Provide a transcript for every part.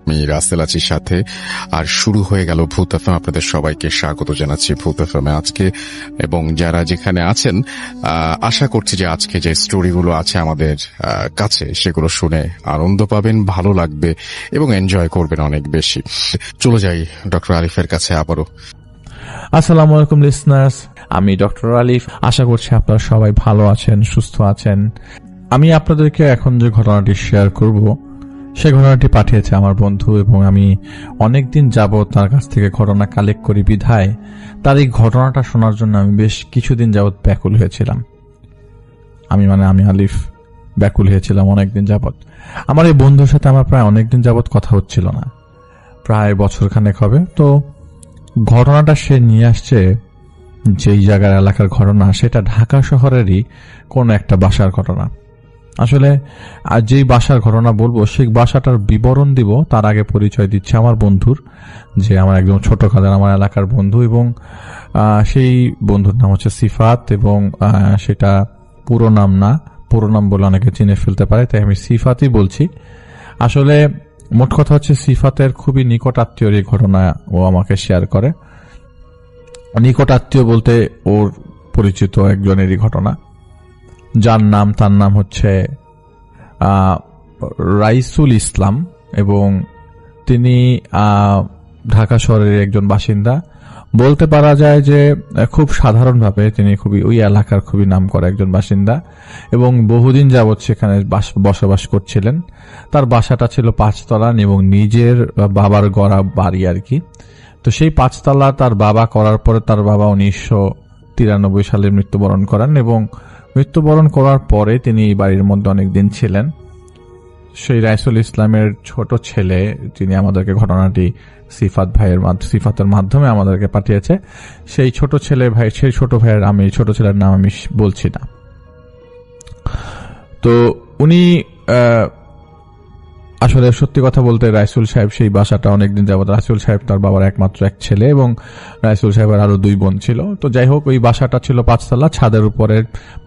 আমি রাসেল আছি সাথে। আর শুরু হয়ে গেল ভূত এফএম। আপনাদের সবাইকে স্বাগত জানাচ্ছি ভূত এফএমে আজকে, এবং যারা যেখানে আছেন আশা করছি যে আজকে যে স্টোরিগুলো আছে আমাদের কাছে সেগুলো শুনে আনন্দ পাবেন, ভালো লাগবে এবং এনজয় করবেন অনেক বেশি। চলে যাই ডক্টর আলিফের কাছে আবারও। আসসালামু আলাইকুম লিসনার্স, আমি ডক্টর আলিফ। আশা করছি আপনারা সবাই ভালো আছেন, সুস্থ আছেন। আমি আপনাদেরকে এখন যে ঘটনাটি শেয়ার করব সেই ঘটনাটি পাঠিয়েছে আমার বন্ধু, এবং আমি অনেকদিন যাবত তার কাছ থেকে ঘটনা কালেক্ট করি বিধায় তার এই ঘটনাটা শোনার জন্য আমি বেশ কিছুদিন যাবত ব্যাকুল হয়েছিলাম। আমি আলিফ ব্যাকুল হয়েছিলাম অনেকদিন যাবত। আমার এই বন্ধুর সাথে আমার প্রায় অনেকদিন যাবত কথা হচ্ছিল না, প্রায় বছরখানেক হবে। তো ঘটনাটা সে নিয়ে আসছে যেই জায়গার এলাকার ঘটনা, সেটা ঢাকা শহরেরই কোন একটা বাসার ঘটনা। আসলে যেই বাসার ঘটনা বলবো সেই বাসাটার বিবরণ দিব তার আগে পরিচয় দিচ্ছে আমার বন্ধুর, যে আমার একদম ছোটকালের আমার এলাকার বন্ধু, এবং সেই বন্ধুর নাম হচ্ছে সিফাত, এবং সেটা পুরো নাম না, পুরো নাম বলে অনেকে চিনে ফেলতে পারে, তাই আমি সিফাতই বলছি। আসলে মোট কথা হচ্ছে সিফাতের খুবই নিকট আত্মীয়র এই ঘটনা ও আমাকে শেয়ার করে। নিকট আত্মীয় বলতে ওর পরিচিত একজনেরই ঘটনা, তার নাম হচ্ছে রাইসুল ইসলাম, এবং তিনি ঢাকা শহরের একজন বাসিন্দা। বলতে পারা যায় যে খুব সাধারণভাবে তিনি ওই এলাকার খুবই নামকরা একজন বাসিন্দা, এবং বহুদিন যাবৎ সেখানে বসবাস করছিলেন। তার বাসাটা ছিল 5 তলা এবং নিজের বাবার গড়া বাড়ি আর কি। তো সেই 5 তলা তার বাবা করার পরে তার বাবা 1993 সালে মৃত্যুবরণ করেন, এবং মৃত্যুবরণ করার পরে তিনি এই বাড়ির মধ্যে অনেকদিন ছিলেন। সেই রাইসুল ইসলামের ছোট ছেলে, যিনি আমাদেরকে ঘটনাটি সিফাতের মাধ্যমে আমাদেরকে পাঠিয়েছে, সেই ছোট ভাইয়ের ছোট ছেলের নাম আমি বলছি না। তো উনি আসলে সত্যি কথা বলতে রাইসুল সাহেব সেই বাসাটা অনেকদিন যাবত, রাইসুল সাহেব তার বাবার একমাত্র এক ছেলে, এবং রাইসুল সাহেবের আরো 2 বোন ছিল। তো যাই হোক, ওই বাসাটা ছিল 5 তলা, ছাদের উপরে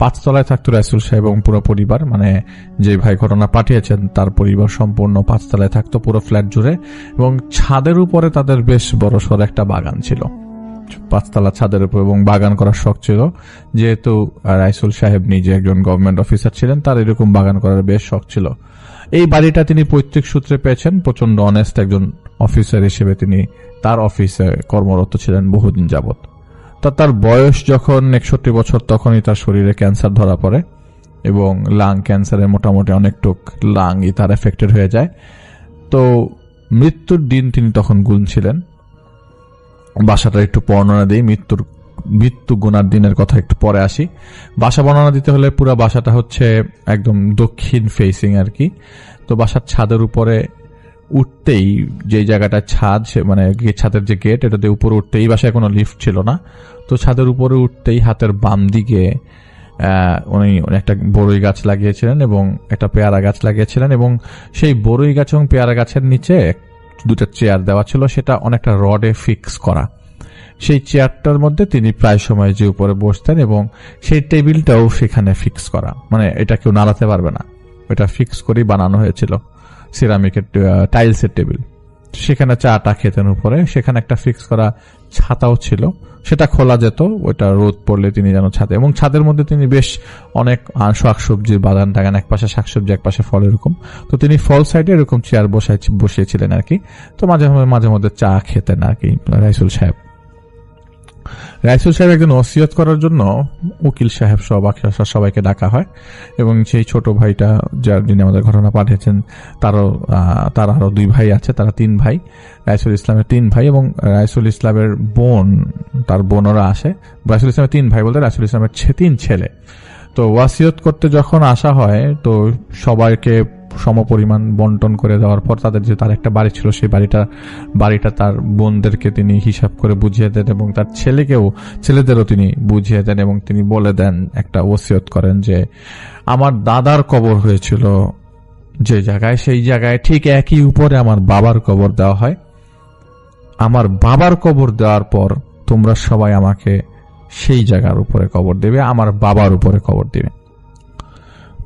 5 তলায় থাকতো রাইসুল সাহেব এবং পুরো পরিবার, মানে যে ভাই ঘটনা পাঠিয়েছেন তার পরিবার সম্পূর্ণ 5 তলায় থাকতো পুরো ফ্ল্যাট জুড়ে, এবং ছাদের উপরে তাদের বেশ বড়সড় একটা বাগান ছিল 5 তলা ছাদের উপর, এবং বাগান করার শখ ছিল। যেহেতু রাইসুল সাহেব নিজে একজন গভর্নমেন্ট অফিসার ছিলেন, তার এরকম বাগান করার বেশ শখ ছিল। এই বাড়িটা তিনি পৈতৃক সূত্রে পেয়েছেন। প্রচন্ড অনেস্ট একজন অফিসার হিসেবে তিনি তার অফিসে কর্মরত ছিলেন বহুদিন যাবত। তার বয়স যখন 61 বছর, তখনই তার শরীরে ক্যান্সার ধরা পড়ে, এবং লাং ক্যান্সারের মোটামুটি অনেকটুক লাংই তার এফেক্টেড হয়ে যায়। তো মৃত্যুর দিন তিনি তখন গুনছিলেন। বাসাটা একটু বর্ণনা দিই, মৃত্যু গুনার দিনের কথা একটু পরে আসি। বাসা বর্ণনা দিতে হলে পুরো বাসাটা হচ্ছে একদম দক্ষিণ ফেসিং আর কি। তো বাসার ছাদের উপরে উঠতেই, যে জায়গাটা ছাদ, মানে ছাদের যে গেট, এটাতে উপরে উঠতে, এই বাসায় কোনো লিফট ছিল না। তো ছাদের উপরে উঠতেই হাতের বাম দিকে উনি একটা বড়ই গাছ লাগিয়েছিলেন এবং একটা পেয়ারা গাছ লাগিয়েছিলেন, এবং সেই বড়ই গাছ এবং পেয়ারা গাছের নিচে 2টা চেয়ার দেওয়া ছিল, সেটা অনেকটা রডে ফিক্স করা। সেই চেয়ারটার মধ্যে তিনি প্রায় সময় যে উপরে বসতেন, এবং সেই টেবিলটাও সেখানে ফিক্স করা, মানে এটা কেউ নাড়াতে পারবে না, এটা ফিক্স করেই বানানো হয়েছিল, সিরামিকের টাইলসের টেবিল। সেখানে চাটা খেতেন উপরে। সেখানে একটা ফিক্স করা ছাতাও ছিল, সেটা খোলা যেত, ওইটা রোদ পড়লে তিনি যেন ছাদে, এবং ছাদের মধ্যে তিনি বেশ অনেক শাকসবজির বাগান টাগান, এক পাশে শাকসবজি এক পাশে ফল, এরকম। তো তিনি ফল সাইডে এরকম চেয়ার বসিয়েছিলেন আর কি। তো মাঝে মধ্যে চা খেতেন আর কি রাইসুল সাহেব। রাইসুল সাহেব একজন ওসিয়ত করার জন্য উকিল সাহেব সবাইকে ডাকা হয়, এবং সেই ছোট ভাইটা যিনি আমাদের ঘটনা পাঠিয়েছেন তার আরো 2 ভাই আছে, তারা 3 ভাই। রাইসুল ইসলামের 3 ভাই, এবং রাইসুল ইসলামের তার বোনরা আসে। রাইসুল ইসলামের 3 ভাই বলতে রাইসুল ইসলামের 3 ছেলে। তো ওয়াসিয়ত করতে যখন আসা হয়, তো সবাইকে সমপরিমাণ বন্টন করে দেওয়ার পর তাদের যে তার একটা বাড়ি ছিল, সেই বাড়িটা তার বোনদেরকে তিনি হিসাব করে বুঝিয়ে দেন, এবং তার ছেলেদেরও তিনি বুঝিয়ে দেন, এবং তিনি বলে দেন, একটা ওসিয়ত করেন যে আমার দাদার কবর হয়েছিল যে জায়গায়, সেই জায়গায় ঠিক একই উপরে আমার বাবার কবর দেওয়া হয়। আমার বাবার কবর দেওয়ার পর তোমরা সবাই আমাকে সেই জায়গার উপরে কবর দেবে, আমার বাবার উপরে কবর দেবে।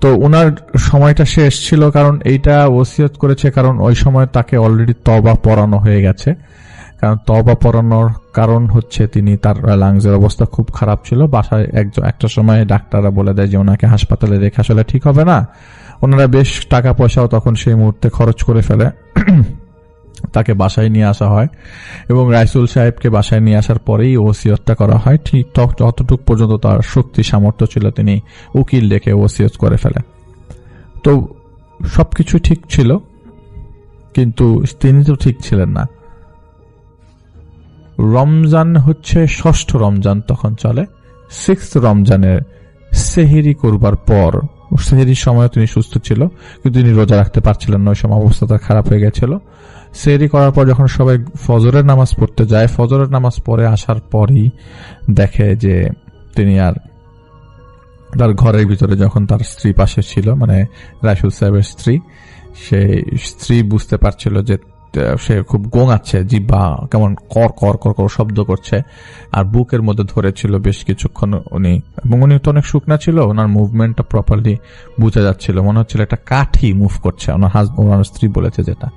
তো তো ওনার সময়টা শেষ ছিল, কারণ এইটা ওসিয়ত করেছে কারণ ওই সময় তাকে অলরেডি তওবা পড়ানো হয়ে গেছে। কারণ তওবা পড়ানোর কারণ হচ্ছে তিনি তার লাংসের অবস্থা খুব খারাপ ছিল। বাসায় একটা সময় ডাক্তাররা বলে দেয় যে ওনাকে হাসপাতালে রেখে আসলে ঠিক হবে না। ওনারা বেশ টাকা পয়সাও তখন সেই মুহূর্তে খরচ করে ফেলে, তাকে বাসায় নিয়ে আসা হয় এবং রাইসুল সাহেবকে বাসায় নিয়ে আসার পরেই ওসিয়তটা করা হয়। ঠিক যতটুকু পর্যন্ত তার শক্তি সামর্থ্য ছিল তিনি উকিল ডেকে ওসিয়ত করে ফেলে। তো সবকিছু ঠিক ছিল, কিন্তু তিনি তো ঠিক ছিলেন না। রমজান হচ্ছে 6ষ্ঠ রমজান তখন চলে। 6th রমজানের সেহেরি করবার পর, সেহেরির সময় তিনি সুস্থ ছিল কিন্তু তিনি রোজা রাখতে পারছিলেন না, ওই সময় অবস্থা তার খারাপ হয়ে গেছিল। সেহেরি করার পর যখন সবাই ফজরের নামাজ পড়তে যায়, ফজরের নামাজ পড়ে আসার পরই দেখে যে তিনি আর তার ঘরের ভিতরে, যখন তার স্ত্রী পাশে ছিল, মানে রাইসুল সাহেবের স্ত্রী, সেই স্ত্রী বুঝতে পারছিল যে সে খুব গোঙাচ্ছে, জিহ্বা কেমন কর কর কর কর শব্দ করছে আর বুকের মধ্যে ধরেছিল বেশ কিছুক্ষণ উনি, এবং উনি তো অনেক শুকনা ছিল, ওনার মুভমেন্টটা প্রপারলি বোঝা যাচ্ছিল, মনে হচ্ছিল একটা কাঠি মুভ করছে। ওনার স্ত্রী বলেছে যেটা।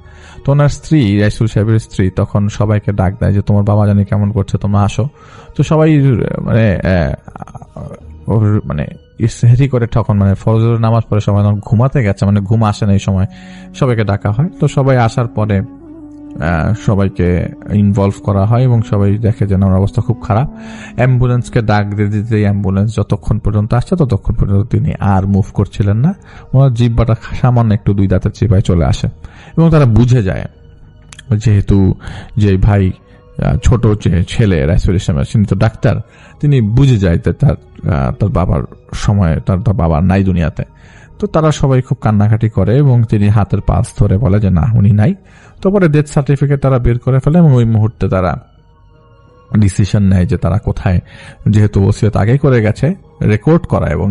তো ওনার স্ত্রী, রাইসুল সাহেবের স্ত্রী, তখন সবাইকে ডাক দেয় যে তোমার বাবা জানি কেমন করছে, তোমরা আসো। তো সবাই মানে ইসেহরি করে তখন, মানে ফজরের নামাজ পড়ে সবাই ঘুমাতে গেছে, মানে ঘুম আসে না এই সময়, সবাইকে ডাকা হয়। তো সবাই আসার পরে সবাইকে ইনভলভ করা হয় এবং সবাই দেখে যে ওনার অবস্থা খুব খারাপ। অ্যাম্বুলেন্সকে ডাক দিয়ে দিতে অ্যাম্বুলেন্স যতক্ষণ পর্যন্ত আসছে ততক্ষণ পর্যন্ত তিনি আর মুভ করছিলেন না। ওনার জিহ্বাটা সামান্য একটু 2 দাঁতের চিপায় চলে আসে এবং তারা বুঝে যায়, যেহেতু যে ভাই ছোট যে ছেলে রাইসুল ইসলাম, তিনি তো ডাক্তার, তিনি বুঝে যায় যে তার বাবার সময় তার বাবা নাই দুনিয়াতে। তো তারা সবাই খুব কান্নাকাটি করে এবং তিনি হাতের পাশ ধরে বলে যে না, উনি নাই। তো পরে ডেথ সার্টিফিকেট তারা বের করে ফেলে এবং ওই মুহূর্তে তারা ডিসিশন নেয় যে তারা কোথায়, যেহেতু ওসিয়ত আগেই করে গেছে, রেকর্ড করা এবং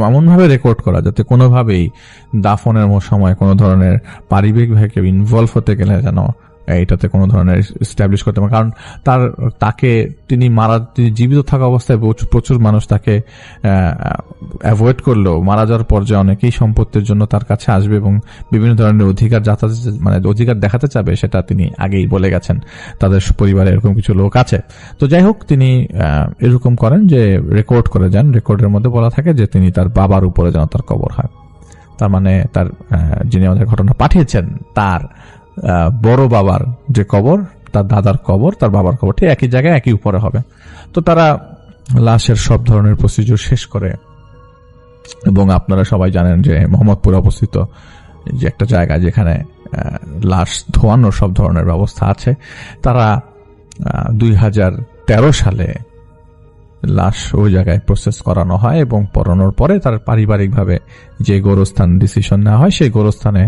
এমন ভাবে রেকর্ড করা যাতে কোনোভাবেই দাফনের সময় কোনো ধরনের পারিবারিকভাবে ইনভলভ হতে গেলে যেন এটাতে কোনো ধরনের এস্টাবলিশ করতে পারে। কারণ তিনি জীবিত থাকা অবস্থায় প্রচুর মানুষ তাকে অ্যাভয়েড করলেও মারা যাওয়ার পর্যায়ে অনেকেই সম্পত্তির জন্য তার কাছে আসবে এবং বিভিন্ন ধরনের অধিকার দেখাতে চাবে, সেটা তিনি আগেই বলে গেছেন। তাদের পরিবারে এরকম কিছু লোক আছে। তো যাই হোক, তিনি এরকম করেন যে রেকর্ড করে যান। রেকর্ডের মধ্যে বলা থাকে যে তিনি তার বাবার উপরে যেন তার কবর হয়। তার মানে তার যিনি আমাদের ঘটনা পাঠিয়েছেন তার বড় বাবার যে কবর, তার দাদার কবর, তার বাবার কবর ঠিক একই জায়গায় একই উপরে হবে। তো তারা লাশের সব ধরনের প্রসিডিউর শেষ করে এবং আপনারা সবাই জানেন যে মোহাম্মদপুরে অবস্থিত যে একটা জায়গা যেখানে লাশ ধোয়ানোর সব ধরনের ব্যবস্থা আছে, তারা 2013 সালে লাশ ওই জায়গায় প্রসেস করানো হয় এবং পড়ানোর পরে তার পারিবারিকভাবে যে গোরস্থান ডিসিশন নেওয়া হয়, সেই গোরস্থানে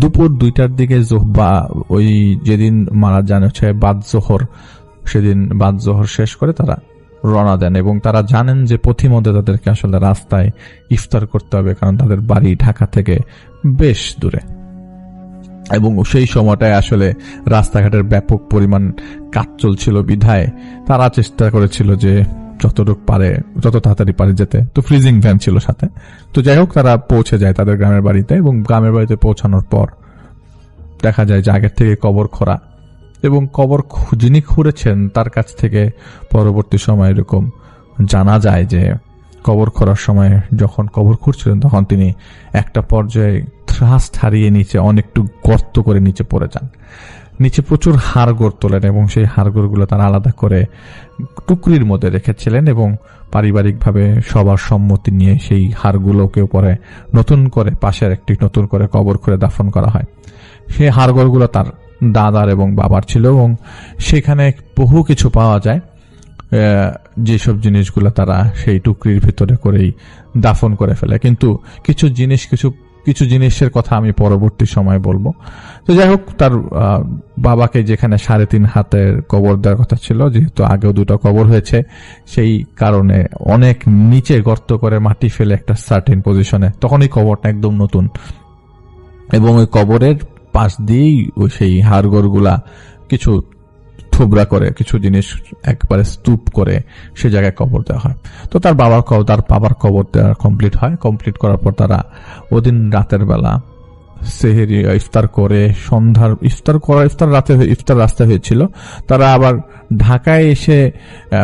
দুপুর 2টার দিকে বা ওই যেদিন মারা যান হচ্ছে বাদ জোহর, সেদিন বাদ জোহর শেষ করে তারা রওনা দেন এবং তারা জানেন যে পথিমধ্যে তাদেরকে আসলে রাস্তায় ইফতার করতে হবে, কারণ তাদের বাড়ি ঢাকা থেকে বেশ দূরে এবং সেই সময়টায় আসলে রাস্তাঘাটের ব্যাপক পরিমাণ কাজ চলছিল বিধায় তারা চেষ্টা করেছিল যে যত তাড়াতাড়ি পারে যেতে। তো ফ্রিজিং ভ্যান ছিল সাথে। তো যাই হোক, তারা পৌঁছে যায় তাদের গ্রামের বাড়িতে এবং গ্রামের বাড়িতে পৌঁছানোর পর দেখা যায় যে আগের থেকে কবর খোঁড়া এবং কবর যিনি খুঁড়েছেন তার কাছ থেকে পরবর্তী সময় এরকম জানা যায় যে কবর খোঁড়ার সময় যখন কবর খুঁড়ছিলেন তখন তিনি একটা পর্যায়ে থ্রাস্ট হারিয়ে নিচে অনেকটু গর্ত করে নিচে পড়ে যান। নিচে প্রচুর হাড়গোড় তোলেন এবং সেই হাড়গোড়গুলো তারা আলাদা করে টুকরির মধ্যে রেখেছিলেন এবং পারিবারিকভাবে সবার সম্মতি নিয়ে সেই হাড়গুলোকে পরে নতুন করে পাশের একটি নতুন করে কবর করে দাফন করা হয়। সেই হাড়গোড়গুলো তার দাদার এবং বাবার ছিল এবং সেখানে বহু কিছু পাওয়া যায়, যেসব জিনিসগুলো তারা সেই টুকরির ভিতরে করেই দাফন করে ফেলে। কিন্তু কিছু জিনিসের কথা আমি পরবর্তী সময় বলবো। তো যাই হোক, তার বাবাকে যেখানে 3.5 হাতের কবর দেওয়ার কথা ছিল, যেহেতু আগেও 2টা কবর হয়েছে, সেই কারণে অনেক নিচে গর্ত করে মাটি ফেলে একটা সার্টেন পজিশনে, তখন এই কবরটা একদম নতুন এবং ওই কবরের পাশ দিয়েই সেই হাড়গোড়গুলা কিছু থুবরা করে কিছু জিনিস একবারে স্তূপ করে সে জায়গায় কবর দেওয়া হয়। তো তার বাবার কবর দেওয়া কমপ্লিট হয়। কমপ্লিট করার পর তারা ওদিন রাতের বেলা সেহেরি ইফতার করে সন্ধ্যার ইফতার রাস্তা হয়েছিল। তারা আবার ঢাকায় এসে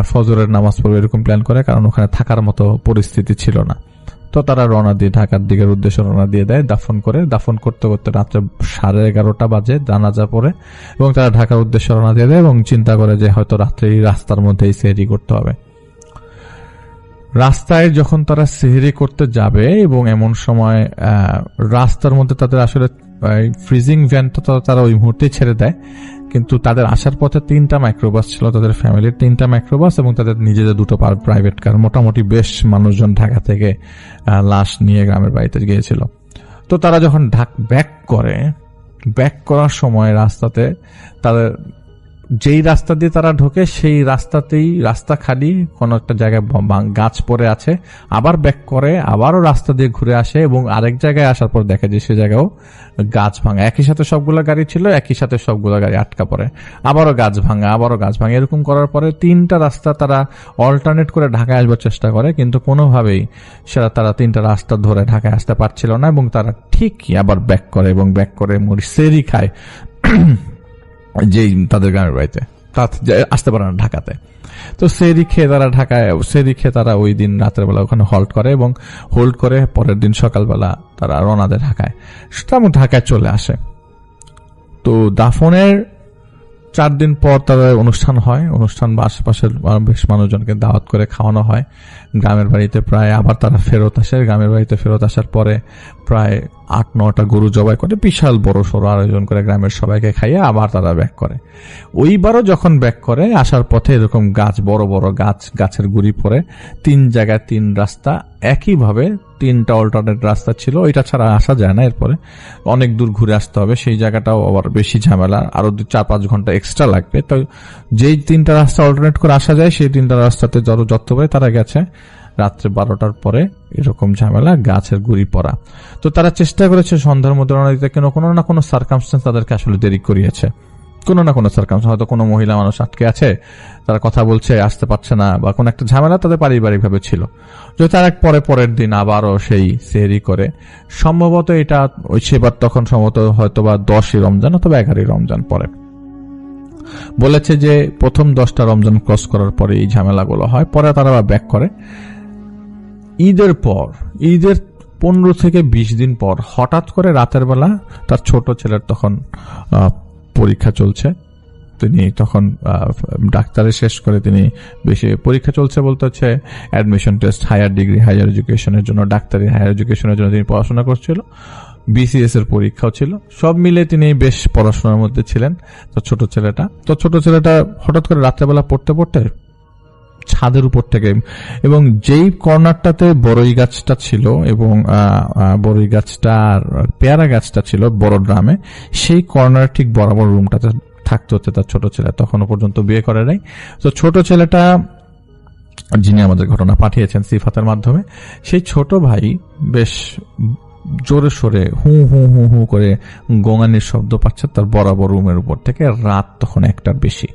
ফজরের নামাজ পড়বে এরকম প্ল্যান করে, কারণ ওখানে থাকার মতো পরিস্থিতি ছিল না। তো তারা রওনা দিয়ে ঢাকার দিকের উদ্দেশ্যে রওনা দিয়ে দেয়। দাফন করতে করতে রাত্রে 11:30 বাজে জানাজা পড়ে, এবং তারা ঢাকার উদ্দেশ্যে রওনা দিয়ে দেয় এবং চিন্তা করে যে হয়তো রাত্রে রাস্তার মধ্যেই সেহরি করতে হবে। রাস্তায় যখন তারা সেহরি করতে যাবে এবং এমন সময় রাস্তার মধ্যে তাদের আসলে ফ্রিজিং ভ্যানটা তারা ওই মুহূর্তেই ছেড়ে দেয়, কিন্তু তাদের আসার পথে 3টা মাইক্রোবাস ছিল, তাদের ফ্যামিলির 3টা মাইক্রোবাস এবং তাদের নিজেদের 2টো প্রাইভেট কার। মোটামুটি বেশ মানুষজন ঢাকা থেকে লাশ নিয়ে গ্রামের বাড়িতে গিয়েছিল। তো তারা যখন ব্যাক করার সময় রাস্তাতে তাদের যেই রাস্তা দিয়ে তারা ঢোকে সেই রাস্তাতেই রাস্তা খালি, কোন একটা জায়গায় গাছ পড়ে আছে। আবার ব্যাক করে আবারও রাস্তা দিয়ে ঘুরে আসে এবং আরেক জায়গায় আসার পর দেখে যে সে জায়গাও গাছ ভাঙা। একই সাথে সবগুলা গাড়ি ছিল, একই সাথে সবগুলা গাড়ি আটকা পড়ে, আবারও গাছ ভাঙা। এরকম করার পরে 3টা রাস্তা তারা অল্টারনেট করে ঢাকায় আসবার চেষ্টা করে, কিন্তু কোনোভাবেই তারা 3টা রাস্তা ধরে ঢাকায় আসতে পারছিল না এবং তারা ঠিকই আবার ব্যাক করে সেরি খায় যেই তাদের গ্রামের বাড়িতে আসতে পারে না ঢাকাতে। তো সেরি খেয়ে তারা ওই দিন রাতের বেলা ওখানে হোল্ড করে পরের দিন সকালবেলা তারা রওনা দেয় ঢাকায়। ঢাকায় চলে আসে। তো দাফনের 4 দিন পর তাদের অনুষ্ঠান হয়। বা আশেপাশের বেশ মানুষজনকে দাওয়াত করে খাওয়ানো হয় গ্রামের বাড়িতে। প্রায় আবার তারা ফেরত আসে। গ্রামের বাড়িতে ফেরত আসার পরে প্রায় 8-9টা গরু জবাই করে বিশাল বড় সড়ো আয়োজন করে গ্রামের সবাইকে খাইয়ে আবার তারা ব্যাক করে। ওইবারও যখন ব্যাক করে আসার পথে এরকম বড় বড় গাছের গুড়ি পড়ে 3 জায়গায় 3 রাস্তা, একইভাবে 3টা অল্টারনেট রাস্তা ছিল, ওইটা ছাড়া আসা যায় না। এরপরে অনেক দূর ঘুরে আসতে হবে, সেই জায়গাটাও আবার বেশি ঝামেলা, আরো 4-5 ঘন্টা এক্সট্রা লাগবে। তো যেই 3টা রাস্তা অল্টারনেট করে আসা যায় সেই 3টা রাস্তাতে যত করে তারা গেছে রাত্রে 12টার পরে এরকম ঝামেলা, গাছের গুড়ি পড়া। তো তারা চেষ্টা করেছে সন্ধ্যার মধ্যে রওনা দিতে, কোনো না কোনো সার্কামস্টেন্স তাদেরকে আসলে দেরি করিয়েছে। কোনো না কোনো সার্কামস্টেন্স, হয়তো কোনো মহিলা মানুষ আটকে আছে, তারা কথা বলছে আসতে পারছে না, বা কোনো একটা ঝামেলা তাদের পারিবারিক ভাবে ছিল। যদি তার পরের দিন আবারও সেই সেহরি করে, সম্ভবত এটা সেবার তখন সম্ভবত হয়তো বা 10ই রমজান অথবা 11ই রমজান পরে বলেছে যে প্রথম 10টা রমজান ক্রস করার পরে এই ঝামেলাগুলো হয়। পরে তারা ব্যাক করে। ঈদের 15 থেকে 20 দিন পর হঠাৎ করে রাতের বেলা তার ছোট ছেলের তখন পরীক্ষা চলছে, তিনি তখন ডাক্তারে শেষ করে তিনি বেশি পরীক্ষা চলছে বলতে হচ্ছে অ্যাডমিশন টেস্ট, হায়ার এডুকেশনের জন্য, ডাক্তারি হায়ার এডুকেশনের জন্য তিনি পড়াশোনা করছিল। BCS এর পরীক্ষাও ছিল, সব মিলে তিনি বেশ পড়াশোনার মধ্যে ছিলেন। তো ছোট ছেলেটা হঠাৎ করে রাত্রেবেলা পড়তে ছাদের উপর থেকে, এবং যেই কর্নারটাতে বড়ই গাছটা ছিল এবং বড়ই গাছটা আর পেয়ারা গাছটা ছিল বড় ড্রামে, সেই কর্নার ঠিক বরাবর রুমটাতে থাকতে হচ্ছে তার ছোট ছেলে, তখনও পর্যন্ত বিয়ে করে নাই। তো ছোট ছেলেটা, যিনি আমাদের ঘটনা পাঠিয়েছেন সিফাতের মাধ্যমে, সেই ছোট ভাই বেশ জোরে সোরে হু হু হু হু করে গোঙানির শব্দ পাচ্ছে তার বরাবর রুমের উপর থেকে। রাত তখন 1টার বেশি।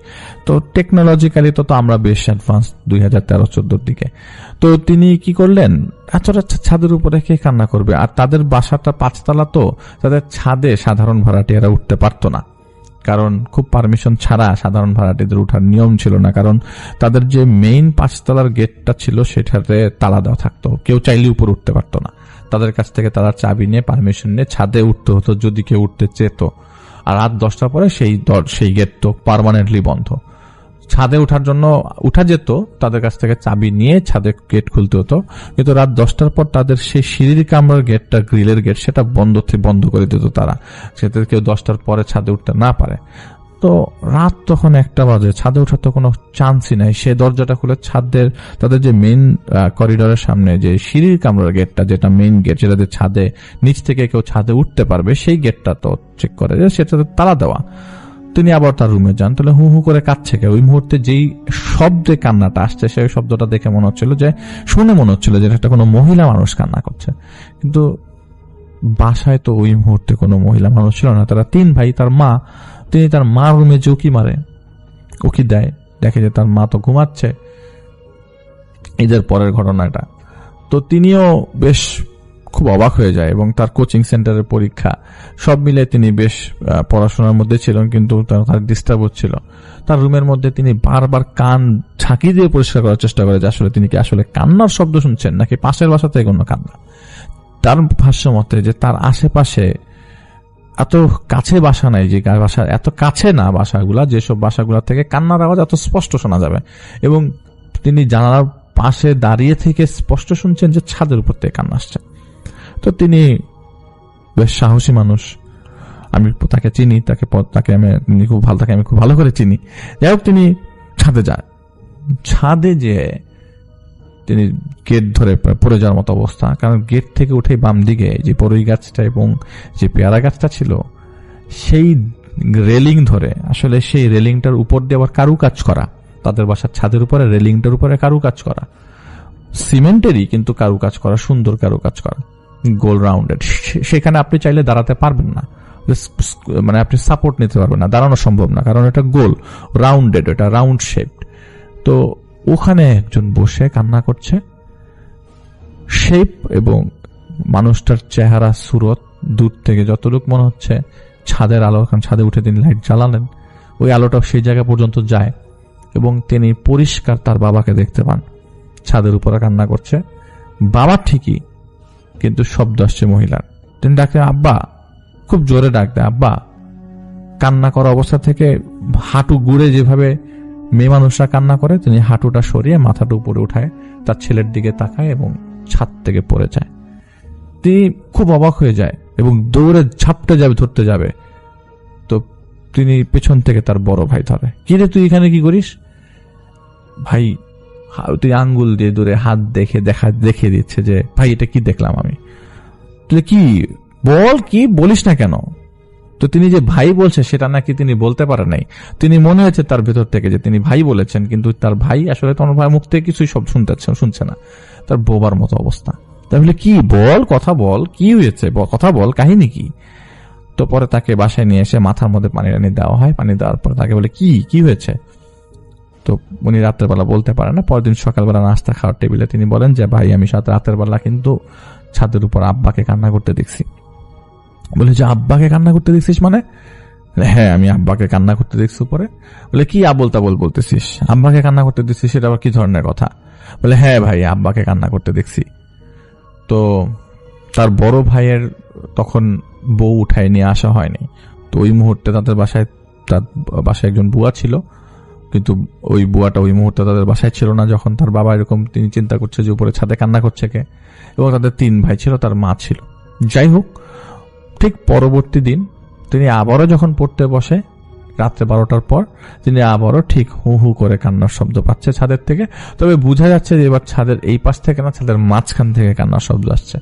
তো টেকনোলজিক্যালি তো আমরা বেশ অ্যাডভান্স 2013-14 দিকে। তো তিনি কি করলেন, আচ্ছা ছাদের উপরে কে কান্না করবে, আর তাদের বাসাটা 5 তলা, তো তাদের ছাদে সাধারণ ভাড়াটিয়ারা উঠতে পারতো না, কারণ খুব পারমিশন ছাড়া সাধারণ ভাড়াটিদের উঠার নিয়ম ছিল না, কারণ তাদের যে মেইন 5 তলার গেটটা ছিল সেটাতে তালা দেওয়া থাকতো, কেউ চাইলে উপর উঠতে পারতো না। তাদের কাছ থেকে তারা চাবি নিয়ে পারমিশন নিয়ে ছাদে উঠতে হতো যদি কেউ উঠতে চেত। আর রাত 10টার পরে সেই গেট তো পার্মানেন্টলি বন্ধ। ছাদে ওঠার জন্য উঠা যেত, তাদের কাছ থেকে চাবি নিয়ে ছাদে গেট খুলতে হতো, কিন্তু রাত 10টার পর তাদের সেই সিঁড়ির কামরার গেটটা, গ্রিলের গেট, সেটা বন্ধ করে দিত তারা, সেটা কেউ 10টার পরে ছাদে উঠতে না পারে। তো রাত তখন 1টা বাজে, ছাদে ওঠার তো কোনো চান্সই নাই। সে দরজাটা খুলে তাদের যে মেইন করিডোরের সামনে যে সিঁড়ির কামরার গেটটা, যেটা মেইন গেট, যেটাতে ছাদে নিচ থেকে কেউ ছাদে উঠতে পারবে, সেই গেটটা তো চেক করে যে সেটাতে তালা দেওয়া। তিনি আবার তার রুমে যান, তাহলে হু হু করে কাঁদছে কেউ। ওই মুহূর্তে যেই শব্দে কান্নাটা আসছে, সেই শব্দটা দেখে মনে হচ্ছিল যে এটা কোনো মহিলা মানুষ কান্না করছে, কিন্তু বাসায় তো ওই মুহূর্তে কোনো মহিলা মানুষ ছিল না। তারা 3 ভাই, তার মা, তিনি তার মার রুমে চৌকি মারে, উকি দেয়, দেখে যে তার মা তো ঘুমাচ্ছে। ঈদের পরের ঘটনাটা, তো তিনিও বেশ খুব অবাক হয়ে যায় এবং তার কোচিং সেন্টারের পরীক্ষা সব মিলে তিনি বেশ পড়াশোনার মধ্যে ছিলেন, কিন্তু তার ডিস্টার্ব হচ্ছিল। তার রুমের মধ্যে তিনি বারবার কান ঝাঁকি দিয়ে পরিষ্কার করার চেষ্টা করে যে আসলে তিনি কি আসলে কান্নার শব্দ শুনছেন নাকি পাশের বাসা থেকে কোনো কান্না। তার ভাষ্য মতে যে তার আশেপাশে এত কাছে বাসা নাই, যে বাসা এত কাছে না বাসাগুলা, যেসব বাসাগুলা থেকে কান্নার আওয়াজ এত স্পষ্ট শোনা যাবে, এবং তিনি জানালার পাশে দাঁড়িয়ে থেকে স্পষ্ট শুনছেন যে ছাদের উপর থেকে কান্না আসছে। তো তিনি বেশ সাহসী মানুষ, আমি তাকে চিনি, তাকে আমি খুব ভালো করে চিনি। যাই হোক, তিনি ছাদে যায়। ছাদে যে তিনি গেট ধরে পড়ে যাওয়ার মতো অবস্থা, কারণ গেট থেকে উঠে বাম দিকে যে বড়ই গাছটা এবং যে পেয়ারা গাছটা ছিল, সেই রেলিং ধরে, আসলে সেই রেলিংটার উপর দিয়ে আবার কারুকাজ করা, তাদের বাসার ছাদের উপরে রেলিংটার উপরে কারুকাজ করা, সিমেন্টেরই কিন্তু কারুকাজ করা, সুন্দর কারুকাজ করা, গোল রাউন্ডেড। সেখানে আপনি চাইলে দাঁড়াতে পারবেন না, মানে আপনি সাপোর্ট নিতে পারবেন না, দাঁড়ানো সম্ভব না, কারণ এটা গোল রাউন্ডেড, এটা রাউন্ড শেপড। তো ওখানে একজন বসে কান্না করছে। শেপ এবং মানুষটার চেহারা, সুরত দূর থেকে যতটুকু মনে হচ্ছে ছাদের আলো, কারণ ছাদে উঠে তিনি লাইট জ্বালালেন, ওই আলোটা সেই জায়গা পর্যন্ত যায় এবং তিনি পরিষ্কার তার বাবাকে দেখতে পান ছাদের উপরে কান্না করছে। বাবা ঠিকই, কিন্তু শব্দ আসছে মহিলার। তিনি ডাকে আব্বা, খুব জোরে ডাক দেয় আব্বা। কান্না করা অবস্থা থেকে হাঁটু গুড়ে যেভাবে মেয়ে মানুষরা কান্না করে, তিনি হাঁটুটা সরিয়ে মাথাটা উপরে উঠায়, তার ছেলের দিকে তাকায় এবং ছাদ থেকে পড়ে যায়। তিনি খুব অবাক হয়ে যায় এবং দৌড়ে ঝাপটে যাবে, ধরতে যাবে। তো তিনি পেছন থেকে তার বড় ভাই ধরে, কি রে তুই এখানে কি করিস? ভাই তুই আঙ্গুল দিয়ে দূরে হাত দেখিয়ে দিচ্ছে যে ভাই এটা কি দেখলাম আমি। তুই কি বল, কি বলিস না কেন? তো তিনি যে ভাই বলছে সেটা নাকি তিনি বলতে পারে নাই। তিনি মনে হয়েছে তার ভেতর থেকে যে তিনি ভাই বলেছেন, কিন্তু তার ভাই আসলে তোমার ভাই মুখ থেকে কিছুই সব শুনছে না। তার বোবার মতো অবস্থা। তাহলে কি বল, কথা বল, কি হয়েছে, কথা বল, কাহিনী কি? তো পরে তাকে বাসায় নিয়ে এসে মাথার মধ্যে পানি টানি দেওয়া হয়। পানি দেওয়ার পর তাকে বলে কি হয়েছে? তো উনি রাতের বেলা বলতে পারে না। পরদিন সকালবেলা নাস্তা খাওয়ার টেবিলে তিনি বলেন যে ভাই আমি রাতের বেলা কিন্তু ছাদের উপর আব্বাকে কান্না করতে দেখছি। বলে যে আব্বাকে কান্না করতে দেখছিস মানে? হ্যাঁ, আমি আব্বাকে কান্না করতে দেখছি উপরে। বলে কি আবোল তাবোল বলতেছিস, আব্বাকে কান্না করতে দেখছিস, সেটা আবার কি ধরনের কথা? বলে হ্যাঁ ভাই, আব্বাকে কান্না করতে দেখছি। তো তার বড় ভাইয়ের তখন বউ উঠায় নিয়ে আসা হয়নি। তো ওই মুহূর্তে তার বাসায় একজন বুয়া ছিল, কিন্তু ওই বুয়াটা ওই মুহূর্তে তাদের বাসায় ছিল না। যখন তার বাবা এরকম, তিনি চিন্তা করছে যে উপরে ছাদে কান্না করছে কে, এবং তাদের 3 ভাই ছিল, তার মা ছিল। যাই হোক, ঠিক পরবর্তী দিন তিনি আবারও যখন পড়তে বসে রাত্রে 12টার পর, তিনি আবারও ঠিক হু হু করে কান্নার শব্দ পাচ্ছে ছাদের থেকে। তবে বোঝা যাচ্ছে যে এবার ছাদের এই পাশ থেকে না, ছাদের মাঝখান থেকে কান্নার শব্দ আসছে।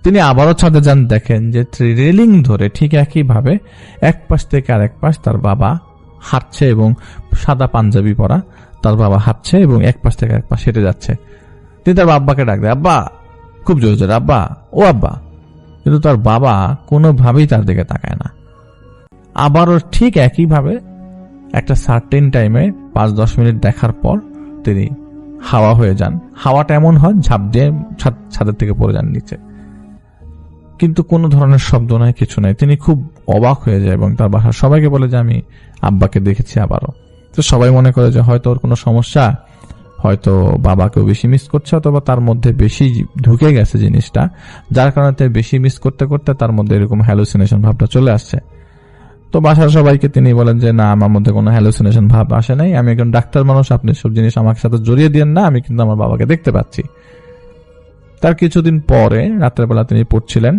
তিনি আবারও ছাদে যান, দেখেন যে রেলিং ধরে ঠিক একইভাবে এক পাশ থেকে আরেক পাশ তার বাবা হাঁটছে, এবং সাদা পাঞ্জাবি পরা তার বাবা হাঁটছে এবং এক পাশ থেকে এক পাশ হেঁটে যাচ্ছে। তিনি তার আব্বাকে ডাক দেয়, আব্বা, খুব জোরে জোরে, আব্বা, ও আব্বা। কিন্তু তার বাবা কোনোভাবেই তার দিকে তাকায় না। আবারও ঠিক একইভাবে একটা সার্টেন টাইমে 5-10 মিনিট দেখার পর তিনি হাওয়া হয়ে যান। হাওয়াটা এমন হয় ঝাঁপ দিয়ে ছাদের থেকে পড়ে যান নিচে, কিন্তু কোনো ধরনের শব্দ নাই, কিছু নাই। তিনি খুব অবাক হয়ে যায় এবং তার বাসার সবাইকে বলে যে আমি আব্বাকে দেখেছি আবারও। তো সবাই মনে করে যে হয়তো ওর কোনো সমস্যা, হয়তো বাবাকেও বেশি মিস করছে, অথবা তার মধ্যে বেশি ঢুকে গেছে জিনিসটা, যার কারণে বেশি মিস করতে করতে তার মধ্যে এরকম হ্যালুসিনেশন ভাবটা চলে আসছে। তো বাসার সবাইকে তিনি বলেন যে না, আমার মধ্যে কোনো হ্যালুসিনেশন ভাব আসে নাই, আমি একজন ডাক্তার মানুষ, আপনি সব জিনিস আমার সাথে জড়িয়ে দিয়েন না, আমি কিন্তু আমার বাবাকে দেখতে পাচ্ছি। তার কিছুদিন পরে রাতের বেলা তিনি পড়ছিলেন,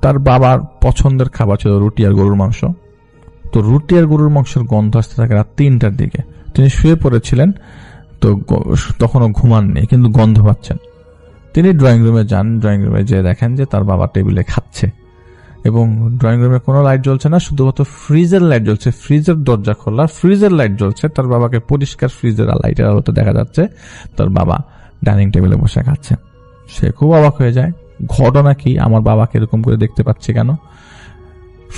তার বাবার পছন্দের খাবার ছিল রুটি আর গরুর মাংস। তো রুটি আর গরুর মাংসের গন্ধ আসতে থাকে রাত 3টার দিকে। তিনি শুয়ে পড়েছিলেন, তো তখনও ঘুমাননি, কিন্তু গন্ধ পাচ্ছেন। তিনি ড্রয়িং রুমে যান। ড্রয়িং রুমে যেয়ে দেখেন যে তার বাবা টেবিলে খাচ্ছে, এবং ড্রয়িং রুমে কোনো লাইট জ্বলছে না, শুধুমাত্র ফ্রিজের লাইট জ্বলছে। ফ্রিজের দরজা খোলা, ফ্রিজের লাইট জ্বলছে। তার বাবাকে পরিষ্কার ফ্রিজের লাইটের আলোতে দেখা যাচ্ছে তার বাবা ডাইনিং টেবিলে বসে খাচ্ছেন। সে খুব অবাক হয়ে যায়, ঘটনা কি, আমার বাবাকে এরকম করে দেখতে পাচ্ছি কেন?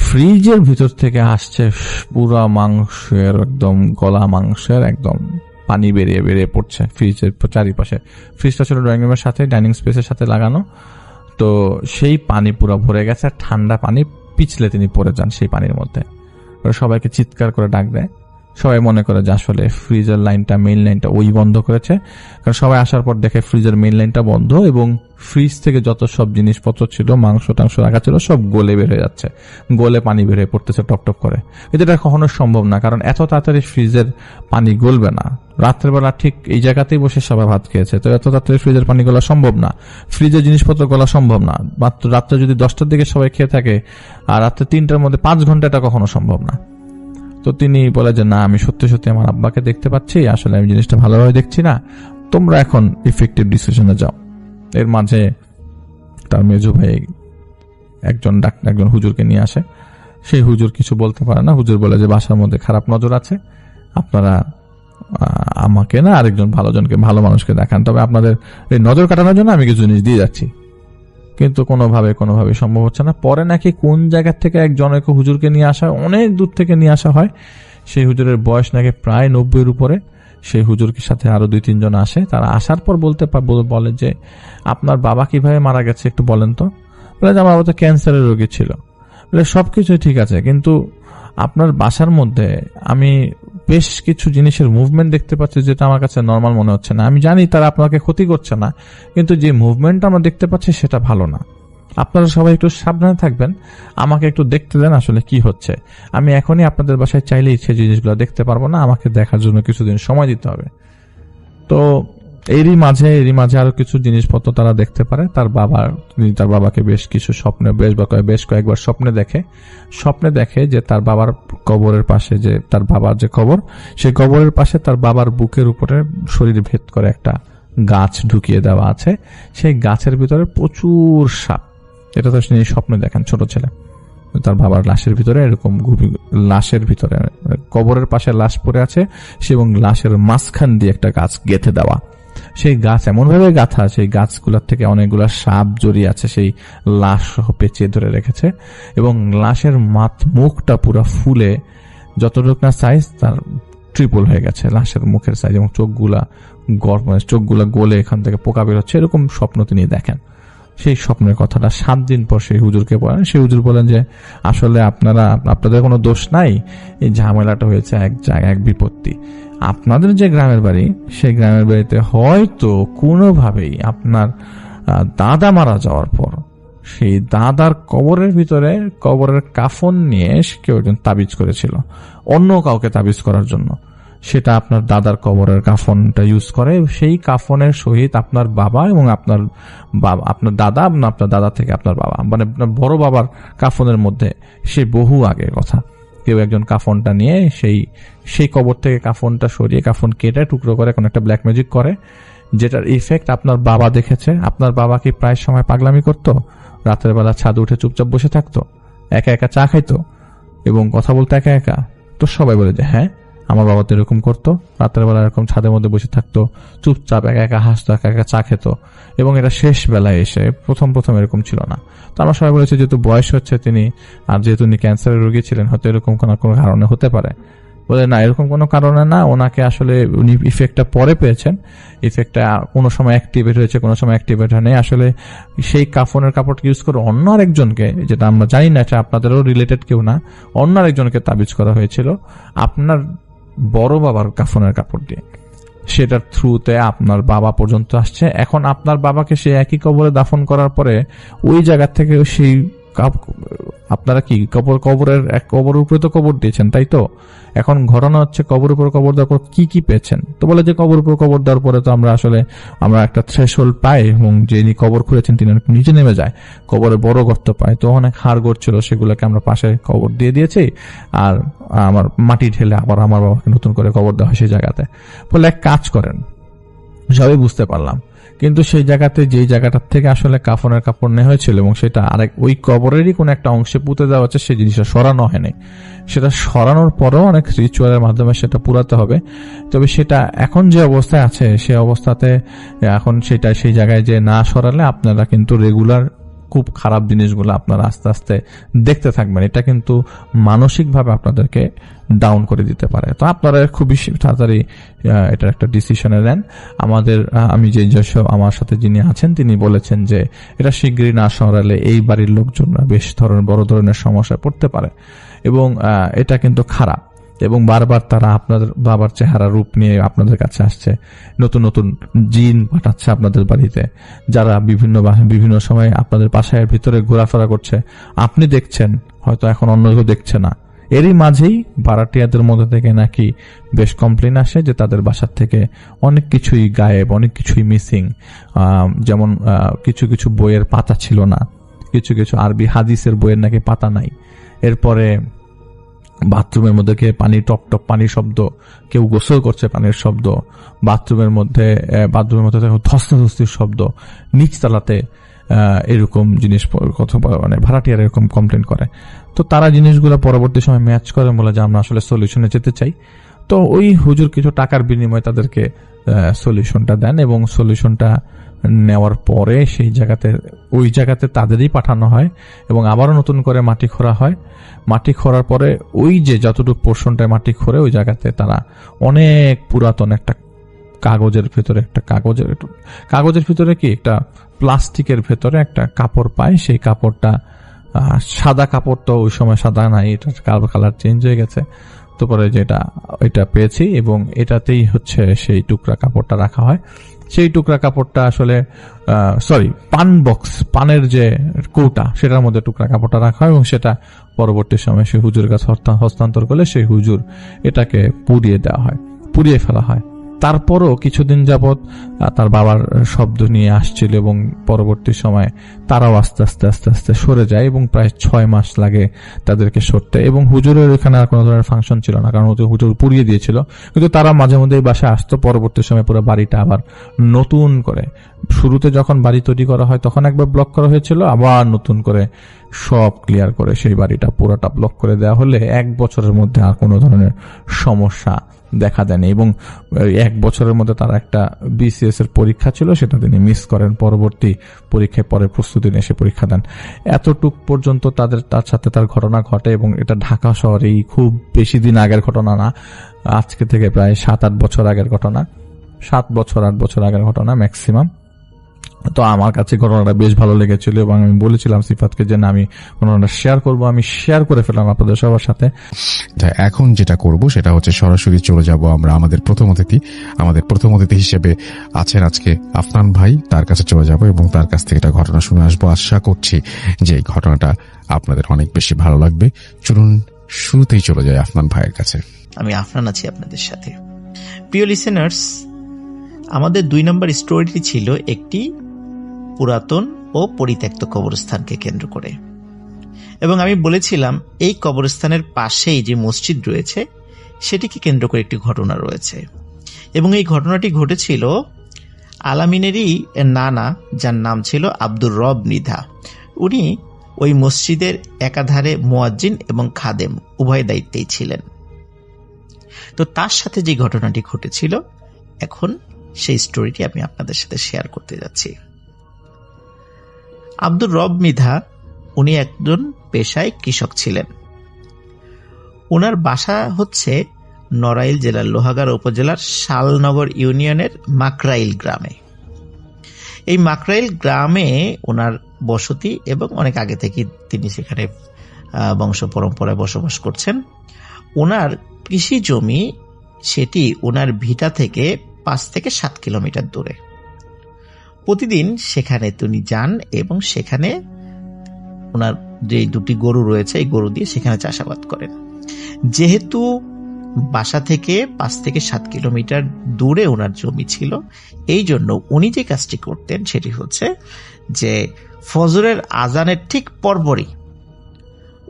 ফ্রিজের ভিতর থেকে আসছে পুরা মাংসের, একদম গলা মাংসের একদম পানি বেরিয়ে বেরিয়ে পড়ছে ফ্রিজের চারিপাশে। ফ্রিজটা ছিল ড্রয়িং রুমের সাথে, ডাইনিং স্পেসের সাথে লাগানো। তো সেই পানি পুরো ভরে গেছে, আর ঠান্ডা পানি পিছলে তিনি পড়ে যান সেই পানির মধ্যে। সবাইকে চিৎকার করে ডাক দেয়। সবাই মনে করে যে আসলে ফ্রিজের লাইনটা, মেইন লাইনটা ওই বন্ধ করেছে। কারণ সবাই আসার পর দেখে ফ্রিজের মেইন লাইনটা বন্ধ এবং ফ্রিজ থেকে যত সব জিনিসপত্র ছিল, মাংস টাংস রাখা ছিল, সব গলে বের হয়ে যাচ্ছে, গলে পানি বের হয়ে পড়তেছে টপ টপ করে। এটা কখনো সম্ভব না, কারণ এত তাড়াতাড়ি ফ্রিজের পানি গলবে না। রাত্রেবেলা ঠিক এই জায়গাতেই বসে সবাই ভাত খেয়েছে, তো এত তাড়াতাড়ি ফ্রিজের পানি গলা সম্ভব না, ফ্রিজের জিনিসপত্র গলা সম্ভব না। মাত্র রাত্রে যদি 10টার দিকে সবাই খেয়ে থাকে আর রাত্রে 3টার মধ্যে 5 ঘন্টা, এটা কখনো সম্ভব না। তো তিনি বলে যে না, আমি সত্যি সত্যি আমার আব্বাকে দেখতে পাচ্ছি, আসলে আমি জিনিসটা ভালোভাবে দেখছি না, তোমরা এখন ইফেক্টিভ ডিসিশনে যাও। এর মাঝে তার মেজো ভাই একজন হুজুরকে নিয়ে আসে। সেই হুজুর কিছু বলতে পারে না। হুজুর বলে যে বাসার মধ্যে খারাপ নজর আছে, আপনারা আমাকে না আরেকজন ভালো মানুষকে দেখান, তবে আপনাদের এই নজর কাটানোর জন্য আমি কিছু জিনিস দিয়ে যাচ্ছি। কিন্তু কোনোভাবে সম্ভব হচ্ছে না। পরে নাকি কোন জায়গা থেকে একজনকে হুজুরকে নিয়ে আসা হয়, অনেক দূর থেকে নিয়ে আসা হয়। সেই হুজুরের বয়স নাকি প্রায় 90-এর উপরে। সেই হুজুরকে সাথে আরো 2-3 জন আসে। তারা আসার পর বলে যে আপনার বাবা কিভাবে মারা গেছে একটু বলেন তো। বলে যে আমার বাবা তো ক্যান্সারের রোগী ছিল। বলে সবকিছুই ঠিক আছে, কিন্তু আপনার বাসার মধ্যে আমি বেশ কিছু জিনিসের মুভমেন্ট দেখতে পাচ্ছি যেটা আমার কাছে নর্মাল মনে হচ্ছে না। আমি জানি তারা আপনাকে ক্ষতি করছে না, কিন্তু যে মুভমেন্টটা আমরা দেখতে পাচ্ছি সেটা ভালো না। আপনারা সবাই একটু সাবধানে থাকবেন, আমাকে একটু দেখতে দেন আসলে কি হচ্ছে। আমি এখনই আপনাদের বাসায় চাইলেই সেই জিনিসগুলো দেখতে পারবো না, আমাকে দেখার জন্য কিছুদিন সময় দিতে হবে। তো এরই মাঝে আরো কিছু জিনিসপত্র তারা দেখতে পারে। তার বাবাকে বেশ কিছু বেশ কয়েকবার স্বপ্নে দেখে যে তার বাবার কবরের পাশে, যে তার বাবার যে কবর, সেই কবরের পাশে তার বাবার বুকের উপরে শরীর ভেদ করে একটা গাছ ঢুকিয়ে দেওয়া আছে। সেই গাছের ভিতরে প্রচুর সাপ। এটা তো তিনি স্বপ্নে দেখেন ছোট ছেলে। তার বাবার লাশের ভিতরে এরকম লাশের ভিতরে কবরের পাশে লাশ পড়ে আছে এবং লাশের মাঝখান দিয়ে একটা গাছ গেঁথে দেওয়া। সেই গাছ এমন ভাবে গাঁথা, সেই গাছগুলোর থেকে অনেকগুলো সাপ জড়িয়ে আছে, সেই লাশ সহ পেঁচিয়ে ধরে রেখেছে। এবং লাশের মুখটা পুরো ফুলে যতটুকু না সাইজ, তার ট্রিপল হয়ে গেছে লাশের মুখের সাইজ, এবং চোখগুলা গলে এখান থেকে পোকা বের হচ্ছে। এরকম স্বপ্ন তিনি দেখেন। সেই স্বপ্নের কথাটা 7 দিন পর সেই হুজুরকে বলেন। সেই হুজুর বলেন যে আসলে আপনাদের কোনো দোষ নাই, এই ঝামেলাটা হয়েছে এক বিপত্তি। আপনাদের যে গ্রামের বাড়ি, সেই গ্রামের বাড়িতে হয়তো কোনোভাবেই আপনার দাদা মারা যাওয়ার পর সেই দাদার কবরের ভিতরে কবরের কাফন নিয়ে কেউ একজন তাবিজ করেছিল অন্য কাউকে তাবিজ করার জন্য। সেটা আপনার দাদার কবরের কাফনটা ইউজ করে। সেই কাফনের সহিত আপনার বাবা এবং আপনার দাদা, আপনার দাদা থেকে আপনার বাবা, মানে আপনার বড় বাবার কাফনের মধ্যে, সে বহু আগের কথা, কেউ একজন কাফনটা নিয়ে সেই কবর থেকে কাফনটা সরিয়ে, কাফন কেটে টুকরো করে কোন একটা ব্ল্যাক ম্যাজিক করে, যেটার ইফেক্ট আপনার বাবা দেখেছে। আপনার বাবা কি প্রায় সময় পাগলামি করতো, রাতের বেলা ছাদে উঠে চুপচাপ বসে থাকতো, একা একা চা খাইতো এবং কথা বলতো একা একা। তো সবাই বলে যে হ্যাঁ, আমার বাবা তো এরকম করতো, রাতের বেলা এরকম ছাদের মধ্যে বসে থাকতো, চুপচাপ একা একা হাসতো, একা একা চা খেত, এবং এটা শেষ বেলায় এসে প্রথম এরকম ছিল না। তো আমরা সবাই বলেছি যেহেতু বয়স হচ্ছে তিনি, আর যেহেতু উনি ক্যান্সারের রোগী ছিলেন, হয়তো এরকম কোনো কারণে হতে পারে। বলে না, এরকম কোনো কারণে না, ওনাকে আসলে উনি ইফেক্টটা পরে পেয়েছেন, ইফেক্টটা কোনো সময় অ্যাক্টিভেট হয়েছে, কোনো সময় অ্যাক্টিভেট হয়নি। আসলে সেই কাফনের কাপড় ইউজ করে অন্য আরেকজনকে, যেটা আমরা জানি না, এটা আপনাদেরও রিলেটেড কেউ না, অন্য আরেকজনকে তাবিজ করা হয়েছিল আপনার বড় বাবার কাফনের কাপড় দিয়ে। সেটার থ্রুতে আপনার বাবা পর্যন্ত আসছে। এখন আপনার বাবাকে সেই একই কবরে দাফন করার পরে ওই জায়গা থেকে সেই আপনারা কি কবরের উপরে তো কবর দিয়েছেন, তাই তো? এখন ঘটনা হচ্ছে কবর উপর কবর দেওয়ার পর কি পেয়েছেন। তো বলে যে কবর উপর কবর দেওয়ার পরে তো আমরা একটা থ্রেশহোল্ড পাই, এবং যিনি কবর খুঁড়েছেন তিনি নিচে নেমে যায়, কবরে বড় গর্ত পায়। তো অনেক হাড় গড় ছিল, সেগুলোকে আমরা পাশে কবর দিয়ে দিয়েছি, আর আমার মাটি ঢেলে আবার আমার বাবাকে নতুন করে কবর দেওয়া হয় সেই জায়গাতে। বলে এক কাজ করেন, সবই বুঝতে পারলাম, কিন্তু সেই জায়গাতে, যেই জায়গাটার থেকে আসলে কাফনের কাপড় নেওয়া হয়েছিল এবং সেটা ওই কবরেরই কোন একটা অংশে পুঁতে দেওয়া হচ্ছে, সেই জিনিসটা সরানো হয়নি। সেটা সরানোর পরেও অনেক রিচুয়ালের মাধ্যমে সেটা পুরাতে হবে। তবে সেটা এখন যে অবস্থায় আছে, সেই অবস্থাতে এখন সেটা সেই জায়গায় যে না সরালে আপনারা কিন্তু রেগুলার খুব খারাপ জিনিসগুলো আপনারা আস্তে আস্তে দেখতে থাকবেন। এটা কিন্তু মানসিকভাবে আপনাদেরকে ডাউন করে দিতে পারে। তো আপনারা খুবই তাড়াতাড়ি এটার একটা ডিসিশনে নেন। আমি যে আমার সাথে যিনি আছেন তিনি বলেছেন যে এটা শীঘ্রই না সরালে এই বাড়ির লোকজনরা বেশ বড় ধরনের সমস্যায় পড়তে পারে, এবং এটা কিন্তু খারাপ। এবং বারবার তারা আপনাদের বাবার চেহারা রূপ নিয়ে আপনাদের কাছে আসছে, নতুন নতুন জিন পাঠাচ্ছে আপনাদের বাড়িতে, যারা বিভিন্ন সময় আপনাদের বাসার ভিতরে ঘোরাফেরা করছে। আপনি দেখছেন, হয়তো এখন অন্য কেউ দেখছে না। এরই মাঝেই ভাড়াটিয়াদের মধ্যে থেকে নাকি বেশ কমপ্লেন আসে যে তাদের বাসার থেকে অনেক কিছুই গায়েব, অনেক কিছুই মিসিং। যেমন কিছু কিছু বইয়ের পাতা ছিল না, কিছু কিছু আরবি হাদিসের বইয়ের নাকি পাতা নাই। এরপরে বাথরুমের মধ্যে পানি টপ টপ পানির শব্দ, কেউ গোসল করছে পানির শব্দ, বাথরুমের মধ্যে ধস্তাধস্তির শব্দ, নিচতলাতে এরকম জিনিস কথা মানে ভাড়াটিয়ার এরকম কমপ্লেন করে। তো তারা জিনিসগুলো পরবর্তী সময় ম্যাচ করে বলে যে আমরা আসলে সলিউশনে যেতে চাই। তো ওই হুজুর কিছু টাকার বিনিময়ে তাদেরকে সলিউশনটা দেন, এবং সলিউশনটা নেওয়ার পরে ওই জায়গাতে তাদেরই পাঠানো হয়, এবং আবারও নতুন করে মাটি খোঁড়া হয়। মাটি খোঁড়ার পরে ওই যে যতটুকু পোর্শনটায় মাটি খোঁড়ে ওই জায়গাতে তারা অনেক পুরাতন একটা কাগজের ভিতরে কি একটা প্লাস্টিকের ভেতরে একটা কাপড় পায়। সেই কাপড়টা সাদা কাপড়, তো ওই সময় সাদা নাই, এটা কালার চেঞ্জ হয়ে গেছে। তো পরে এটা পেয়েছি, এবং এটাতেই হচ্ছে সেই টুকরা কাপড়টা রাখা হয়। সেই টুকরা কাপড়টা আসলে পানের যে কৌটা, সেটার মধ্যে টুকরা কাপড়টা রাখা হয়, এবং সেটা পরবর্তী সময় সেই হুজুরের কাছে হস্তান্তর করলে সেই হুজুর এটাকে পুড়িয়ে ফেলা হয়। তারপরও কিছুদিন যাবৎ তার বাবার শব্দ নিয়ে আসছিল, এবং পরবর্তী সময় তারাও আস্তে আস্তে আস্তে আস্তে সরে যায়, এবং প্রায় 6 মাস লাগে তাদেরকে সরতে। এবং হুজুরের এখানে আর কোনো ধরনের ফাংশন ছিল না, কারণ হুজুর পুড়িয়ে দিয়েছিল। কিন্তু তারা মাঝে মধ্যে এই বাসায় আসতো। পরবর্তী সময় পুরো বাড়িটা আবার নতুন করে, শুরুতে যখন বাড়ি তৈরি করা হয় তখন একবার ব্লক করা হয়েছিল, আবার নতুন করে সব ক্লিয়ার করে সেই বাড়িটা পুরোটা ব্লক করে দেওয়া হলে 1 বছরের মধ্যে আর কোনো ধরনের সমস্যা দেখা দেয়নি। এবং 1 বছরের মধ্যে তার একটা বিসিএস এর পরীক্ষা ছিল, সেটা তিনি মিস করেন। পরবর্তী পরীক্ষায় পরে প্রস্তুতি নিয়ে এসে পরীক্ষা দেন। এতটুক পর্যন্ত তার সাথে তার ঘটনা ঘটে, এবং এটা ঢাকা শহরেই খুব বেশি দিন আগের ঘটনা না, আজকে থেকে প্রায় 7-8 বছর আগের ঘটনা, 7 বছর 8 বছর আগের ঘটনা ম্যাক্সিমাম। তো আমার কাছে ঘটনাটা বেশ ভালো লেগেছিল, এবং আমি বলেছিলাম সিফাতকে যে আমি ঘটনাটা শেয়ার করবো। আমি শেয়ার করে ফেললাম আপনাদের সবার সাথে। এখন যেটা করব সেটা হচ্ছে সরাসরি চলে যাব আমরা আমাদের প্রথম অতিথি হিসেবে আছেন আজকে আফনান ভাই, তার কাছে চলে যাব এবং তার কাছ থেকে একটা ঘটনা শুনে আসবো। আশা করছি যে এই ঘটনাটা আপনাদের অনেক বেশি ভালো লাগবে। চলুন শুরুতেই চলে যায় আফনান ভাইয়ের কাছে। আমি আফনান আছি আপনাদের সাথে। প্রিয় লিসেনার্স, আমাদের 2 নম্বর স্টোরিটি ছিল একটি পুরাতন ও পরিত্যক্ত কবরস্থানকে কেন্দ্র করে, এবং আমি বলেছিলাম এই কবরস্থানের পাশেই যে মসজিদ রয়েছে সেটিকে কেন্দ্র করে একটি ঘটনা রয়েছে, এবং এই ঘটনাটি ঘটেছিল আলামিনেরই নানা, যার নাম ছিল আব্দুর রব মৃধা। উনি ওই মসজিদের একাধারে মুয়াজ্জিন এবং খাদেম উভয় দায়িত্বেই ছিলেন। তো তার সাথে যে ঘটনাটি ঘটেছিল, এখন সেই স্টোরিটি আমি আপনাদের সাথে শেয়ার করতে যাচ্ছি। আব্দুর রব মৃধা উনি একজন পেশায় কৃষক ছিলেন। ওনার বাসা হচ্ছে নড়াইল জেলার লোহাগাড়া উপজেলার শালনগর ইউনিয়নের মাকরাইল গ্রামে। এই মাকরাইল গ্রামে ওনার বসতি, এবং অনেক আগে থেকে তিনি সেখানে বংশ পরম্পরায় বসবাস করছেন। ওনার কৃষি জমি, সেটি ওনার ভিটা থেকে 5 থেকে 7 কিলোমিটার দূরে। প্রতিদিন সেখানে তিনি যান, এবং সেখানে ওনার যে 2টি গরু রয়েছে, এই গরু দিয়ে সেখানে চাষাবাদ করেন। যেহেতু বাসা থেকে 5 থেকে 7 কিলোমিটার দূরে ওনার জমি ছিল, এই জন্য উনি যে কাজটি করতেন সেটি হচ্ছে যে ফজরের আজানের ঠিক পরপরই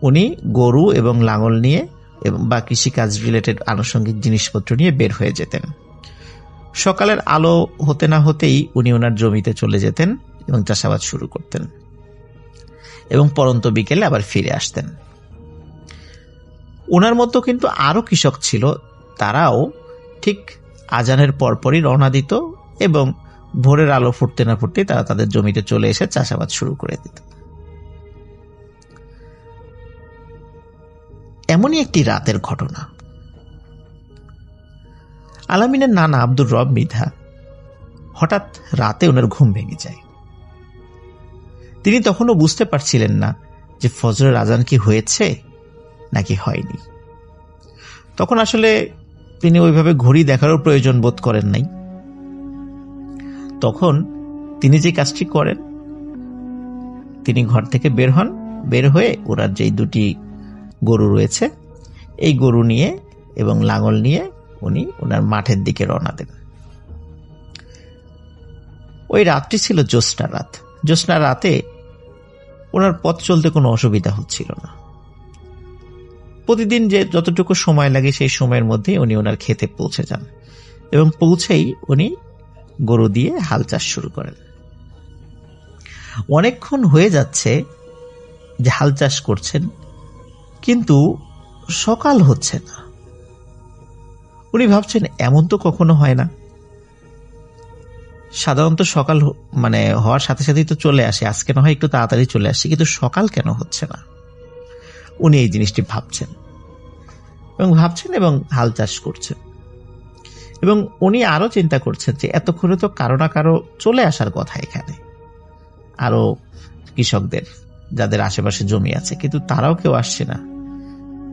উনি গরু এবং লাঙল নিয়ে বা কৃষিকাজ রিলেটেড আনুষঙ্গিক জিনিসপত্র নিয়ে বের হয়ে যেতেন। সকালের আলো হতে না হতেই উনি ওনার জমিতে চলে যেতেন এবং চাষাবাদ শুরু করতেন, এবং পরন্ত বিকেলে আবার ফিরে আসতেন। ওনার মতো কিন্তু আরো কৃষক ছিল, তারাও ঠিক আজানের পরপরই রওনা দিত, এবং ভোরের আলো ফুটতে না ফুটতে তারা তাদের জমিতে চলে এসে চাষাবাদ শুরু করে দিত। এমনই একটি রাতের ঘটনা। আলামিনের নানা আব্দুর রব মৃধা হঠাৎ রাতে ওনার ঘুম ভেঙে যায়। তিনি তখনও বুঝতে পারছিলেন না যে ফজরের আজান কি হয়েছে নাকি হয়নি। তখন আসলে তিনি ওইভাবে ঘড়ি দেখারও প্রয়োজন বোধ করেন নাই। তখন তিনি যে কাজটি করেন, তিনি ঘর থেকে বের হন, বের হয়ে ওনার যেই দুটি গরু রয়েছে এই গরু নিয়ে এবং লাঙল নিয়ে উনি ওনার মাঠের দিকে রওনা দেন। ওই রাতটি ছিল জ্যোৎস্না রাত। জ্যোৎস্না রাতে ওনার পথ চলতে কোনো অসুবিধা হচ্ছিল না। প্রতিদিন যে যতটুকু সময় লাগে সেই সময়ের মধ্যে উনি ওনার ক্ষেতে পৌঁছে যান এবং পৌঁছেই উনি গরু দিয়ে হাল চাষ শুরু করেন। অনেকক্ষণ হয়ে যাচ্ছে যে হাল চাষ করছেন, কিন্তু সকাল হচ্ছে না। উনি ভাবছেন এমন তো কখনো হয় না, সাধারণত সকাল হওয়ার সাথে সাথেই তো চলে আসে, আজকে না হয় একটু তাড়াতাড়ি চলে আসছে, কিন্তু সকাল কেন হচ্ছে না? উনি এই জিনিসটি ভাবছেন এবং হাল চাষ করছেন। এবং উনি আরো চিন্তা করছেন যে এতক্ষণে তো কারো না কারো চলে আসার কথা এখানে, আরো কৃষকদের যাদের আশেপাশে জমি আছে, কিন্তু তারাও কেউ আসছে না।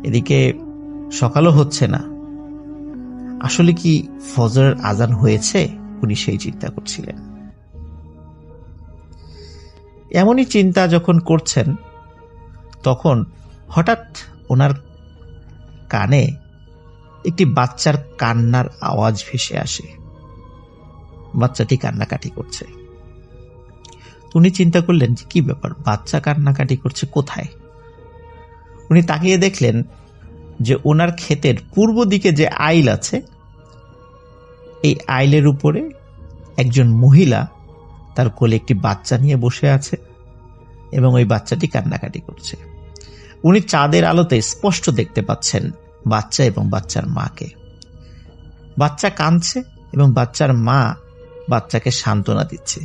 এদিকে সকালও হচ্ছে না। আসলে কি ফজরের আজান হয়েছে? উনি সেই চিন্তা করছিলেন। এমনই চিন্তা যখন করছেন, তখন হঠাৎ ওনার কানে একটি বাচ্চার কান্নার আওয়াজ ভেসে আসে। বাচ্চাটি কান্নাকাটি করছে। উনি চিন্তা করলেন যে কি ব্যাপার, বাচ্চা কান্নাকাটি করছে কোথায়? উনি তাকিয়ে দেখলেন যে ওনার ক্ষেতের পূর্ব দিকে যে আইল আছে, এই আইলের উপরে একজন মহিলা তার কোলে একটি বাচ্চা নিয়ে বসে আছে এবং ওই বাচ্চাটি কান্নাকাটি করছে। উনি চাঁদের আলোতে স্পষ্ট দেখতে পাচ্ছেন বাচ্চা এবং বাচ্চার মাকে। বাচ্চা কাঁদছে এবং বাচ্চার মা বাচ্চাকে সান্ত্বনা দিচ্ছে,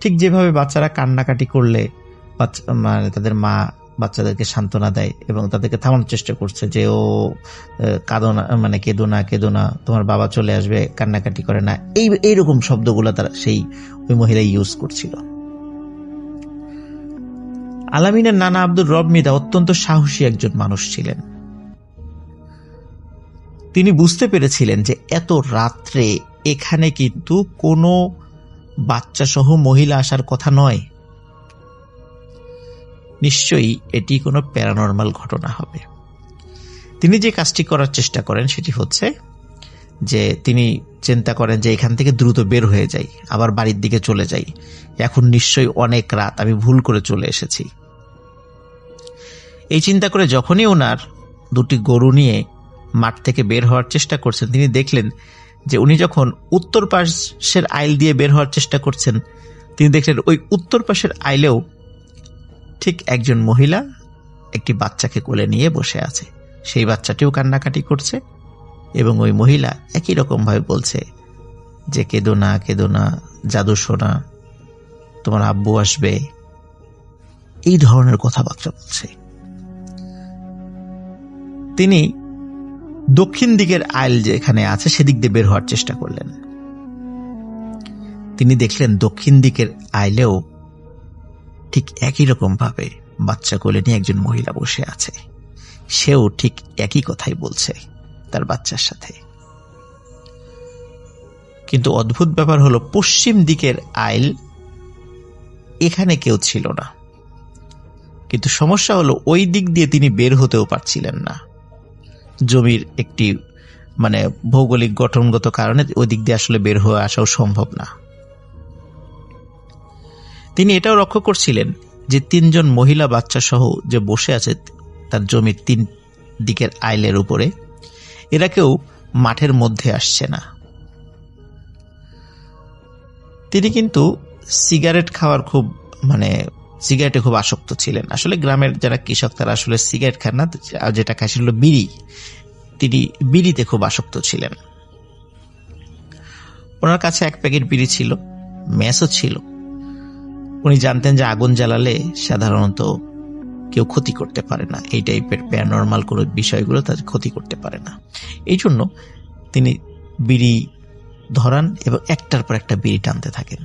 ঠিক যেভাবে বাচ্চারা কান্নাকাটি করলে তাদের মা বাচ্চাদেরকে সান্ত্বনা দেয় এবং তাদেরকে থামানোর চেষ্টা করছে যে ও কাঁদো না, কেঁদো না, তোমার বাবা চলে আসবে, কান্নাকাটি করে না, এইরকম শব্দগুলো তারা ওই মহিলা ইউজ করছিল। আলামিনের নানা আব্দুর রব মৃধা অত্যন্ত সাহসী একজন মানুষ ছিলেন। তিনি বুঝতে পেরেছিলেন যে এত রাত্রে এখানে কিন্তু কোনো বাচ্চা সহ মহিলা আসার কথা নয়, নিশ্চয়ই এটি কোনো প্যারানর্মাল ঘটনা হবে। তিনি যে কাজটি করার চেষ্টা করেন সেটি হচ্ছে যে তিনি চিন্তা করেন যে এখান থেকে দ্রুত বের হয়ে যাই, আবার বাড়ির দিকে চলে যাই, এখন নিশ্চয়ই অনেক রাত, আমি ভুল করে চলে এসেছি। এই চিন্তা করে যখনই ওনার দুটি গরু নিয়ে মাঠ থেকে বের হওয়ার চেষ্টা করছেন, তিনি দেখলেন যে উনি যখন উত্তর পাশের আইল দিয়ে বের হওয়ার চেষ্টা করছেন, তিনি দেখলেন ওই উত্তর পাশের আইলেও ঠিক একজন মহিলা একটি বাচ্চাকে কোলে নিয়ে বসে আছে। সেই বাচ্চাটিও কান্নাকাটি করছে এবং ওই মহিলা একই রকম ভাবে বলছে যে কেঁদো না, জাদু সোনা, তোমার আব্বু আসবে, এই ধরনের কথাবার্তা বলছে। তিনি দক্ষিণ দিকের আইল যেখানে আছে সেদিক দিয়ে বের হওয়ার চেষ্টা করলেন। তিনি দেখলেন দক্ষিণ দিকের আইলেও ঠিক একই রকম ভাবে বাচ্চা কোলে নিয়ে একজন মহিলা বসে আছে, সেও ঠিক একই কথাই বলছে তার বাচ্চার সাথে। কিন্তু অদ্ভুত ব্যাপার হলো পশ্চিম দিকের আইল, এখানে কেউ ছিল না। কিন্তু সমস্যা হলো ওই দিক দিয়ে তিনি বের হতেও পারছিলেন না। জমির একটি ভৌগোলিক গঠনগত কারণে ওই দিক দিয়ে আসলে বের হয়ে আসাও সম্ভব না। তিনি এটাও লক্ষ্য করছিলেন যে তিনজন মহিলা বাচ্চা সহ যে বসে আছে তার জমির তিন দিকের আইলের উপরে, এরা কেউ মাঠের মধ্যে আসছে না। তিনি কিন্তু সিগারেট খাওয়ার সিগারেটে খুব আসক্ত ছিলেন। আসলে গ্রামের যারা কৃষক তারা আসলে সিগারেট খান না, যেটা খায় সেটা হলো বিড়ি। তিনি বিড়িতে খুব আসক্ত ছিলেন। ওনার কাছে এক প্যাকেট বিড়ি ছিল, ম্যাচও ছিল। উনি জানতেন যে আগুন জ্বালালে সাধারণত কেউ ক্ষতি করতে পারে না, এই টাইপের প্যারানরমাল কোনো বিষয়গুলো তাদের ক্ষতি করতে পারে না। এই জন্য তিনি বিড়ি ধরান এবং একটার পর একটা বিড়ি টানতে থাকেন।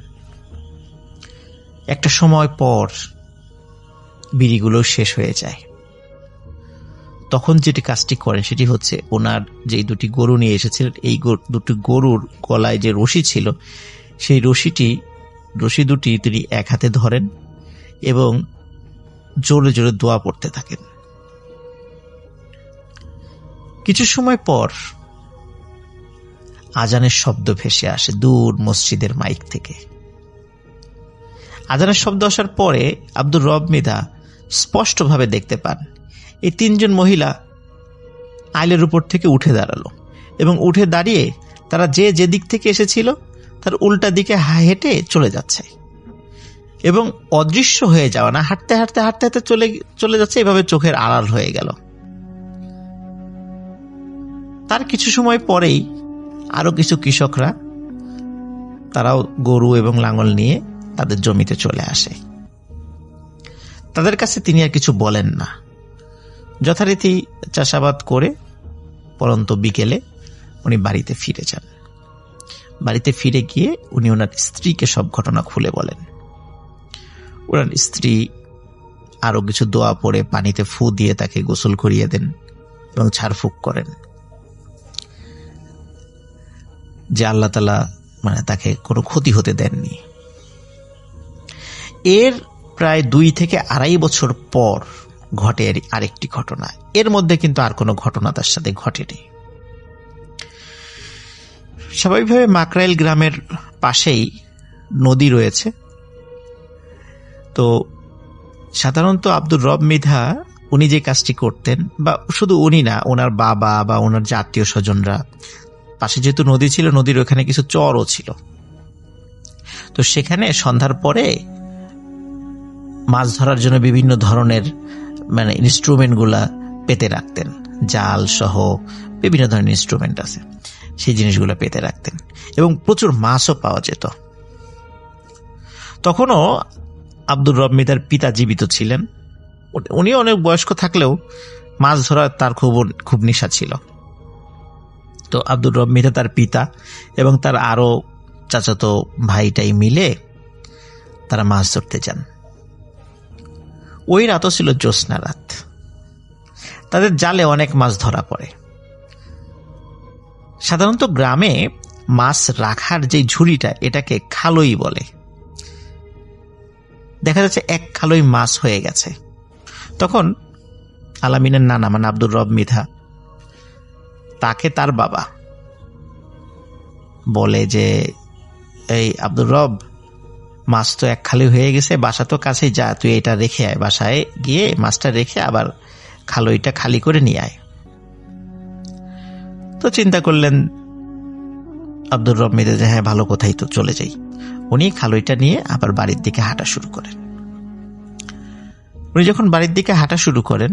একটা সময় পর বিড়িগুলো শেষ হয়ে যায়। তখন যেটি কাজটি করেন সেটি হচ্ছে, ওনার যে দুটি গরু নিয়ে এসেছিলেন, এই দুটি গরুর গলায় যে রশি ছিল, সেই রশি দুটি তিনি এক হাতে ধরেন এবং জোরে জোরে দোয়া পড়তে থাকেন। কিছু সময় পর আজানের শব্দ ভেসে আসে দূর মসজিদের মাইক থেকে। আজানের শব্দ আসার পরে আব্দুর রব মৃধা স্পষ্টভাবে দেখতে পান এই তিনজন মহিলা আইলের উপর থেকে উঠে দাঁড়ালো এবং উঠে দাঁড়িয়ে তারা যে যেদিক থেকে এসেছিল তার উল্টা দিকে হেঁটে চলে যাচ্ছে এবং অদৃশ্য হয়ে যাওয়া না, হাঁটতে হাঁটতে হাঁটতে হাঁটতে চলে যাচ্ছে, এভাবে চোখের আড়াল হয়ে গেল। তার কিছু সময় পরেই আরো কিছু কৃষকরা, তারাও গরু এবং লাঙল নিয়ে তাদের জমিতে চলে আসে। তাদের কাছে তিনি আর কিছু বলেন না, যথারীতি চাষাবাদ করে পরন্ত বিকেলে উনি বাড়িতে ফিরে যান। বাড়িতে ফিরে গিয়ে উনি ওনার স্ত্রীকে সব ঘটনা খুলে বলেন। ওনার স্ত্রী আরো কিছু দোয়া পড়ে পানিতে ফু দিয়ে তাকে গোসল করিয়ে দেন এবং ঝাড়ফুঁক করেন যে আল্লাহ তাআলা তাকে কোনো ক্ষতি হতে দেননি। এর প্রায় 2 থেকে 2.5 বছর পর ঘটে আরেকটি ঘটনা। এর মধ্যে কিন্তু আর কোনো ঘটনা তার সাথে ঘটেনি। স্বাভাবিকভাবে মাকরাইল গ্রামের পাশেই নদী রয়েছে। তো সাধারণত আব্দুর রব মৃধা উনি যে কাজটি করতেন, বা শুধু উনি না, ওনার বাবা বা ওনার যে আত্মীয় স্বজনরা, পাশে যেহেতু নদী ছিল, নদীর ওখানে কিছু চরও ছিল, তো সেখানে সন্ধ্যার পরে মাছ ধরার জন্য বিভিন্ন ধরনের ইনস্ট্রুমেন্ট গুলা পেতে রাখতেন, জাল সহ বিভিন্ন ধরনের ইনস্ট্রুমেন্ট আছে, সেই জিনিসগুলো পেতে রাখতেন এবং প্রচুর মাছও পাওয়া যেত। তখনও আব্দুর রব মৃধার পিতা জীবিত ছিলেন। উনি অনেক বয়স্ক থাকলেও মাছ ধরার তার খুব নেশা ছিল। তো আব্দুর রব মৃধা, তার পিতা এবং তার আরো চাচাতো ভাইটাই মিলে তারা মাছ ধরতে যান। ওই রাতও ছিল জ্যোৎস্না রাত। তাদের জালে অনেক মাছ ধরা পড়ে। সাধারণত গ্রামে মাছ রাখার যে ঝুড়িটা, এটাকে খালই বলে। দেখা যাচ্ছে এক খালই মাছ হয়ে গেছে। তখন আলামিনের নানা আব্দুর রব মৃধা, তাকে তার বাবা বলে যে, এই আব্দুর রব, মাছ তো এক খালি হয়ে গেছে, বাসা তো কাছে, যা তুই এটা রেখে আয়, বাসায় গিয়ে মাছটা রেখে আবার খালইটা খালি করে নিয়ে আয়। তো চিন্তা করলেন আব্দুর রব মৃধা যে হ্যাঁ ভালো, কোথায় তো চলে যাই। উনি খালইটা নিয়ে আবার বাড়ির দিকে হাঁটা শুরু করেন। উনি যখন বাড়ির দিকে হাঁটা শুরু করেন,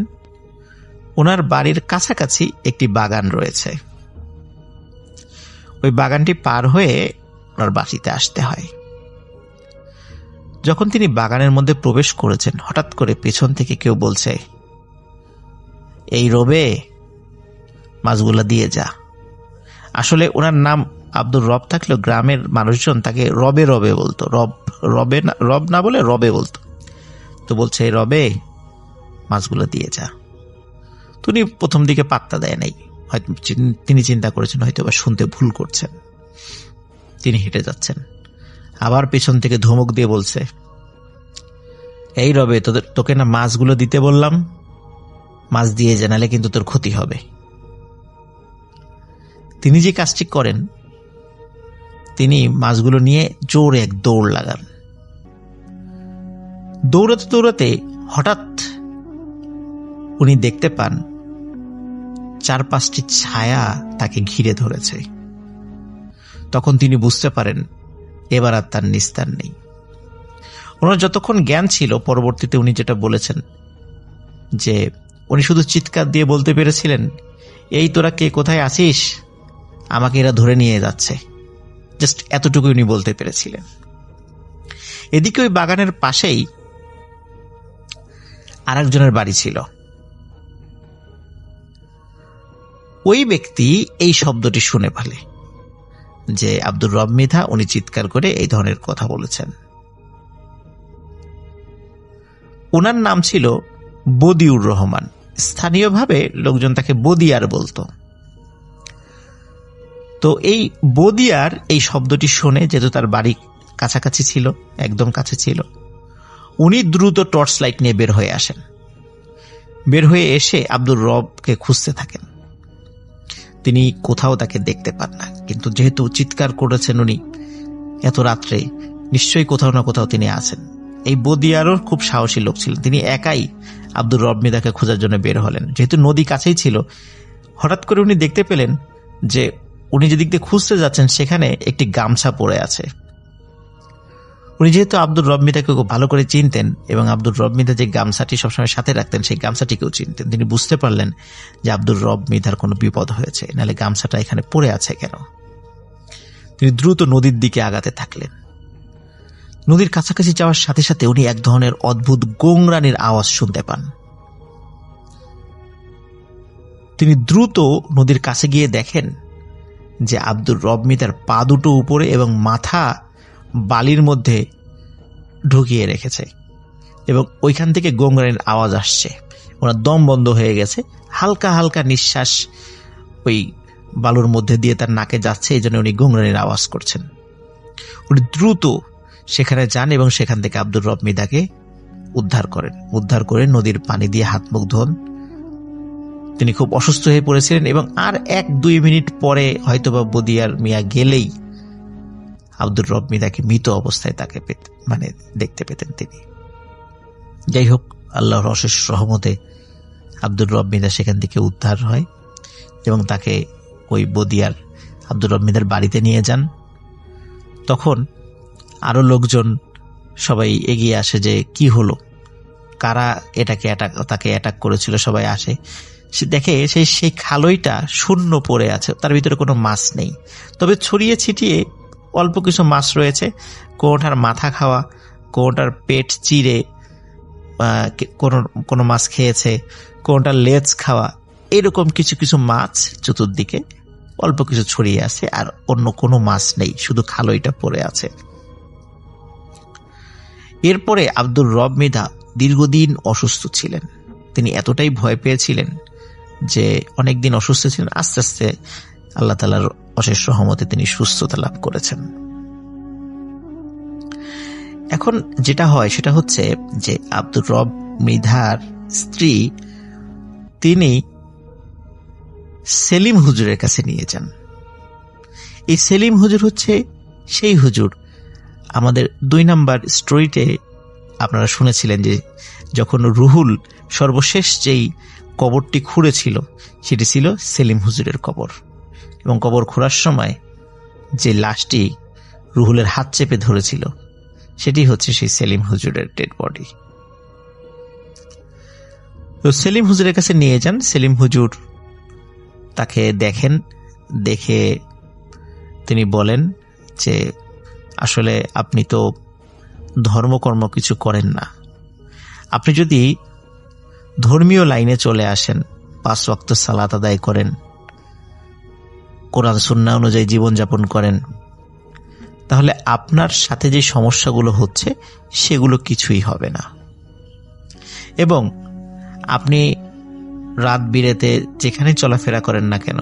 ওনার বাড়ির কাছাকাছি একটি বাগান রয়েছে। ওই বাগানটি পার হয়ে ওনার বাড়িতে আসতে হয়। যখন তিনি বাগানের মধ্যে প্রবেশ করেছেন, হঠাৎ করে পেছন থেকে কেউ বলছে, এই রবে, মাছগুলা দিয়ে যা। আসলে ওনার নাম আব্দুর রব থাকলেও গ্রামের মানুষজন তাকে রবে রবে বলতো, রব না বলে রবে বলতো। তো বলছে, রবে, মাছগুলো দিয়ে যা। তিনি প্রথম দিকে পাত্তা দেয় নাই, হয়তো তিনি চিন্তা করেছেন হয়তো বা শুনতে ভুল করছেন। তিনি হেঁটে যাচ্ছেন, আবার পেছন থেকে ধমক দিয়ে বলছে, এই রবে, তোকে না মাছগুলো দিতে বললাম, মাছ দিয়ে জানালে কিন্তু তোর ক্ষতি হবে। তিনি যে কাজটি করেন, তিনি মাছগুলো নিয়ে জোরে এক দৌড় লাগান। দৌড়াতে দৌড়াতে হঠাৎ উনি দেখতে পান 4-5টি ছায়া তাকে ঘিরে ধরেছে। তখন তিনি বুঝতে পারেন এবার আর তার নিস্তার নেই। ওনার যতক্ষণ জ্ঞান ছিল, পরবর্তীতে উনি যেটা বলেছেন যে উনি শুধু চিৎকার দিয়ে বলতে পেরেছিলেন, এই তোরা কে, কোথায় আছিস, আমাকে এরা ধরে নিয়ে যাচ্ছে। জাস্ট এতটুকু উনি বলতে পেরেছিলেন। এদিকে ওই বাগানের পাশেই আরেকজনের বাড়ি ছিল। ওই ব্যক্তি এই শব্দটি শুনে ফেলে যে আব্দুর রব মৃধা উনি চিৎকার করে এই ধরনের কথা বলেছেন। ওনার নাম ছিল বদিউর রহমান, স্থানীয়ভাবে লোকজন তাকে বদিয়ার বলতো। তো এই বদিয়ার এই শব্দটি শুনে, যেহেতু তার বাড়ি কাছাকাছি ছিল, একদম কাছে ছিল, উনি দ্রুত টর্চ লাইট নিয়ে বের হয়ে আসেন। বের হয়ে এসে আব্দুর রবকে খুঁজতে থাকেন। তিনি কোথাও তাকে দেখতে পান না, কিন্তু যেহেতু চিৎকার করেছেন উনি এত রাত্রে, নিশ্চয়ই কোথাও না কোথাও তিনি আছেন। এই বদিয়ারও খুব সাহসী লোক ছিলেন, তিনি একাই আব্দুর রব মৃধাকে খোঁজার জন্য বের হলেন। যেহেতু নদী কাছেই ছিল, হঠাৎ করে উনি দেখতে পেলেন যে উনি যেদিক দিয়ে খুঁজতে যাচ্ছেন সেখানে একটি গামছা পড়ে আছে। উনি যেহেতু আব্দুর রব মৃধাকে খুব ভালো করে চিনতেন এবং আব্দুর রব মৃধা যে গামছাটি সবসময় সাথে রাখতেন সেই গামছাটিকেও চিনতেন, তিনি বুঝতে পারলেন যে আব্দুর রব মৃধার কোনো বিপদ হয়েছে, নাহলে গামছাটা এখানে পড়ে আছে কেন। তিনি দ্রুত নদীর দিকে আগাতে থাকলেন। নদীর কাছাকাছি যাওয়ার সাথে সাথে উনি এক ধরনের অদ্ভুত গোংরানির আওয়াজ শুনতে পান। তিনি দ্রুত নদীর কাছে গিয়ে দেখেন যে আব্দুর রব মৃধার পা দুটো উপরে এবং মাথা বালির মধ্যে ঢুকিয়ে রেখেছে এবং ওইখান থেকে গোংরানির আওয়াজ আসছে। ওনার দম বন্ধ হয়ে গেছে, হালকা হালকা নিঃশ্বাস ওই বালুর মধ্যে দিয়ে তার নাকে যাচ্ছে, এই জন্য উনি গোংরানির আওয়াজ করছেন। উনি দ্রুত সেখানে যান এবং সেখান থেকে আব্দুর রব মৃধাকে উদ্ধার করেন। উদ্ধার করে নদীর পানি দিয়ে হাত মুখ ধোন। তিনি খুব অসুস্থ হয়ে পড়েছিলেন এবং আর 1-2 মিনিট পরে হয়তোবা বদিয়ার মিয়া গেলেই আব্দুর রব মৃধাকে মৃত অবস্থায় তাকে দেখতে পেতেন তিনি। যাই হোক, আল্লাহর অশেষ রহমতে আব্দুর রব মৃধা সেখান থেকে উদ্ধার হয় এবং তাকে ওই বদিয়ার আব্দুর রব মৃধার বাড়িতে নিয়ে যান। তখন আরো লোকজন সবাই এগিয়ে আসে যে কি হলো, কারা তাকে অ্যাটাক করেছিল। সবাই আসে, সে দেখে সেই খালইটা শূন্য পড়ে আছে, তার ভিতরে কোনো মাছ নেই, তবে ছড়িয়ে ছিটিয়ে অল্প কিছু মাছ রয়েছে। কোনোটার মাথা খাওয়া, কোনোটার পেট চিরে কোনো মাছ খেয়েছে, কোনোটার লেজ খাওয়া, এরকম কিছু কিছু মাছ চতুর্দিকে অল্প কিছু ছড়িয়ে আছে, আর অন্য কোনো মাছ নেই, শুধু খালইটা পড়ে আছে। এরপরে আব্দুর রব মৃধা দীর্ঘদিন অসুস্থ ছিলেন। তিনি এতটাই ভয় পেয়েছিলেন যে অনেকদিন অসুস্থ ছিলেন, আস্তে আস্তে আল্লাহ তাআলার অশেষ রহমতে তিনি সুস্থতা লাভ করেছেন। এখন যেটা হয় সেটা হচ্ছে যে আব্দুর রব মৃধার স্ত্রী তিনি সেলিম হুজুরের কাছে নিয়ে যান। এই সেলিম হুজুর হচ্ছে সেই হুজুর আমাদের 2 নাম্বার স্টোরিতে আপনারা শুনেছিলেন যে যখন রুহুল সর্বশেষ যেই কবরটি খুঁড়েছিল সেটি ছিল সেলিম হুজুরের কবর, এবং কবর খোঁড়ার সময় যে লাশটি রুহুলের হাত চেপে ধরেছিল সেটি হচ্ছে সেই সেলিম হুজুরের ডেড বডি। তো সেলিম হুজুরের কাছে নিয়ে যান। সেলিম হুজুর তাকে দেখেন, দেখে তিনি বলেন যে আসলে আপনি তো ধর্মকর্ম কিছু করেন না, আপনি যদি ধর্মীয় লাইনে চলে আসেন, 5 ওয়াক্ত সালাত আদায় করেন, কোরআন সুন্নাহ অনুযায়ী জীবনযাপন করেন, তাহলে আপনার সাথে যে সমস্যাগুলো হচ্ছে সেগুলো কিছুই হবে না। এবং আপনি রাত বিরেতে যেখানে চলাফেরা করেন না কেন,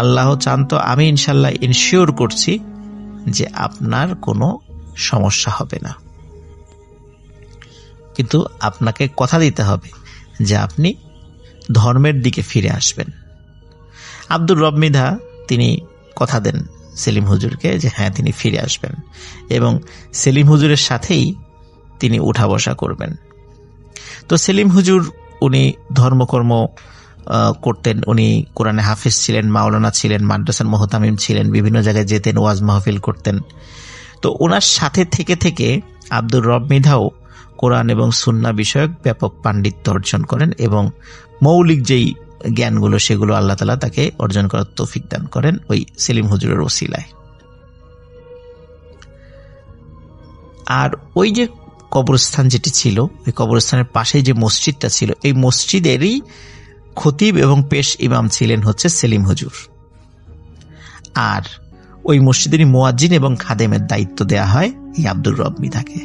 আল্লাহ চান তো আমি ইনশাল্লাহ ইনশিওর করছি যে আপনার কোনো সমস্যা হবে না, কিন্তু আপনাকে কথা দিতে হবে যে আপনি ধর্মের দিকে ফিরে আসবেন। আব্দুর রব মৃধা তিনি কথা দেন সেলিম হুজুরকে যে হ্যাঁ তিনি ফিরে আসবেন এবং সেলিম হুজুরের সাথেই তিনি উঠা বসা করবেন। তো সেলিম হুজুর উনি ধর্মকর্ম করতেন, উনি কোরআনে হাফেজ ছিলেন, মাওলানা ছিলেন, মাদ্রাসার মুহতামিম ছিলেন, বিভিন্ন জায়গায় যেতেন, ওয়াজ মাহফিল করতেন। তো ওনার সাথে থেকে থেকে আব্দুর রব মৃধাও কোরআন এবং সুন্নাহ বিষয়ক ব্যাপক পাণ্ডিত্য অর্জন করেন এবং মৌলিক যেই জ্ঞানগুলো সেগুলো আল্লাহ তাআলা তাকে অর্জন করার তৌফিক দান করেন ওই সেলিম হুজুরের ওসিলায়। আর ওই যে কবরস্থান যেটি ছিল, ওই কবরস্থানের পাশেই যে মসজিদটা ছিল, এই মসজিদেরই খতিব এবং পেশ ইমাম ছিলেন হচ্ছে সেলিম হুজুর। আর ওই মসজিদেরই মুয়াজ্জিন এবং খাদেমের দায়িত্ব দেয়া হয় এই আব্দুর রব মৃধাকে।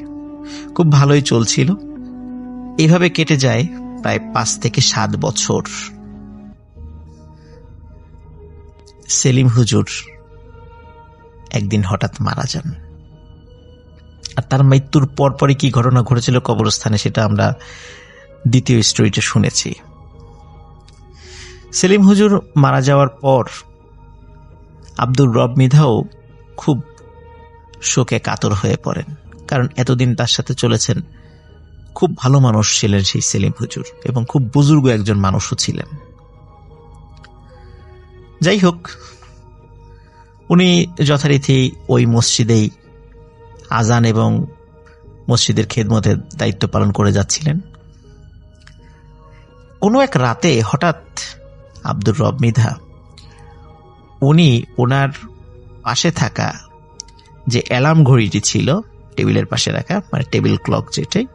খুব ভালোই চলছিল। এইভাবে কেটে যায় প্রায় 5 থেকে 7 বছর। সেলিম হুজুর একদিন হঠাৎ মারা যান। আর তার মৃত্যুর পরপরই কি ঘটনা ঘটেছিল কবরস্থানে, সেটা আমরা দ্বিতীয় স্টোরিতে শুনেছি। সেলিম হুজুর মারা যাওয়ার পর আব্দুর রব মৃধাও খুব শোকে কাতর হয়ে পড়েন, কারণ এতদিন তার সাথে চলেছেন। খুব ভালো মানুষ ছিলেন সেই সেলিম হুজুর, এবং খুব বুজুর্গ একজন মানুষও ছিলেন। যাই হোক, উনি যথারীতি ওই মসজিদেই আজান এবং মসজিদের খেদমতের দায়িত্ব পালন করে যাচ্ছিলেন। কোনো এক রাতে হঠাৎ আব্দুর রব মৃধা উনি ওনার পাশে থাকা যে অ্যালার্ম ঘড়িটি ছিল টেবিলের পাশে রাখা, মানে টেবিল ক্লক যেটাই,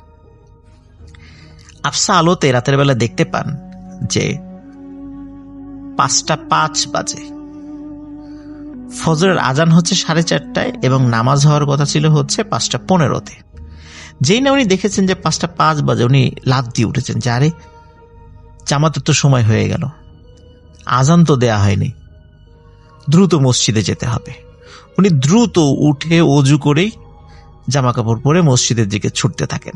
আবসা আলোতে রাতের বেলা দেখতে পান যে 5:05 বাজে। ফজরের আজান হচ্ছে 4:30টায় এবং নামাজ হওয়ার কথা ছিল হচ্ছে 5:15-তে। যেই না উনি দেখেছেন যে 5:05 বাজে, উনি লাফ দিয়ে উঠেছেন যে আরে, জামাতের তো সময় হয়ে গেল, আজান তো দেয়া হয়নি, দ্রুত মসজিদে যেতে হবে। উনি দ্রুত উঠে অজু করেই জামা কাপড় পরে মসজিদের দিকে ছুটতে থাকেন।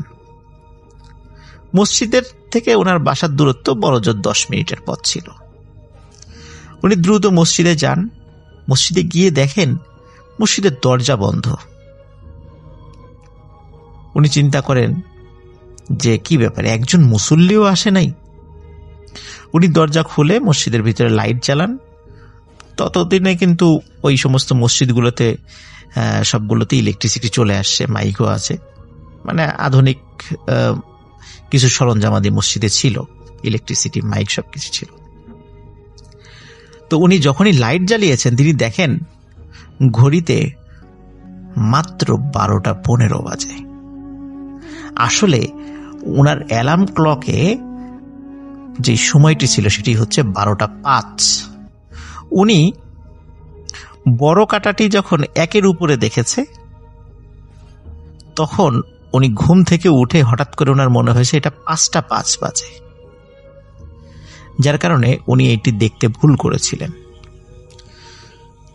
মসজিদের থেকে ওনার বাসার দূরত্ব বড়জোর 10 মিনিটের পথ ছিল। উনি দ্রুত মসজিদে যান। মসজিদে গিয়ে দেখেন মসজিদের দরজা বন্ধ। উনি চিন্তা করেন যে কি ব্যাপারে, একজন মুসল্লিও আসে নাই। উনি দরজা খুলে মসজিদের ভিতরে লাইট জ্বালান। ততদিনে কিন্তু ওই সমস্ত মসজিদগুলোতে সবগুলোতে ইলেকট্রিসিটি চলে আসছে, মাইকও আছে, মানে আধুনিক কিছু সরঞ্জামাদি মসজিদে ছিল, ইলেকট্রিসিটি, মাইক সবকিছু ছিল। তো উনি যখনই লাইট জ্বালিয়েছেন, তিনি দেখেন ঘড়িতে মাত্র 12:15 বাজে। আসলে ওনার অ্যালার্ম ক্লকে যে সময়টি ছিল সেটি হচ্ছে 12:05। উনি বড় কাঁটাটি যখন 1-এর উপরে দেখেছে, তখন উনি ঘুম থেকে উঠে হঠাৎ করে ওনার মনে হয়েছে এটা 5:05 বাজে, যার কারণে উনি এটি দেখতে ভুল করেছিলেন।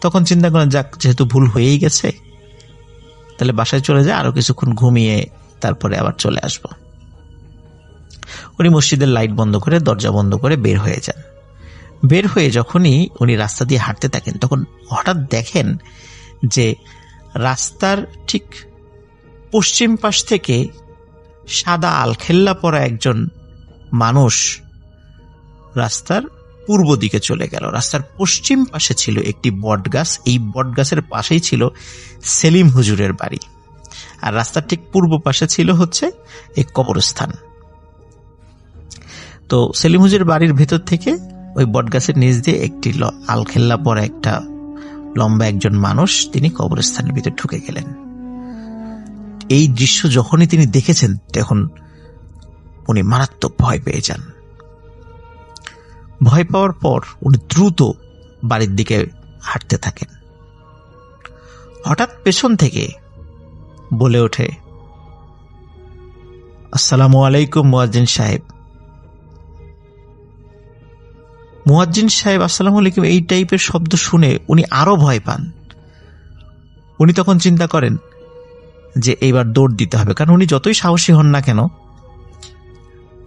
তখন চিন্তা করেন, যাক, যেহেতু ভুল হয়েই গেছে, তাহলে বাসায় চলে যায়, আরো কিছুক্ষণ ঘুমিয়ে তারপরে আবার চলে আসব। উনি মসজিদের লাইট বন্ধ করে, দরজা বন্ধ করে বের হয়ে যান। বের হয়ে যখনই উনি রাস্তা দিয়ে হাঁটতে থাকেন, তখন হঠাৎ দেখেন যে রাস্তার ঠিক পশ্চিম পাশ থেকে সাদা আলখেল্লা পরা একজন মানুষ রাস্তার পূর্ব দিকে চলে গেল। রাস্তার পশ্চিম পাশে ছিল একটি বটগাছ, এই বটগাছের পাশেই ছিল সেলিম হুজুরের বাড়ি, আর রাস্তার ঠিক পূর্ব পাশে ছিল হচ্ছে এই কবরস্থান। তো সেলিম হুজুরের বাড়ির ভেতর থেকে ওই বটগাছের নিচ দিয়ে একটি আলখেল্লা পরা একটা লম্বা একজন মানুষ, তিনি কবরস্থানের ভিতরে ঢুকে গেলেন। এই দৃশ্য যখনই তিনি দেখেছেন, তখন উনি মারাত্মক ভয় পেয়ে যান। ভয় পাওয়ার পর উনি দ্রুত বাড়ির দিকে হাঁটতে থাকেন। হঠাৎ পেছন থেকে বলে ওঠে, আসসালামু আলাইকুম মুয়াজ্জিন সাহেব। মুয়াজ্জিন সাহেব আসসালামু আলাইকুম, এই টাইপের শব্দ শুনে উনি আরো ভয় পান। উনি তখন চিন্তা করেন যে এইবার দৌড় দিতে হবে, কারণ উনি যতই সাহসী হন না কেন,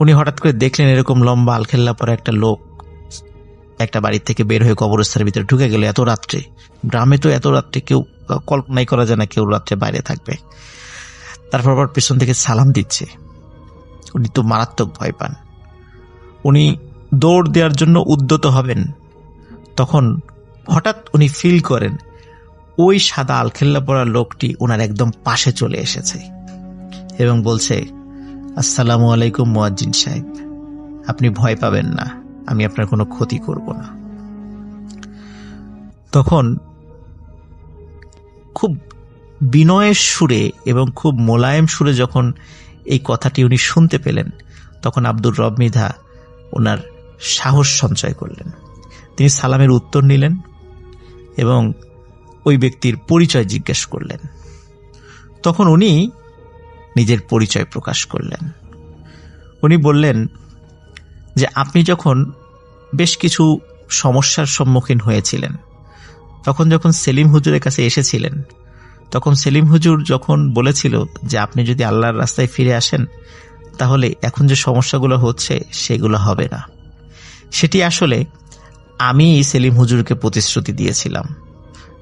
উনি হঠাৎ করে দেখলেন এরকম লম্বা আলখেল্লা পরে একটা লোক একটা বাড়ির থেকে বের হয়ে কবরস্থানের ভিতরে ঢুকে গেল এত রাত্রে। গ্রামে তো এত রাত্রে কেউ কল্পনাই করা যায় না কেউ রাত্রে বাইরে থাকবে। তারপর আবার পেছন থেকে সালাম দিচ্ছে। উনি তো মারাত্মক ভয় পান। উনি দৌড় দেওয়ার জন্য উদ্যত হবেন, তখন হঠাৎ উনি ফিল করেন ওই সাদা আলখেল্লা পরা লোকটি ওনার একদম পাশে চলে এসেছে এবং বলছে, আসসালামু আলাইকুম মুয়াজ্জিন সাহেব, আপনি ভয় পাবেন না, আমি আপনার কোনো ক্ষতি করব না। তখন খুব বিনয়ের সুরে এবং খুব মোলায়েম সুরে যখন এই কথাটি উনি শুনতে পেলেন, তখন আব্দুর রব মৃধা ওনার সাহস সঞ্চয় করলেন। তিনি সালামের উত্তর নিলেন এবং ওই ব্যক্তির পরিচয় জিজ্ঞেস করলেন। তখন উনি নিজের পরিচয় প্রকাশ করলেন। উনি বললেন যে আপনি যখন বেশ কিছু সমস্যার সম্মুখীন হয়েছিলেন, তখন যখন সেলিম হুজুরের কাছে এসেছিলেন, তখন সেলিম হুজুর যখন বলেছিল যে আপনি যদি আল্লাহর রাস্তায় ফিরে আসেন তাহলে এখন যে সমস্যাগুলো হচ্ছে সেগুলো হবে না। সেটি আসলে আমি সেলিম হুজুরকে প্রতিশ্রুতি দিয়েছিলাম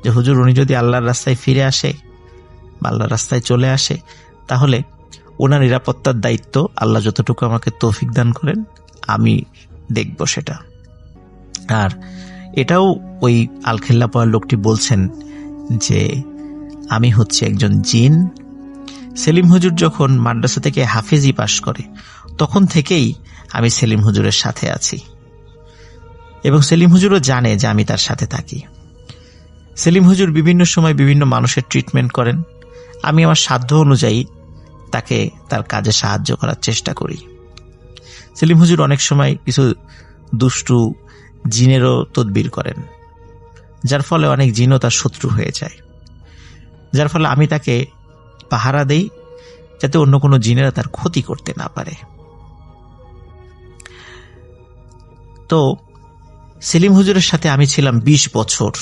যে হুজুর উনি যদি আল্লাহর রাস্তায় ফিরে আসে বা আল্লাহর রাস্তায় চলে আসে তাহলে ওনার নিরাপত্তার দায়িত্ব আল্লাহ যতটুকু আমাকে তৌফিক দান করেন আমি দেখব সেটা। আর এটাও ওই আলখেল্লা পড়ার লোকটি বলছেন যে আমি হচ্ছে একজন জিন। সেলিম হুজুর যখন মাদ্রাসা থেকে হাফেজি পাশ করে তখন থেকেই আমি সেলিম হুজুরের সাথে আছি এবং সেলিম হুজুরও জানে যে আমি তার সাথে থাকি। সেলিম হুজুর বিভিন্ন সময় বিভিন্ন মানুষের ট্রিটমেন্ট করেন, আমি আমার সাধ্য অনুযায়ী তাকে তার কাজে সাহায্য করার চেষ্টা করি। সেলিম হুজুর অনেক সময় কিছু দুষ্টু জিনেরও তদবির করেন, যার ফলে অনেক জিনও তার শত্রু হয়ে যায়, যার ফলে আমি তাকে পাহারা দেই যাতে অন্য কোনো জিনেরা তার ক্ষতি করতে না পারে। তো সেলিম হুজুরের সাথে আমি ছিলাম 20 বছর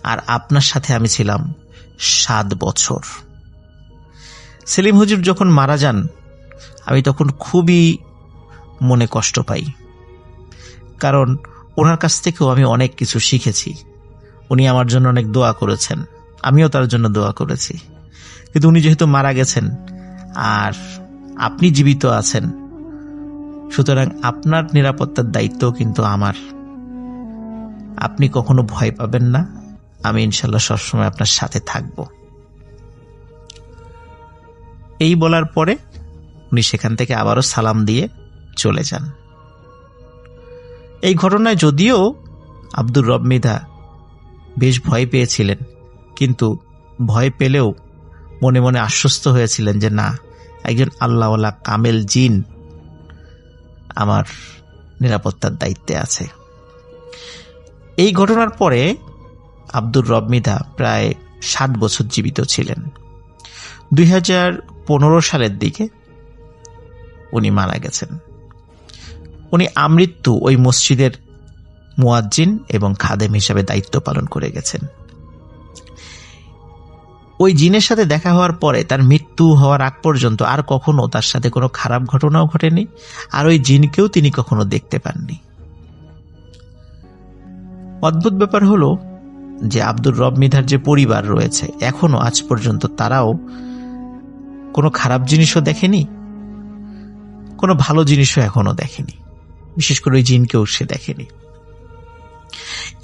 আর আপনার সাথে আমি ছিলাম 7 বছর। সেলিম হুজুর যখন মারা যান আমি তখন খুবই মনে কষ্ট পাই, কারণ ওনার কাছ থেকেও আমি অনেক কিছু শিখেছি। উনি আমার জন্য অনেক দোয়া করেছেন, আমিও তার জন্য দোয়া করেছি। কিন্তু উনি যেহেতু মারা গেছেন আর আপনি জীবিত আছেন, সুতরাং আপনার নিরাপত্তার দায়িত্ব কিন্তু আমার। আপনি কখনো ভয় পাবেন না, আমি ইনশাল্লাহ সবসময় আপনার সাথে থাকব। এই বলার পরে উনি সেখান থেকে আবারও সালাম দিয়ে চলে যান। এই ঘটনায় যদিও আব্দুর রব মৃধা বেশ ভয় পেয়েছিলেন, কিন্তু ভয় পেলেও মনে মনে আশ্বস্ত হয়েছিলেন যে না, একজন আল্লাহওয়ালা কামেল জিন আমার নিরাপত্তার দায়িত্বে আছে। এই ঘটনার পরে আব্দুর রব মৃধা প্রায় 7 বছর জীবিত ছিলেন। 2015 সালের দিকে উনি মারা গেছেন। উনি আমৃত্যু ওই মসজিদের মুয়াজ্জিন এবং খাদেম হিসাবে দায়িত্ব পালন করে গেছেন। ওই জিনের সাথে দেখা হওয়ার পরে তার মৃত্যু হওয়ার আগ পর্যন্ত আর কখনো তার সাথে কোনো খারাপ ঘটনাও ঘটেনি, আর ওই জিনকেও তিনি কখনো দেখতে পাননি। অদ্ভুত ব্যাপার হলো যে আব্দুর রব মৃধার যে পরিবার রয়েছে এখনো আজ পর্যন্ত তারাও কোনো খারাপ জিনিসও দেখেনি, কোনো ভালো জিনিসও এখনো দেখেনি, বিশেষ করে ওই জিনকেও সে দেখেনি।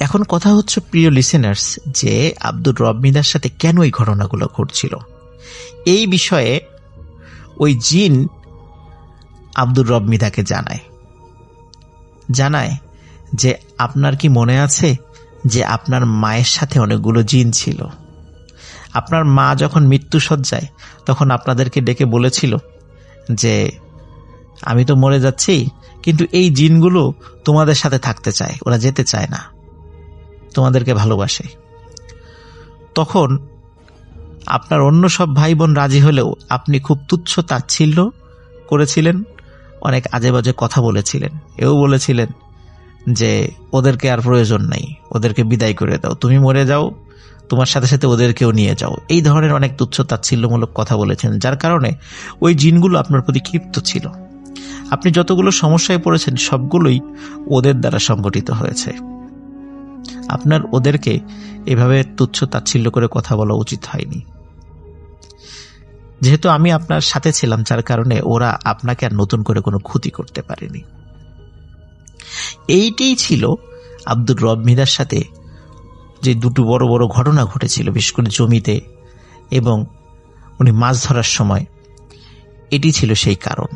এখন কথা হচ্ছে প্রিয় লিসেনার্স, যে আব্দুর রব মৃধার সাথে কেন এই ঘটনাগুলো ঘটছিল। এই বিষয়ে ওই জিন আব্দুর রব মৃধাকে জানায় যে আপনার কি মনে আছে যে আপনার মায়ের সাথে অনেকগুলো জিন ছিল। আপনার মা যখন মৃত্যুশয্যায় তখন আপনাদেরকে ডেকে বলেছিল যে আমি তো মরে যাচ্ছি, কিন্তু এই জিনগুলো তোমাদের সাথে থাকতে চায়, ওরা যেতে চায় না, তোমাদেরকে ভালোবাসে। তখন আপনার অন্য সব ভাই বোন রাজি হলেও আপনি খুব তুচ্ছ তাচ্ছিল্য করেছিলেন, অনেক আজে বাজে কথা বলেছিলেন, এও বলেছিলেন যে ওদেরকে আর প্রয়োজন নাই, ওদেরকে বিদায় করে দাও, তুমি মরে যাও, তোমার সাথে সাথে ওদেরকেও নিয়ে যাও। এই ধরনের অনেক তুচ্ছ তাচ্ছিল্যমূলক কথা বলেছেন, যার কারণে ওই জিনগুলো আপনার প্রতি ক্ষিপ্ত ছিল। আপনি যতগুলো সমস্যায় পড়েছেন সবগুলোই ওদের দ্বারা সংগঠিত হয়েছে। আপনার ওদেরকে এভাবে তুচ্ছ তাচ্ছিল্য করে কথা বলা উচিত হয়নি। যেহেতু আমি আপনার সাথে ছিলাম, যার কারণে ওরা আপনাকে আর নতুন করে কোনো ক্ষতি করতে পারেনি। এইটাই ছিল আব্দুর রব মৃধার সাথে যে দুটো বড় বড় ঘটনা ঘটেছিল, বিশেষ করে জমিতে এবং উনি মাছ ধরার সময়। এটি ছিল সেই কারণ।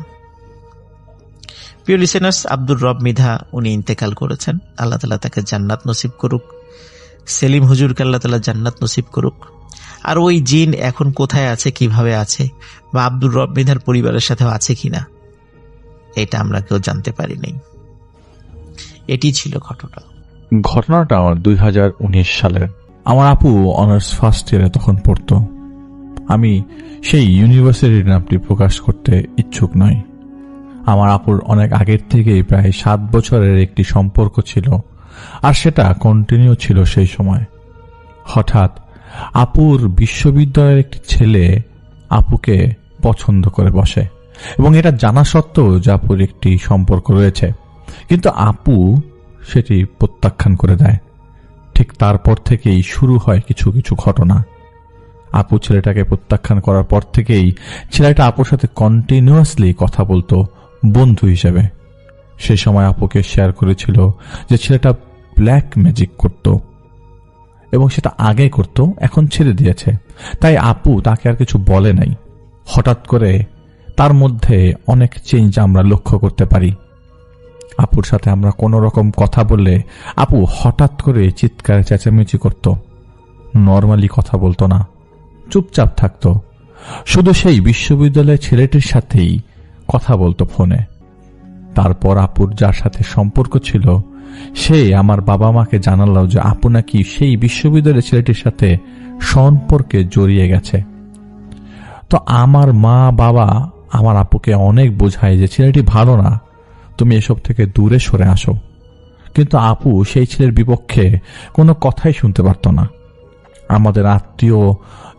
প্রিয় লিসেনার্স, আব্দুর রব মৃধা উনি ইন্তেকাল করেছেন, আল্লাহ তাআলা তাকে জান্নাত নসিব করুক। সেলিম হুজুরকে আল্লাহ তাআলা জান্নাত নসিব করুক। আর ওই জিন এখন কোথায় আছে, কিভাবে আছে, বা আব্দুর রব মৃধার পরিবারের সাথেও আছে কিনা, এটা আমরা কেউ জানতে পারিনি। এটি ছিল ঘটনা। ঘটনাটা আমার 2019 সালের। আমার আপু অনার্স ফার্স্ট ইয়ারে তখন পড়তো। আমি সেই ইউনিভার্সিটির নামটি প্রকাশ করতে ইচ্ছুক নই। আমার আপুর অনেক আগের থেকেই প্রায় 7 বছরের একটি সম্পর্ক ছিল, আর সেটা কন্টিনিউ ছিল সেই সময়। হঠাৎ আপুর বিশ্ববিদ্যালয়ের একটি ছেলে আপুকে পছন্দ করে বসে, এবং এটা জানা সত্ত্বেও যে আপুর একটি সম্পর্ক রয়েছে, কিন্তু আপু সেটি প্রত্যাখ্যান করে দেয়। ঠিক তারপর থেকেই শুরু হয় কিছু কিছু ঘটনা। আপু ছেলেটাকে প্রত্যাখ্যান করার পর থেকেই ছেলেটা আপুর সাথে কন্টিনিউয়াসলি কথা বলতো বন্ধু হিসেবে। সেই সময় আপুকে শেয়ার করেছিল যে ছেলেটা ব্ল্যাক ম্যাজিক করত, এবং সেটা আগে করত, এখন ছেড়ে দিয়েছে। তাই আপু তাকে আর কিছু বলে নাই। হঠাৎ করে তার মধ্যে অনেক চেঞ্জ আমরা লক্ষ্য করতে পারি। আপুর সাথে আমরা কোনো রকম কথা বললে আপু হঠাৎ করে চিৎকার চেঁচামেচি করত, নর্মালি কথা বলতো না, চুপচাপ থাকতো। শুধু সেই বিশ্ববিদ্যালয়ের ছেলেটির সাথেই কথা বলতো ফোনে। তারপর আপুর যার সাথে সম্পর্ক ছিল সে আমার বাবা মাকে জানালো যে আপু নাকি সেই বিশ্ববিদ্যালয়ের ছেলেটির সাথে সম্পর্কে জড়িয়ে গেছে। তো আমার মা বাবা আমার আপুকে অনেক বোঝায় যে ছেলেটি ভালো না, তুমি এসব থেকে দূরে সরে আসো। কিন্তু আপু সেই ছেলের বিপক্ষে কোনো কথাই শুনতে পারত না। আমাদের আত্মীয়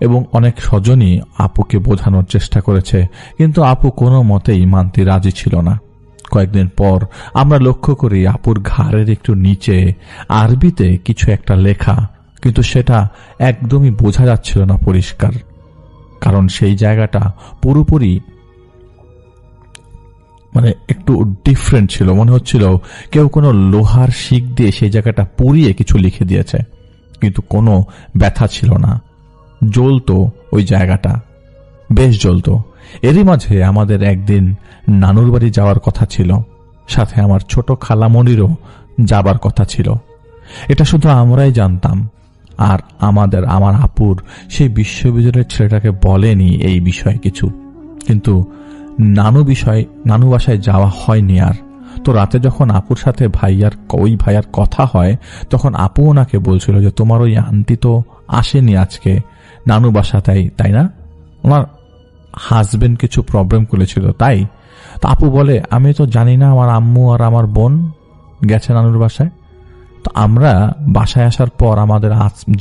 এবং অনেক স্বজনই আপুকে বোঝানোর চেষ্টা করেছে, কিন্তু আপু কোনো মতেই মানতে রাজি ছিল না। কয়েকদিন পর আমরা লক্ষ্য করি আপুর ঘাড়ের একটু নিচে আরবিতে কিছু একটা লেখা, কিন্তু সেটা একদমই বোঝা যাচ্ছিল না পরিষ্কার, কারণ সেই জায়গাটা পুরোপুরি একটু ডিফারেন্ট ছিল। মনে হচ্ছিল কেউ কোনো লোহার শিক দিয়ে সেই জায়গাটা পুড়িয়ে কিছু লিখে দিয়েছে, কিন্তু কোনো ব্যথা ছিল না। জ্বলতো ওই জায়গাটা, বেশ জ্বলতো। এরই মাঝে আমাদের একদিন নানুর বাড়ি যাওয়ার কথা ছিল, সাথে আমার ছোট খালামণিরও যাবার কথা ছিল। এটা শুধু আমরাই জানতাম, আর আমার আপুর সেই বিশ্ববিদ্যালয়ের ছেলেটাকে বলেনি এই বিষয়ে কিছু। কিন্তু নানু বাসায় যাওয়া হয়নি আর। তো রাতে যখন আপুর সাথে ওই ভাইয়ার কথা হয়, তখন আপু ওনাকে বলছিল যে তোমার ওই আন্টি তো আসেনি আজকে নানু বাসাতেই, তাই না? ওনার হাজবেন্ড কিছু প্রবলেম করেছিল তাই। তো আপু বলে আমি তো জানি না, আমার আম্মু আর আমার বোন গেছে নানুর বাসায়। তো আমরা বাসায় আসার পর আমাদের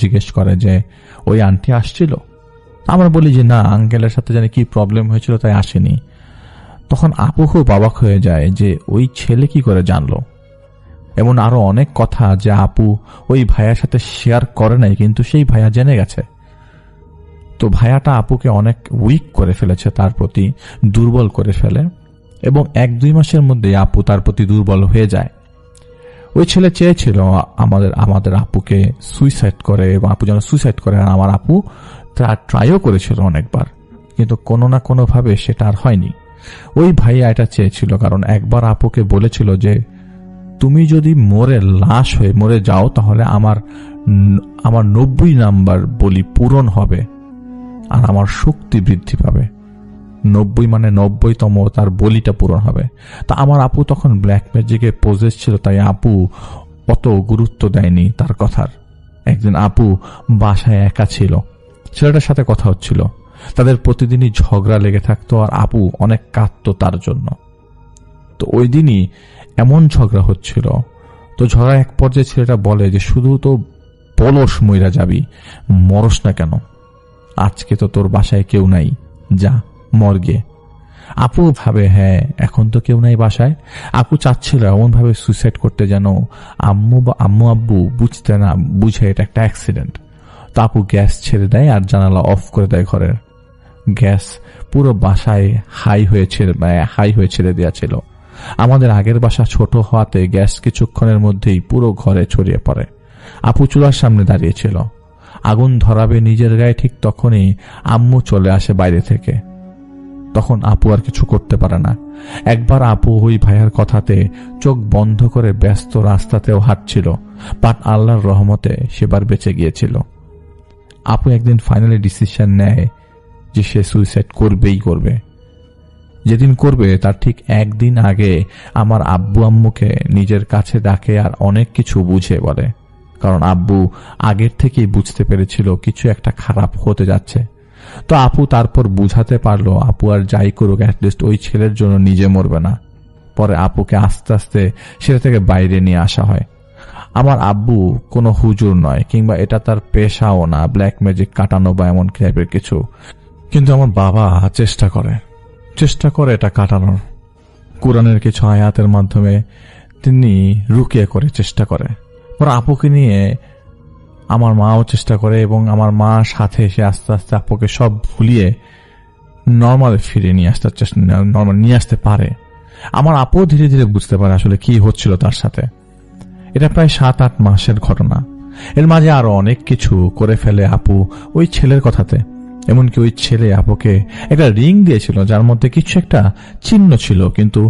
জিজ্ঞেস করে যে ওই আন্টি আসছিল। আমরা বলি যে না, আঙ্কেলের সাথে জানি কি প্রবলেম হয়েছিল তাই আসেনি। তখন আপু খুব অবাক হয়ে যায় যে ওই ছেলে কি করে জানলো। এমন আরো অনেক কথা যে আপু ওই ভাইয়ার সাথে শেয়ার করে নাই, কিন্তু সেই ভাইয়া জেনে গেছে। তো ভাইয়াটা আপুকে অনেক উইক করে ফেলেছে, তার প্রতি দুর্বল করে ফেলে, এবং 1-2 মাসের মধ্যে আপু তার প্রতি দুর্বল হয়ে যায়। ওই ছেলে চেয়েছিল আমাদের আপুকে সুইসাইড করে, এবং আপু যেন সুইসাইড করে। আর আমার আপু ট্রাইও করেছিল অনেকবার, কিন্তু কোনো না কোনো ভাবে সেটা আর হয়নি। ওই ভাইয়া এটা চেয়েছিল, কারণ একবার আপুকে বলেছিল যে তুমি যদি লাশ হয়ে মরে যাও তাহলে আমার 90 নাম্বার বলি পূরণ হবে আর আমার শক্তি বৃদ্ধি পাবে। 90 মানে 90তম তার বলিটা পূরণ হবে। তা আমার আপু তখন ব্ল্যাক ম্যাজিকে পজেস ছিল, তাই আপু অত গুরুত্ব দেয়নি তার কথার। একদিন আপু বাসায় একা ছিল, ছেলেটার সাথে কথা হচ্ছিল, তাদের প্রতিদিনই ঝগড়া লেগে থাকতো, আর আপু অনেক কাঁদতো তার জন্য। তো ওই দিনই এমন ঝগড়া হচ্ছিল, তো ঝগড়া এক পর্যায়ে ছেলেটা বলে যে শুধু তো বলস মইরা যাবি, মরস না কেন? আজকে তো তোর বাসায় কেউ নাই, যা মর্গে। আপু ভাবে হ্যাঁ এখন তো কেউ নাই বাসায়। আপু চাচ্ছিল এমন ভাবে সুইসাইড করতে যেন আম্মু আব্বু বুঝে এটা একটা অ্যাক্সিডেন্ট। তো আপু গ্যাস ছেড়ে দেয় আর জানালা অফ করে দেয় ঘরের। গ্যাস পুরো বাসায় হাই হয়ে ছেড়ে দেওয়া ছিল। আমাদের আগের বাসা ছোট হওয়াতে গ্যাস কিছুক্ষণের মধ্যেই পুরো ঘরে ছড়িয়ে পড়ে। আপু চুলার সামনে দাঁড়িয়েছিল, আগুন ধরাবে নিজের গায়ে, ঠিক তখনই আম্মু চলে আসে বাইরে থেকে। তখন আপু আর কিছু করতে পারে না। একবার আপু ওই ভাইয়ার কথাতে চোখ বন্ধ করে ব্যস্ত রাস্তাতেও হাঁটছিল, বাট আল্লাহর রহমতে সেবার বেঁচে গিয়েছিল। আপু একদিন ফাইনালি ডিসিশন নেয় যে সে সুইসাইড করবেই করবে। যেদিন করবে তার ঠিক একদিন আগে আমার আব্বু আম্মুকে নিজের কাছে ডাকে আর অনেক কিছু বুঝে বলে, কারণ আব্বু আগের থেকেই বুঝতে পেরেছিল কিছু একটা খারাপ হতে যাচ্ছে। তো আপু তারপর বুঝাতে পারলো আপু আর যাই করুক অ্যাটলিস্ট ওই ছেলের জন্য নিজে মরবে না। পরে আপুকে আস্তে আস্তে সেটা থেকে বাইরে নিয়ে আসা হয়। আমার আব্বু কোনো হুজুর নয়, কিংবা এটা তার পেশাও না, ব্ল্যাক ম্যাজিক কাটানো বা এমন টাইপের কিছু, কিন্তু আমার বাবা চেষ্টা করে এটা কাটানোর। কোরআনের কিছু আয়াতের মাধ্যমে তিনি রুকিয়া করে চেষ্টা করে। পরে আপুকে নিয়ে আমার মাও চেষ্টা করে এবং আমার মা সাথে এসে আস্তে আস্তে আপুকে সব ভুলিয়ে নর্মালে ফিরিয়ে নিয়ে আসতে পারে। আমার আপু ধীরে ধীরে বুঝতে পারে আসলে কি হচ্ছিল তার সাথে। এটা প্রায় 7-8 মাসের ঘটনা। এর মাঝে আরো অনেক কিছু করে ফেলে আপু ওই ছেলের কথাতে। এমনকি ওই ছেলে আপুকে একটা রিং দিয়েছিল যার মধ্যে কিছু একটা চিহ্ন ছিল, কিন্তু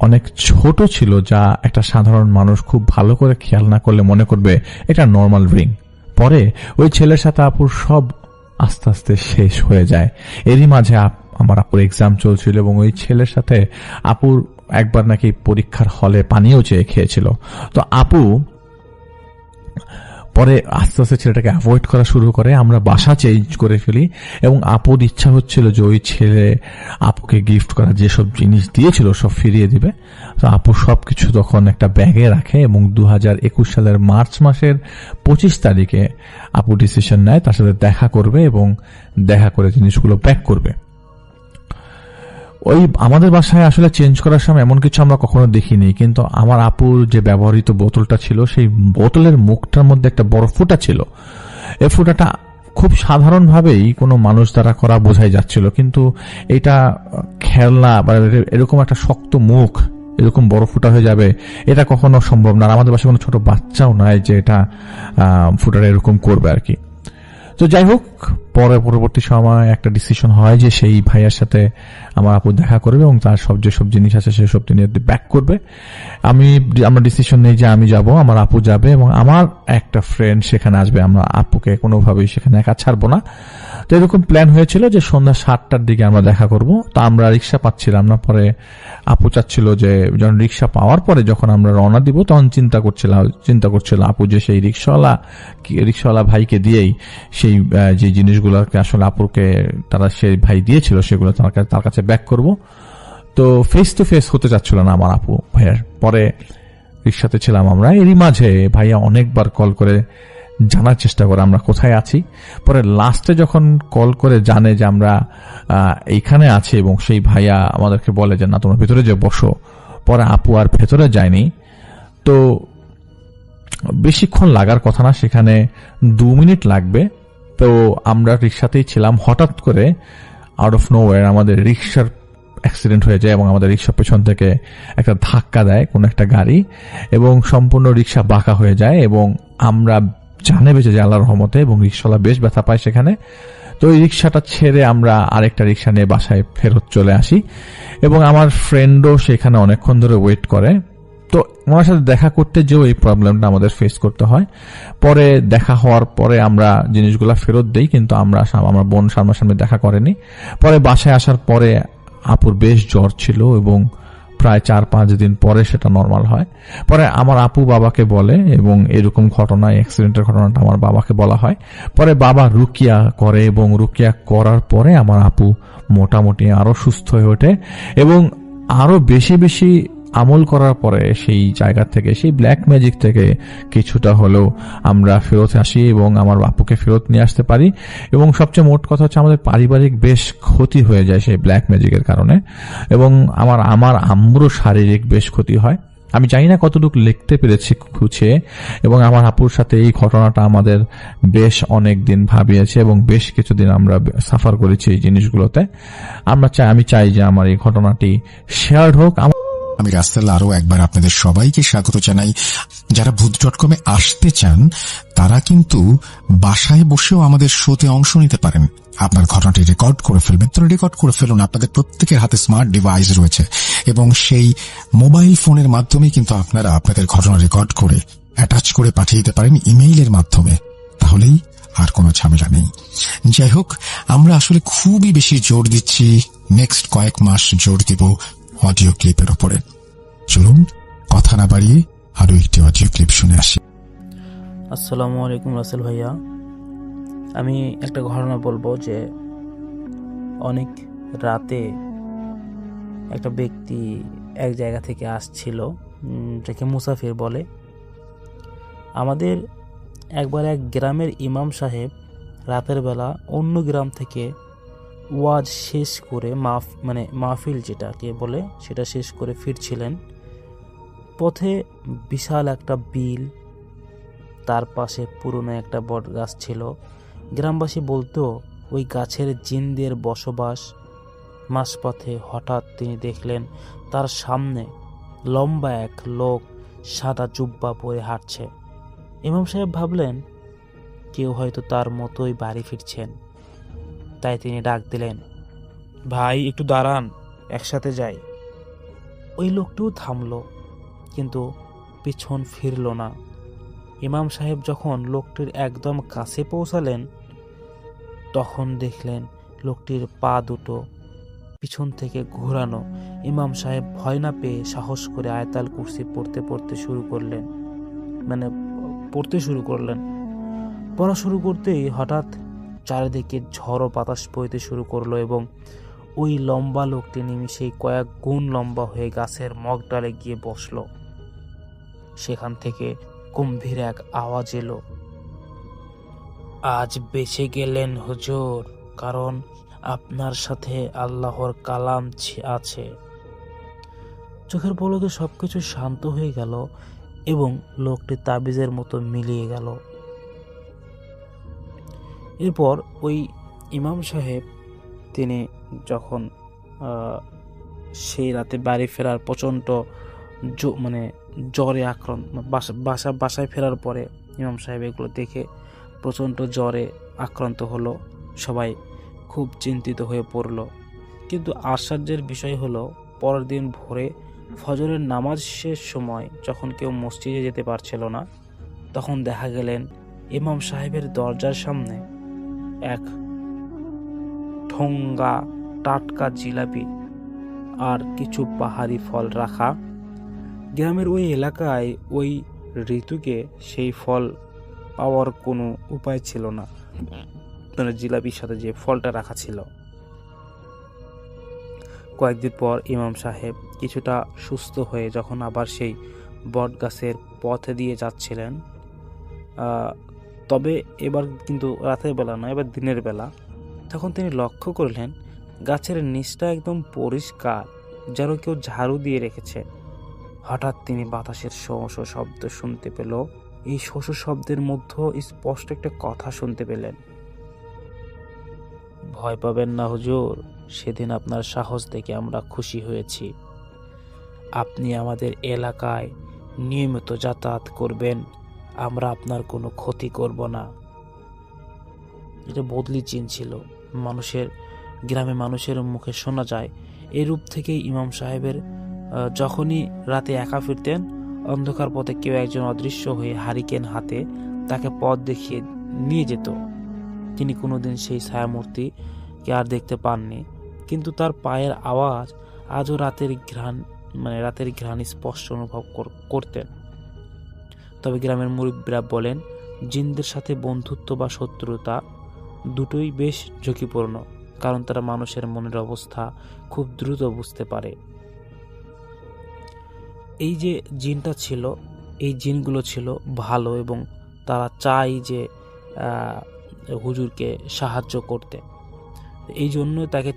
অনেক ছোট ছিল, যা একটা সাধারণ মানুষ খুব ভালো করে খেয়াল না করলে মনে করবে এটা নর্মাল রিং। পরে ওই ছেলের সাথে আপুর সব আস্তে আস্তে শেষ হয়ে যায়। এরই মাঝে আমার আপুর এক্সাম চলছিল এবং ওই ছেলের সাথে আপুর একবার নাকি পরীক্ষার হলে পানিও চেয়ে খেয়েছিল। তো আপু পরে আস্তে আস্তে ছেলেটাকে অ্যাভয়েড করা শুরু করে। আমরা বাসা চেঞ্জ করে ফেলি এবং আপুর ইচ্ছা হচ্ছিল যে ওই ছেলে আপুকে গিফট করা যেসব জিনিস দিয়েছিল সব ফিরিয়ে দিবে। তো আপু সবকিছু তখন একটা ব্যাগে রাখে এবং 2021 সালের মার্চ মাসের 25 তারিখে আপু ডিসিশন নেয় তার সাথে দেখা করবে এবং দেখা করে জিনিসগুলো প্যাক করবে। ওই আমাদের বাসায় আসলে চেঞ্জ করার সময় এমন কিছু আমরা কখনো দেখিনি, কিন্তু আমার আপুর যে ব্যবহৃত বোতলটা ছিল সেই বোতলের মুখটার মধ্যে একটা বড় ফুটা ছিল। এই ফুটাটা খুব সাধারণভাবেই কোনো মানুষ দ্বারা করা বোঝাই যাচ্ছিল, কিন্তু এটা খেলনা বা এরকম একটা শক্ত মুখ এরকম বড় ফুটা হয়ে যাবে এটা কখনো সম্ভব না। আর আমাদের বাসায় কোনো ছোট বাচ্চাও নাই যে এটা ফুটাটা এরকম করবে আর কি। তো যাই হোক, পরবর্তী সময় একটা ডিসিশন হয় যে সেই ভাইয়ার সাথে আমার আপু দেখা করবে এবং তার যেসব জিনিস আছে সেসব তিনি ব্যাক করবে। আমরা ডিসিশন নেই যে আমি যাব, আমার আপু যাবে এবং আমার একটা ফ্রেন্ড সেখানে আসবে। আমরা আপুকে কোনোভাবেই সেখানে একা ছাড়বো না। তো এরকম প্ল্যান হয়েছিল যে সন্ধ্যা 7টার দিকে আমরা দেখা করব। তো আমরা রিক্সা পাচ্ছিলাম না। পরে আপু চাচ্ছিল যে যখন রিক্সা পাওয়ার পরে যখন আমরা রওনা দিব তখন চিন্তা করছিল আপু যে সেই রিক্সাওয়ালা ভাইকে দিয়েই সেই যে জিনিসগুলোকে আসলে আপুকে তারা সেই ভাই দিয়েছিল সেগুলো তার কাছে ব্যাক করব। তো ফেস টু ফেস হতে চাচ্ছিল না আমার আপু ভাইয়ার। পরে রিক্সাতে ছিলাম আমরা। এরই মাঝে ভাইয়া অনেকবার কল করে জানার চেষ্টা করে আমরা কোথায় আছি। পরে লাস্টে যখন কল করে জানে যে আমরা এইখানে আছি এবং সেই ভাইয়া আমাদেরকে বলে যে না তোমরা ভেতরে যে বসো। পরে আপু আর ভেতরে যায়নি। তো বেশিক্ষণ লাগার কথা না, সেখানে 2 মিনিট লাগবে। তো আমরা রিক্সাতেই ছিলাম। হঠাৎ করে আউট অফ নোওয়্যার আমাদের রিক্সার অ্যাক্সিডেন্ট হয়ে যায় এবং আমাদের রিক্সা পেছন থেকে একটা ধাক্কা দেয় কোন একটা গাড়ি এবং সম্পূর্ণ রিক্সা বাঁকা হয়ে যায় এবং আমরা জানে বেঁচে যায় আল্লাহর রহমতে এবং রিক্সাওয়ালা বেশ ব্যথা পায় সেখানে। তো এই রিক্সাটা ছেড়ে আমরা আরেকটা রিক্সা নিয়ে বাসায় ফেরত চলে আসি এবং আমার ফ্রেন্ডও সেখানে অনেকক্ষণ ধরে ওয়েট করে। তো ওনার সাথে দেখা করতে যেও এই প্রবলেমটা আমাদের ফেস করতে হয়। পরে দেখা হওয়ার পরে আমরা জিনিসগুলা ফেরত দেই, কিন্তু আমার বোন সামনাসামনি দেখা করেনি। পরে বাসায় আসার পরে আপুর বেশ জ্বর ছিল এবং প্রায় 4-5 দিন পরে সেটা নর্মাল হয়। পরে আমার আপু বাবাকে বলে এবং এরকম ঘটনা, অ্যাক্সিডেন্টের ঘটনাটা আমার বাবাকে বলা হয়। পরে বাবা রুকিয়া করে এবং রুকিয়া করার পরে আমার আপু মোটামুটি আরো সুস্থ হয়ে ওঠে এবং আরো বেশি বেশি আমল করার পরে সেই জায়গা থেকে, সেই ব্ল্যাক ম্যাজিক থেকে কিছুটা হলেও আমরা ফেরত আসি এবং আমার বাপুকে ফেরত নিয়ে আসতে পারি। এবং সবচেয়ে মোট কথা হচ্ছে আমাদের পারিবারিক বেশ ক্ষতি হয়ে যায় সেই ব্ল্যাক ম্যাজিকের কারণে এবং আমার আম্মুরও শারীরিক বেশ ক্ষতি হয়। আমি জানি না কতটুকু লিখতে পেরেছি খুঁজে, এবং আমার আপুর সাথে এই ঘটনাটা আমাদের বেশ অনেক দিন ভাবিয়েছে এবং বেশ কিছুদিন আমরা সাফার করেছি এই জিনিসগুলোতে। আমি চাই যে আমার এই ঘটনাটি শেয়ার হোক। আমি রাস্তাল আরো একবার আপনাদের সবাইকে স্বাগত জানাই। যারা ভূত.com আসতে চান তারা কিন্তু বাসায় বসেও আমাদের শোতে অংশ নিতে পারেন। আপনার ঘটনাটি রেকর্ড করে ফেলবেন, তো রেকর্ড করে ফেলুন। আপনাদের প্রত্যেকের হাতে স্মার্ট ডিভাইস রয়েছে এবং সেই মোবাইল ফোনের মাধ্যমে কিন্তু আপনারা আপনাদের ঘটনা রেকর্ড করে অ্যাটাচ করে পাঠিয়ে দিতে পারেন ইমেইলের মাধ্যমে। তাহলেই আর কোনো ঝামেলা নেই। যাই হোক, আমরা আসলে খুবই বেশি জোর দিচ্ছি, নেক্সট কয়েক মাস জোর দিব অডিও ক্লিপের ওপরে। চলুন কথা না বাড়িয়ে আরো একটি অডিও ক্লিপ শুনে আসি। আসসালামু আলাইকুম রাসেল ভাইয়া, আমি একটা ঘটনা বলবো যে অনেক রাতে একটা ব্যক্তি এক জায়গা থেকে আসছিল, যাকে মুসাফির বলে। আমাদের একবার এক গ্রামের ইমাম সাহেব রাতের বেলা অন্য গ্রাম থেকে ওয়াজ শেষ করে মাহফিল যেটাকে বলে সেটা শেষ করে ফিরছিলেন। পথে বিশাল একটা বিল, তার পাশে পুরনো একটা বট গাছ ছিল। গ্রামবাসী বলতো ওই গাছের জিনদের বসবাস। মাঝপথে হঠাৎ তিনি দেখলেন তার সামনে লম্বা এক লোক সাদা জুব্বা পরে হাঁটছে। ইমাম সাহেব ভাবলেন কেউ হয়তো তার মতোই বাড়ি ফিরছেন, তাই তিনি ডাক দিলেন, ভাই একটু দাঁড়ান, একসাথে যাই। ওই লোকটিও থামলো, কিন্তু পিছন ফিরল না। ইমাম সাহেব যখন লোকটির একদম কাছে পৌঁছালেন, তখন দেখলেন লোকটির পা দুটো পিছন থেকে ঘোরানো। ইমাম সাহেব ভয় না পেয়ে সাহস করে আয়াতুল কুরসি পড়তে শুরু করলেন। পড়া শুরু করতেই হঠাৎ চারিদিকে ঝড়ো বাতাস বইতে শুরু করলো এবং ওই লম্বা লোকটি নিমিষেই কয়েক গুণ লম্বা হয়ে গাছের মগডালে গিয়ে বসলো। সেখান থেকে গম্ভীর এক আওয়াজ এলো, আজ বেঁচে গেলেন হুজুর, কারণ আপনার সাথে আল্লাহর কালাম আছে। চোখের পলকে সবকিছু শান্ত হয়ে গেল এবং লোকটি তাবিজের মতো মিলিয়ে গেল। এরপর ওই ইমাম সাহেব তিনি যখন সেই রাতে বাড়ি ফেরার প্রচণ্ড জ্বরে আক্রান্ত, বাসায় ফেরার পরে ইমাম সাহেব এগুলো দেখে প্রচণ্ড জ্বরে আক্রান্ত হলো। সবাই খুব চিন্তিত হয়ে পড়ল। কিন্তু আশ্চর্যের বিষয় হলো, পরের দিন ভোরে ফজরের নামাজ শেষ সময় যখন কেউ মসজিদে যেতে পারছিল না, তখন দেখা গেলেন ইমাম সাহেবের দরজার সামনে এক ঠোঙ্গা টাটকা জিলাপি আর কিছু পাহাড়ি ফল রাখা। গ্রামের ওই এলাকায় ওই ঋতুকে সেই ফল পাওয়ার কোনো উপায় ছিল না, জিলাপির সাথে যে ফলটা রাখা ছিল। কয়েকদিন পর ইমাম সাহেব কিছুটা সুস্থ হয়ে যখন আবার সেই বট গাছের পথে দিয়ে যাচ্ছিলেন, তবে এবার কিন্তু রাতের বেলা নয়, এবার দিনের বেলা, তখন তিনি লক্ষ্য করলেন গাছের নিচটা একদম পরিষ্কার, যেন কেউ ঝাড়ু দিয়ে রেখেছে। হঠাৎ তিনি বাতাসের শোঁ শব্দ শুনতে পেল। এই শোঁ শব্দের মধ্যে স্পষ্ট একটা কথা শুনতে পেলেন, ভয় পাবেন না হুজুর, সেদিন আপনার সাহস দেখে আমরা খুশি হয়েছি। আপনি আমাদের এলাকায় নিয়মিত যাতায়াত করবেন, আমরা আপনার কোনো ক্ষতি করব না। এটা বদলি চিন ছিল, গ্রামে মানুষের মুখে শোনা যায়। এই রূপ থেকেই ইমাম সাহেবের যখনই রাতে একা ফিরতেন, অন্ধকার পথে কেউ একজন অদৃশ্য হয়ে হারিকেন হাতে তাকে পথ দেখিয়ে নিয়ে যেত। তিনি কোনোদিন সেই ছায়ামূর্তিকে আর দেখতে পাননি, কিন্তু তার পায়ের আওয়াজ আজও রাতের ঘ্রাণ স্পষ্ট অনুভব করতেন। তবে গ্রামের মুরব্বীরা বলেন, জিনদের সাথে বন্ধুত্ব বা শত্রুতা দুটোই বেশ ঝুঁকিপূর্ণ, কারণ তারা মানুষের মনের অবস্থা খুব দ্রুত বুঝতে পারে। এই যে জিনটা ছিল, এই জিনগুলো ছিল ভালো এবং তারা চাই যে হুজুরকে সাহায্য করতে। এই জন্য তাকে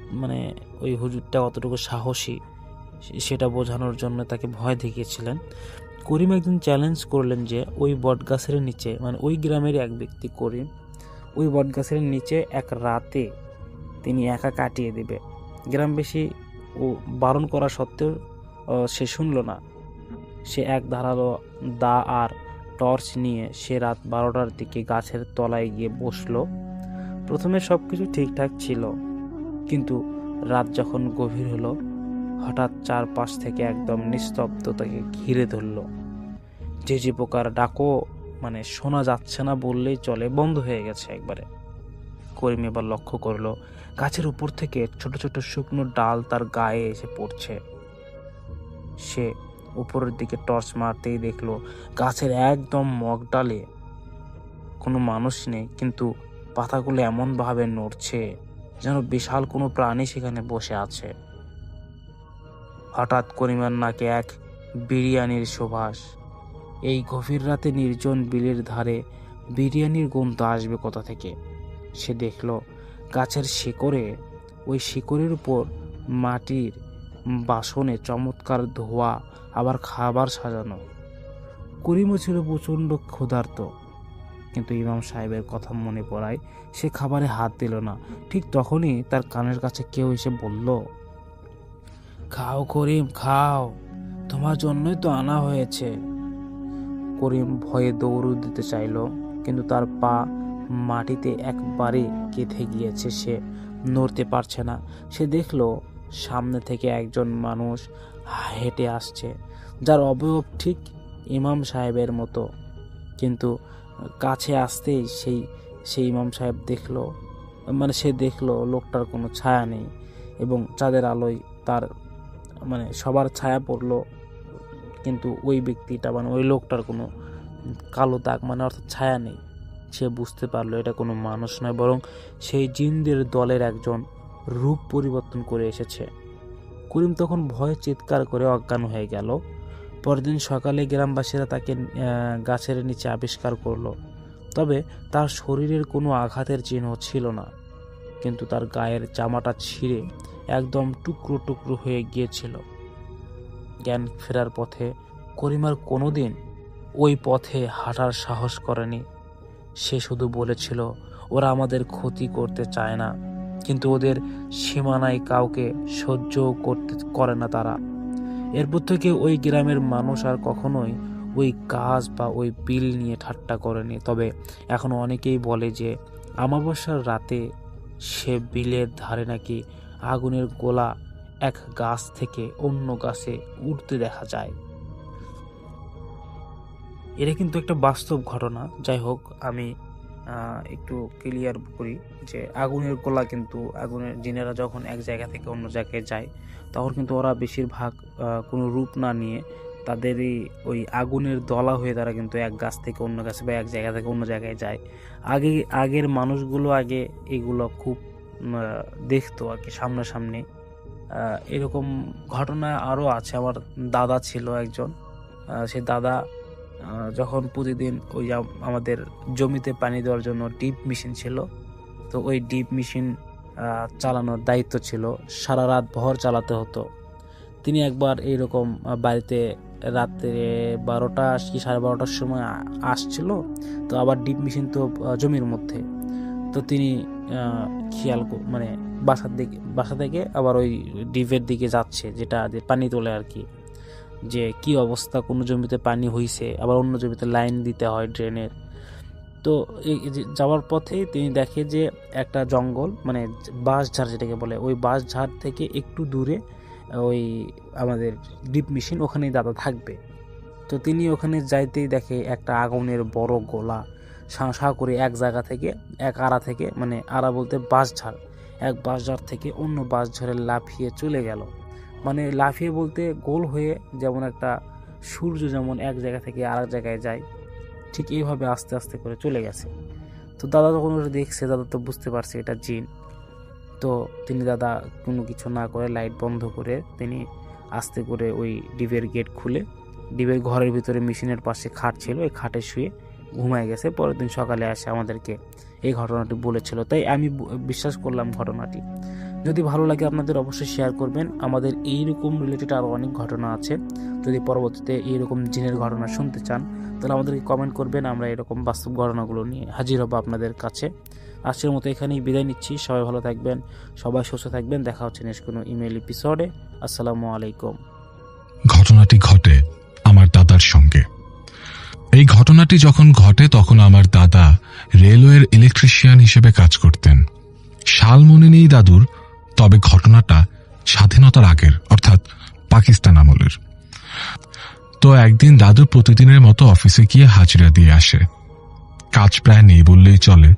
ওই হুজুরটা অতটুকু সাহসী সেটা বোঝানোর জন্য তাকে ভয় দেখিয়েছিলেন। করিম একদিন চ্যালেঞ্জ করলেন যে ওই বটগাছের নিচে, ওই গ্রামের এক ব্যক্তি করিম, ওই বটগাছের নিচে এক রাতে তিনি একা কাটিয়ে দেবে। গ্রামবাসী ও বারণ করা সত্ত্বেও সে শুনল না। সে এক ধারালো দা আর টর্চ নিয়ে সে রাত 12টার দিকে গাছের তলায় গিয়ে বসলো। প্রথমে সবকিছু ঠিকঠাক ছিল, কিন্তু রাত যখন গভীর হলো, হঠাৎ চারপাশ থেকে একদম নিস্তব্ধতাকে ঘিরে ধরল। ঝিঝি পোকার ডাকও মানে শোনা যাচ্ছে না বললেই চলে, বন্ধ হয়ে গেছে একবারে। করিম এবার লক্ষ্য করলো গাছের উপর থেকে ছোট ছোট শুকনো ডাল তার গায়ে এসে পড়ছে। সে উপরের দিকে টর্চ মারতেই দেখলো গাছের একদম মগ ডালে কোনো মানুষ নেই, কিন্তু পাতাগুলো এমন ভাবে নড়ছে যেন বিশাল কোনো প্রাণী সেখানে বসে আছে। হঠাৎ করিমের নাকে এক বিরিয়ানির সুবাস। এই গভীর রাতে নির্জন বিলের ধারে বিরিয়ানির গন্ধ আসবে কোথা থেকে? সে দেখল গাছের শিকড়ে, ওই শিকড়ের উপর মাটির বাসনে চমৎকার ধোয়া, আবার খাবার সাজানো। করিমও ছিল প্রচণ্ড ক্ষুধার্ত, কিন্তু ইমাম সাহেবের কথা মনে পড়ায় সে খাবারে হাত দিল না। ঠিক তখনই তার কানের কাছে কেউ এসে বলল, খাও করিম খাও, তোমার জন্যই তো আনা হয়েছে। করিম ভয়ে দৌড় দিতে চাইল, কিন্তু তার পা মাটিতে একবারে গেঁথে গিয়েছে, সে নড়তে পারছে না। সে দেখল সামনে থেকে একজন মানুষ হেঁটে আসছে, যার অবয়ব ঠিক ইমাম সাহেবের মতো, কিন্তু কাছে আসতেই সেই ইমাম সাহেব সে দেখলো লোকটার কোনো ছায়া নেই, এবং চাঁদের আলোয় তার সবার ছায়া পড়লো, কিন্তু ওই ব্যক্তিটা ওই লোকটার কোনো কালো দাগ অর্থাৎ ছায়া নেই। সে বুঝতে পারলো এটা কোনো মানুষ নয়, বরং সেই জিনদের দলের একজন রূপ পরিবর্তন করে এসেছে। করিম তখন ভয়ে চিৎকার করে অজ্ঞান হয়ে গেল। পরদিন সকালে গ্রামবাসীরা তাকে গাছের নিচে আবিষ্কার করলো, তবে তার শরীরের কোনো আঘাতের চিহ্ন ছিল না, কিন্তু তার গায়ের জামাটা ছিঁড়ে একদম টুকরো টুকরো হয়ে গিয়েছিল। জ্ঞান ফেরার পথে করিম আর কোনোদিন ওই পথে হাঁটার সাহস করেনি। সে শুধু বলেছিল, ওরা আমাদের ক্ষতি করতে চায় না, কিন্তু ওদের সীমানায় কাউকে সহ্য করে না তারা। এরপর থেকে ওই গ্রামের মানুষ আর কখনোই ওই গাছ বা ওই বিল নিয়ে ঠাট্টা করেনি। তবে এখনো অনেকেই বলে যে অমাবস্যার রাতে সে বিলের ধারে নাকি আগুনের গোলা এক গাছ থেকে অন্য গাছে উঠতে দেখা যায়। এটা কিন্তু একটা বাস্তব ঘটনা। যাই হোক, আমি একটু ক্লিয়ার করি যে আগুনের গোলা কিন্তু আগুনের জিনেরা যখন এক জায়গা থেকে অন্য জায়গায় যায়, তখন কিন্তু ওরা বেশিরভাগ কোনো রূপ না নিয়ে তাদেরই ওই আগুনের দলা হয়ে তারা কিন্তু এক গাছ থেকে অন্য গাছে বা এক জায়গা থেকে অন্য জায়গায় যায়। আগের মানুষগুলো এগুলো খুব দেখতো আর কি সামনাসামনি। এরকম ঘটনা আরও আছে। আমার দাদা ছিল একজন, সে দাদা যখন প্রতিদিন ওই আমাদের জমিতে পানি দেওয়ার জন্য ডিপ মেশিন ছিল, তো ওই ডিপ মেশিন চালানোর দায়িত্ব ছিল, সারা রাত ভর চালাতে হতো। তিনি একবার এইরকম বাড়িতে রাত্রে 12টা কি 12:30টার সময় আসছিল, তো আবার ডিপ মেশিন তো জমির মধ্যে, তো তিনি খেয়াল বাসা থেকে আবার ওই ডিপের দিকে যাচ্ছে, যেটা পানি তোলে আর কি, যে কি অবস্থা, কোনো জমিতে পানি হইছে, আবার অন্য জমিতে লাইন দিতে হয় ড্রেনের। তো যাওয়ার পথে তিনি দেখে যে একটা জঙ্গল, বাঁশঝাড় যেটাকে বলে, ওই বাঁশঝাড় থেকে একটু দূরে ওই আমাদের ডিপ মেশিন, ওখানেই দাদা থাকবে। তো তিনি ওখানে যাইতেই দেখে একটা আগুনের বড় গোলা শাঁ করে এক জায়গা থেকে এক আড়া থেকে, আড়া বলতে বাঁশঝাড়, এক বাঁশঝাড় থেকে অন্য বাঁশঝাড়ে লাফিয়ে চলে গেল। লাফিয়ে বলতে গোল হয়ে, যেমন একটা সূর্য যেমন এক জায়গা থেকে আরেক জায়গায় যায়, ঠিক এইভাবে আস্তে আস্তে করে চলে গেছে। তো দাদা যখন ওটা দেখছে, দাদা তো বুঝতে পারছে এটা জিন। তো তিনি দাদা কোনো কিছু না করে লাইট বন্ধ করে তিনি আস্তে করে ওই ডিপের গেট খুলে ডিপের ঘরের ভিতরে মেশিনের পাশে খাট ছিল, ওই খাটে শুয়ে ঘুমায় গেছে। পরের দিন সকালে আসে আমাদেরকে এই ঘটনাটি বলেছিল, তাই আমি বিশ্বাস করলাম ঘটনাটি। যদি ভালো লাগে আপনাদের অবশ্যই শেয়ার করবেন। আমাদের এইরকম রিলেটেড আরও অনেক ঘটনা আছে, যদি পরবর্তীতে এইরকম জিনের ঘটনা শুনতে চান তাহলে আমাদেরকে কমেন্ট করবেন, আমরা এরকম বাস্তব ঘটনাগুলো নিয়ে হাজির হব আপনাদের কাছে। আজকের মতো এখানেই বিদায় নিচ্ছি। সবাই ভালো থাকবেন, সবাই সুস্থ থাকবেন। দেখা হচ্ছে নেক্সট কোনো ইমেল এপিসোডে। আসসালামু আলাইকুম। ঘটনাটি ঘটে আমার দাদার সঙ্গে। এই ঘটনাটি যখন ঘটে তখন আমার দাদা রেলওয়ের ইলেকট্রিশিয়ান হিসেবে কাজ করতেন। সাল মনে নেই দাদুর, তবে ঘটনাটা স্বাধীনতার আগের, অর্থাৎ পাকিস্তান আমলের। তো একদিন দাদু প্রতিদিনের মতো অফিসে গিয়ে হাজিরা দিয়ে আসে। কাজ প্রায় নেই বললেই চলে।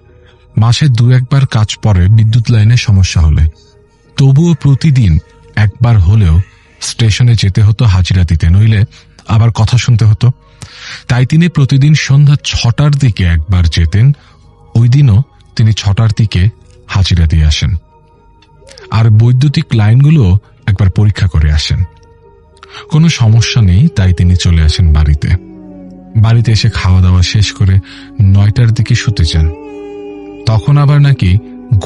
মাসে 2-1 কাজ পড়ে বিদ্যুৎ লাইনের সমস্যা হলে। তবুও প্রতিদিন একবার হলেও স্টেশনে যেতে হতো হাজিরা দিতে, নইলে আবার কথা শুনতে হতো। তাই তিনি প্রতিদিন সন্ধ্যা 6টার দিকে একবার যেতেন। ওই দিনও তিনি 6টার দিকে হাজিরা দিয়ে আসেন, আর বৈদ্যুতিক লাইনগুলো একবার পরীক্ষা করে আসেন। কোনো সমস্যা নেই, তাই তিনি চলে আসেন বাড়িতে। বাড়িতে এসে খাওয়া দাওয়া শেষ করে 9টার দিকে শুতে যান। তখন আবার নাকি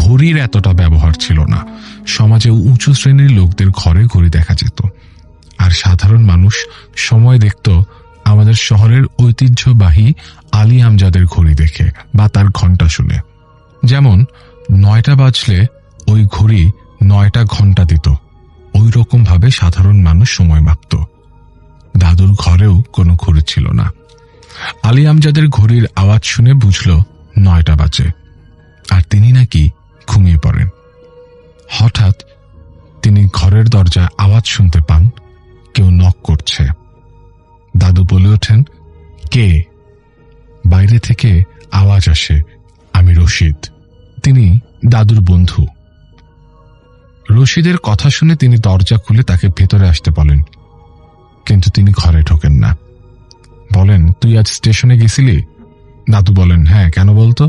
ঘড়ির এতটা ব্যবহার ছিল না। সমাজে উঁচু শ্রেণীর লোকদের ঘরে ঘড়ি দেখা যেত, আর সাধারণ মানুষ সময় দেখত আমাদের শহরের ঐতিহ্যবাহী আলী আমজাদের ঘড়ি দেখে বা তার ঘণ্টা শুনে। যেমন 9টা বাজলে ওই ঘড়ি 9টা ঘণ্টা দিত, ওই রকম ভাবে সাধারণ মানুষ সময় মাপত। দাদুর ঘরেও কোনো ঘড়ি ছিল না। আলী আমজাদের ঘড়ির আওয়াজ শুনে বুঝল 9টা বাজে, আর তিনি নাকি ঘুমিয়ে পড়েন। হঠাৎ তিনি ঘরের দরজায় আওয়াজ শুনতে পান, কেউ নক করছে। দাদু বলে ওঠেন, কে? বাইরে থেকে আওয়াজ আসে, আমি রশিদ। তিনি দাদুর বন্ধু। রশিদের কথা শুনে তিনি দরজা খুলে তাকে ভেতরে আসতে বলেন, কিন্তু তিনি ঘরে ঢোকেন না। বলেন, তুই আজ স্টেশনে গেছিলি? দাদু বলেন, হ্যাঁ, কেন বলতো?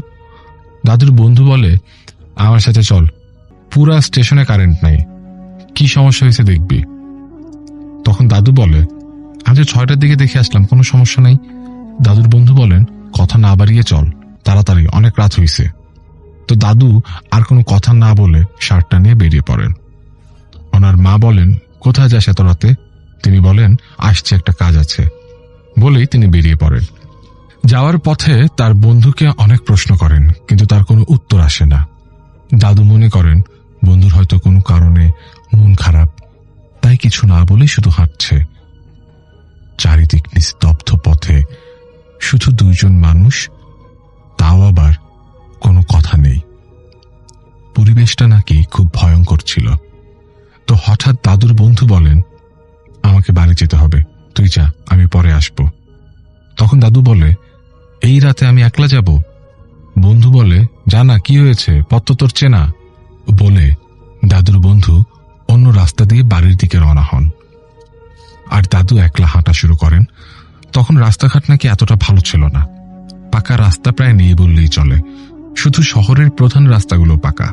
দাদুর বন্ধু বলে, আমার সাথে চল, পুরা স্টেশনে কারেন্ট নাই, কি সমস্যা হয়েছে দেখবি। তখন দাদু বলে, আমি তো 6টার দিকে দেখে আসলাম, কোনো সমস্যা নাই। দাদুর বন্ধু বলেন, কথা না বাড়িয়ে চল, তাড়াতাড়ি, অনেক রাত হয়েছে। তো দাদু আর কোনো কথা না বলে শার্টটা নিয়ে বেরিয়ে পড়েন। ওনার মা বলেন, কোথায় যাস এত রাতে? তিনি বলেন, আসছে, একটা কাজ আছে, বলেই তিনি বেরিয়ে পড়েন। যাওয়ার পথে তার বন্ধুকে অনেক প্রশ্ন করেন, কিন্তু তার কোনো উত্তর আসে না। দাদু মনে করেন বন্ধুর হয়তো কোনো কারণে মন খারাপ, তাই কিছু না বলে শুধু হাঁটছে। চারিদিক নিস্তব্ধ পথে শুধু 2 জন মানুষ, তাও আবার কোনো কথা নেই। পরিবেশটা নাকি খুব ভয়ঙ্কর ছিল। তো হঠাৎ দাদুর বন্ধু বলেন, আমাকে বাড়ি যেতে হবে, তুই যা, আমি পরে আসব। তখন দাদু বলে, এই রাতে আমি একলা যাব? বন্ধু বলে, যা না, কি হয়েছে, পথ তো তোর চেনা। বলে দাদুর বন্ধু অন্য রাস্তা দিয়ে বাড়ির দিকে রওনা হন। আর দাদু একলা হাঁটা শুরু করেন। তখন রাস্তাঘাট নাকি এতটা ভালো ছিল না, পাকা রাস্তা প্রায় নেই বললেই চলে, শুধু শহরের প্রধান রাস্তাগুলো পাকা।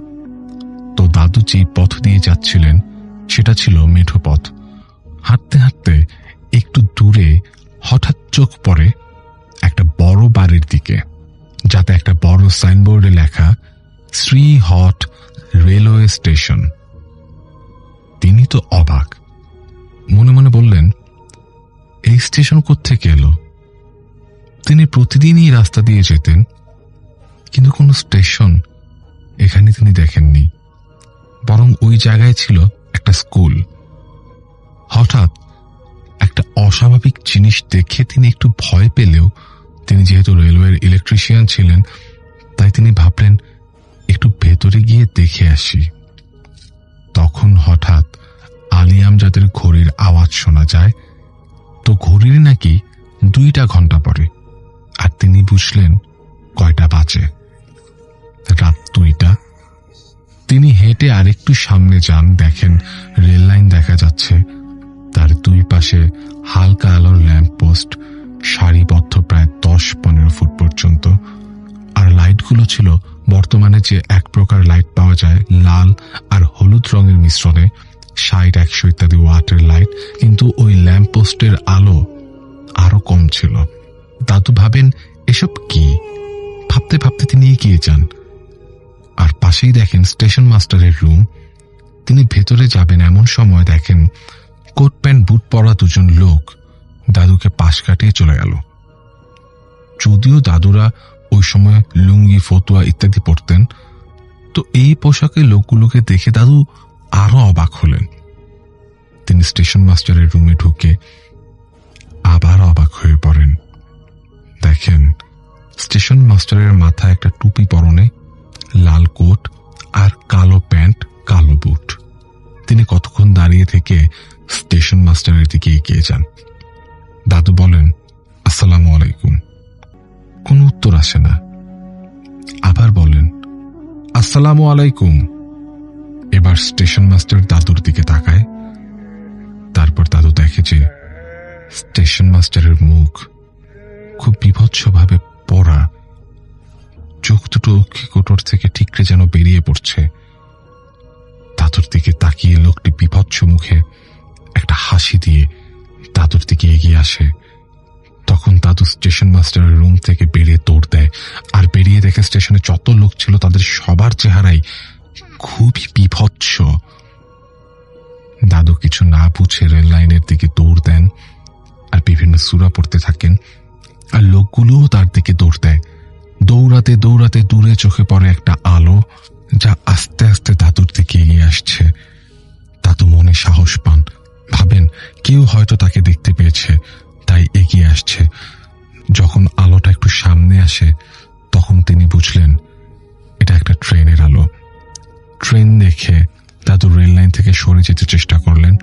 তো দাদু যে পথ দিয়ে যাচ্ছিলেন সেটা ছিল মেঠো পথ। হাঁটতে হাঁটতে একটু দূরে হঠাৎ চোখ পড়ে একটা বড় বাড়ির দিকে, যাতে একটা বড় সাইনবোর্ডে লেখা শ্রী হট রেলওয়ে স্টেশন। তিনি তো অবাক, মনে মনে বললেন, এই স্টেশন কোত্থেকে এলো? তিনি প্রতিদিনই রাস্তা দিয়ে যেতেন, কিন্তু কোনো স্টেশন এখানে তিনি দেখেননি, বরং ওই জায়গায় ছিল একটা স্কুল। হঠাৎ একটা অস্বাভাবিক জিনিস দেখে তিনি একটু ভয় পেলেও তিনি যেহেতু রেলওয়ের ইলেকট্রিশিয়ান ছিলেন, তাই তিনি ভাবলেন একটু ভেতরে গিয়ে দেখে আসি। তখন হঠাৎ আলী আমজাদের ঘড়ির আওয়াজ শোনা যায়। তো ঘড়ির নাকি 2টা ঘন্টা পরে, আর তিনি বুঝলেন কয়টা বাজে, রাত 2টা। তিনি হেঁটে আরেকটু সামনে যান, দেখেন রেল লাইন দেখা যাচ্ছে, তার 2 পাশে হালকা আলোর ল্যাম্প পোস্ট সারিবদ্ধ প্রায় 10-15 ফুট পর্যন্ত। আর লাইটগুলো ছিল বর্তমানে যে এক প্রকার লাইট পাওয়া যায় লাল আর হলুদ রঙের মিশ্রণে, 60-100 ইত্যাদি ওয়াটের লাইট, কিন্তু ওই ল্যাম্প পোস্টের আলো আরো কম ছিল। দাদু ভাবেন এসব কি, ভাবতে ভাবতে তিনি এগিয়ে যান, আর পাশেই দেখেন স্টেশন মাস্টারের রুম। তিনি ভেতরে যাবেন এমন সময় দেখেন কোট প্যান্ট বুট পরা 2 জন লোক দাদুকে পাশ কাটিয়ে চলে গেল। যদিও দাদুরা ওই সময় লুঙ্গি, ফতুয়া ইত্যাদি পরতেন, তো এই পোশাকে লোকগুলোকে দেখে দাদু আরো অবাক হলেন। তিনি স্টেশন মাস্টারের রুমে ঢুকে আবার অবাক হয়ে পড়েন। দেখেন স্টেশন মাস্টারের মাথায় একটা টুপি পরনে, লাল কোট আর কালো প্যান্ট, কালো বুট। তিনি কতক্ষণ দাঁড়িয়ে থেকে স্টেশন মাস্টারের দিকে এগিয়ে যান। দাদু আসে না। আবার বলেন, আসসালামু আলাইকুম। এবার স্টেশন মাস্টার দাদুর দিকে তাকায়। তারপর দাদু দেখে যে স্টেশন মাস্টারের মুখ খুব বিভৎসভাবে পড়া, চোখ দুটো কোটর থেকে ঠিকরে যেন বেরিয়ে পড়ছে। দাদুর দিকে তাকিয়ে লোকটি বিভৎস মুখে একটা হাসি দিয়ে দাদুর দিকে এগিয়ে আসে। তখন দাদু স্টেশন মাস্টারের রুম থেকে বেরিয়ে দৌড় দেয়, আর বেরিয়ে দেখে স্টেশনে যত লোক ছিল তাদের সবার চেহারাই খুবই বিভৎস। দাদু কিছু না বুঝে রেল লাইনের দিকে দৌড় দেন আর বিভিন্ন সূরা পড়তে থাকেন, আর লোকগুলোও তার দিকে দৌড় দেয়। দৌড়াতে দৌড়াতে দূরে চোখে পড়ে একটা আলো, যা আস্তে আস্তে দাদুর দিকে এগিয়ে আসছে। দাদু মনে সাহস পান, ভাবেন কেউ হয়তো তাকে দেখতে পেয়েছে, তাই এগিয়ে আসছে। যখন আলোটা একটু সামনে আসে তখন তিনি বুঝলেন এটা একটা ট্রেনের আলো। ট্রেন দেখে দাদু রেল লাইন থেকে সরে যেতে চেষ্টা করলেন,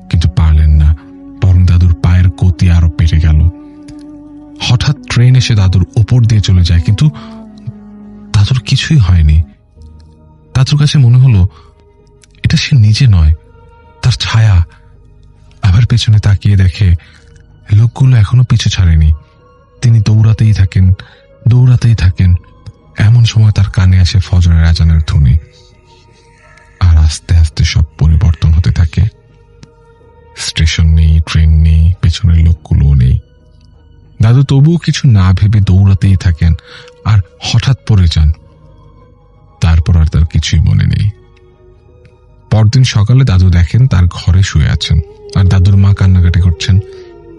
কিন্তু পারলেন না, বরং দাদুর পায়ের গতি আরো বেড়ে গেল। হঠাৎ ট্রেন এসে দাদুর উপর দিয়ে চলে যায়, কিন্তু দাদুর কিছুই হয়নি। দাদুর কাছে মনে হলো এটা সে নিজে নয়, তার ছায়া। আবার পেছনে তাকিয়ে দেখে লোকগুলো এখনো পিছু ছাড়েনি। তিনি দৌড়াতেই থাকেন, দৌড়াতেই থাকেন। এমন সময় তার কানে আসে ফজরের আজানের ধ্বনি, আর আস্তে আস্তে সব পরিবর্তন হতে থাকে। স্টেশন নেই, ট্রেন নেই, পেছনের লোকগুলোও নেই। দাদু তবুও কিছু না ভেবে দৌড়াতেই থাকেন, আর হঠাৎ পড়ে যান। তারপর আর তার কিছুই মনে নেই। পরদিন সকালে দাদু দেখেন তার ঘরে শুয়ে আছেন, আর দাদুর মা কান্নাকাটি করছেন।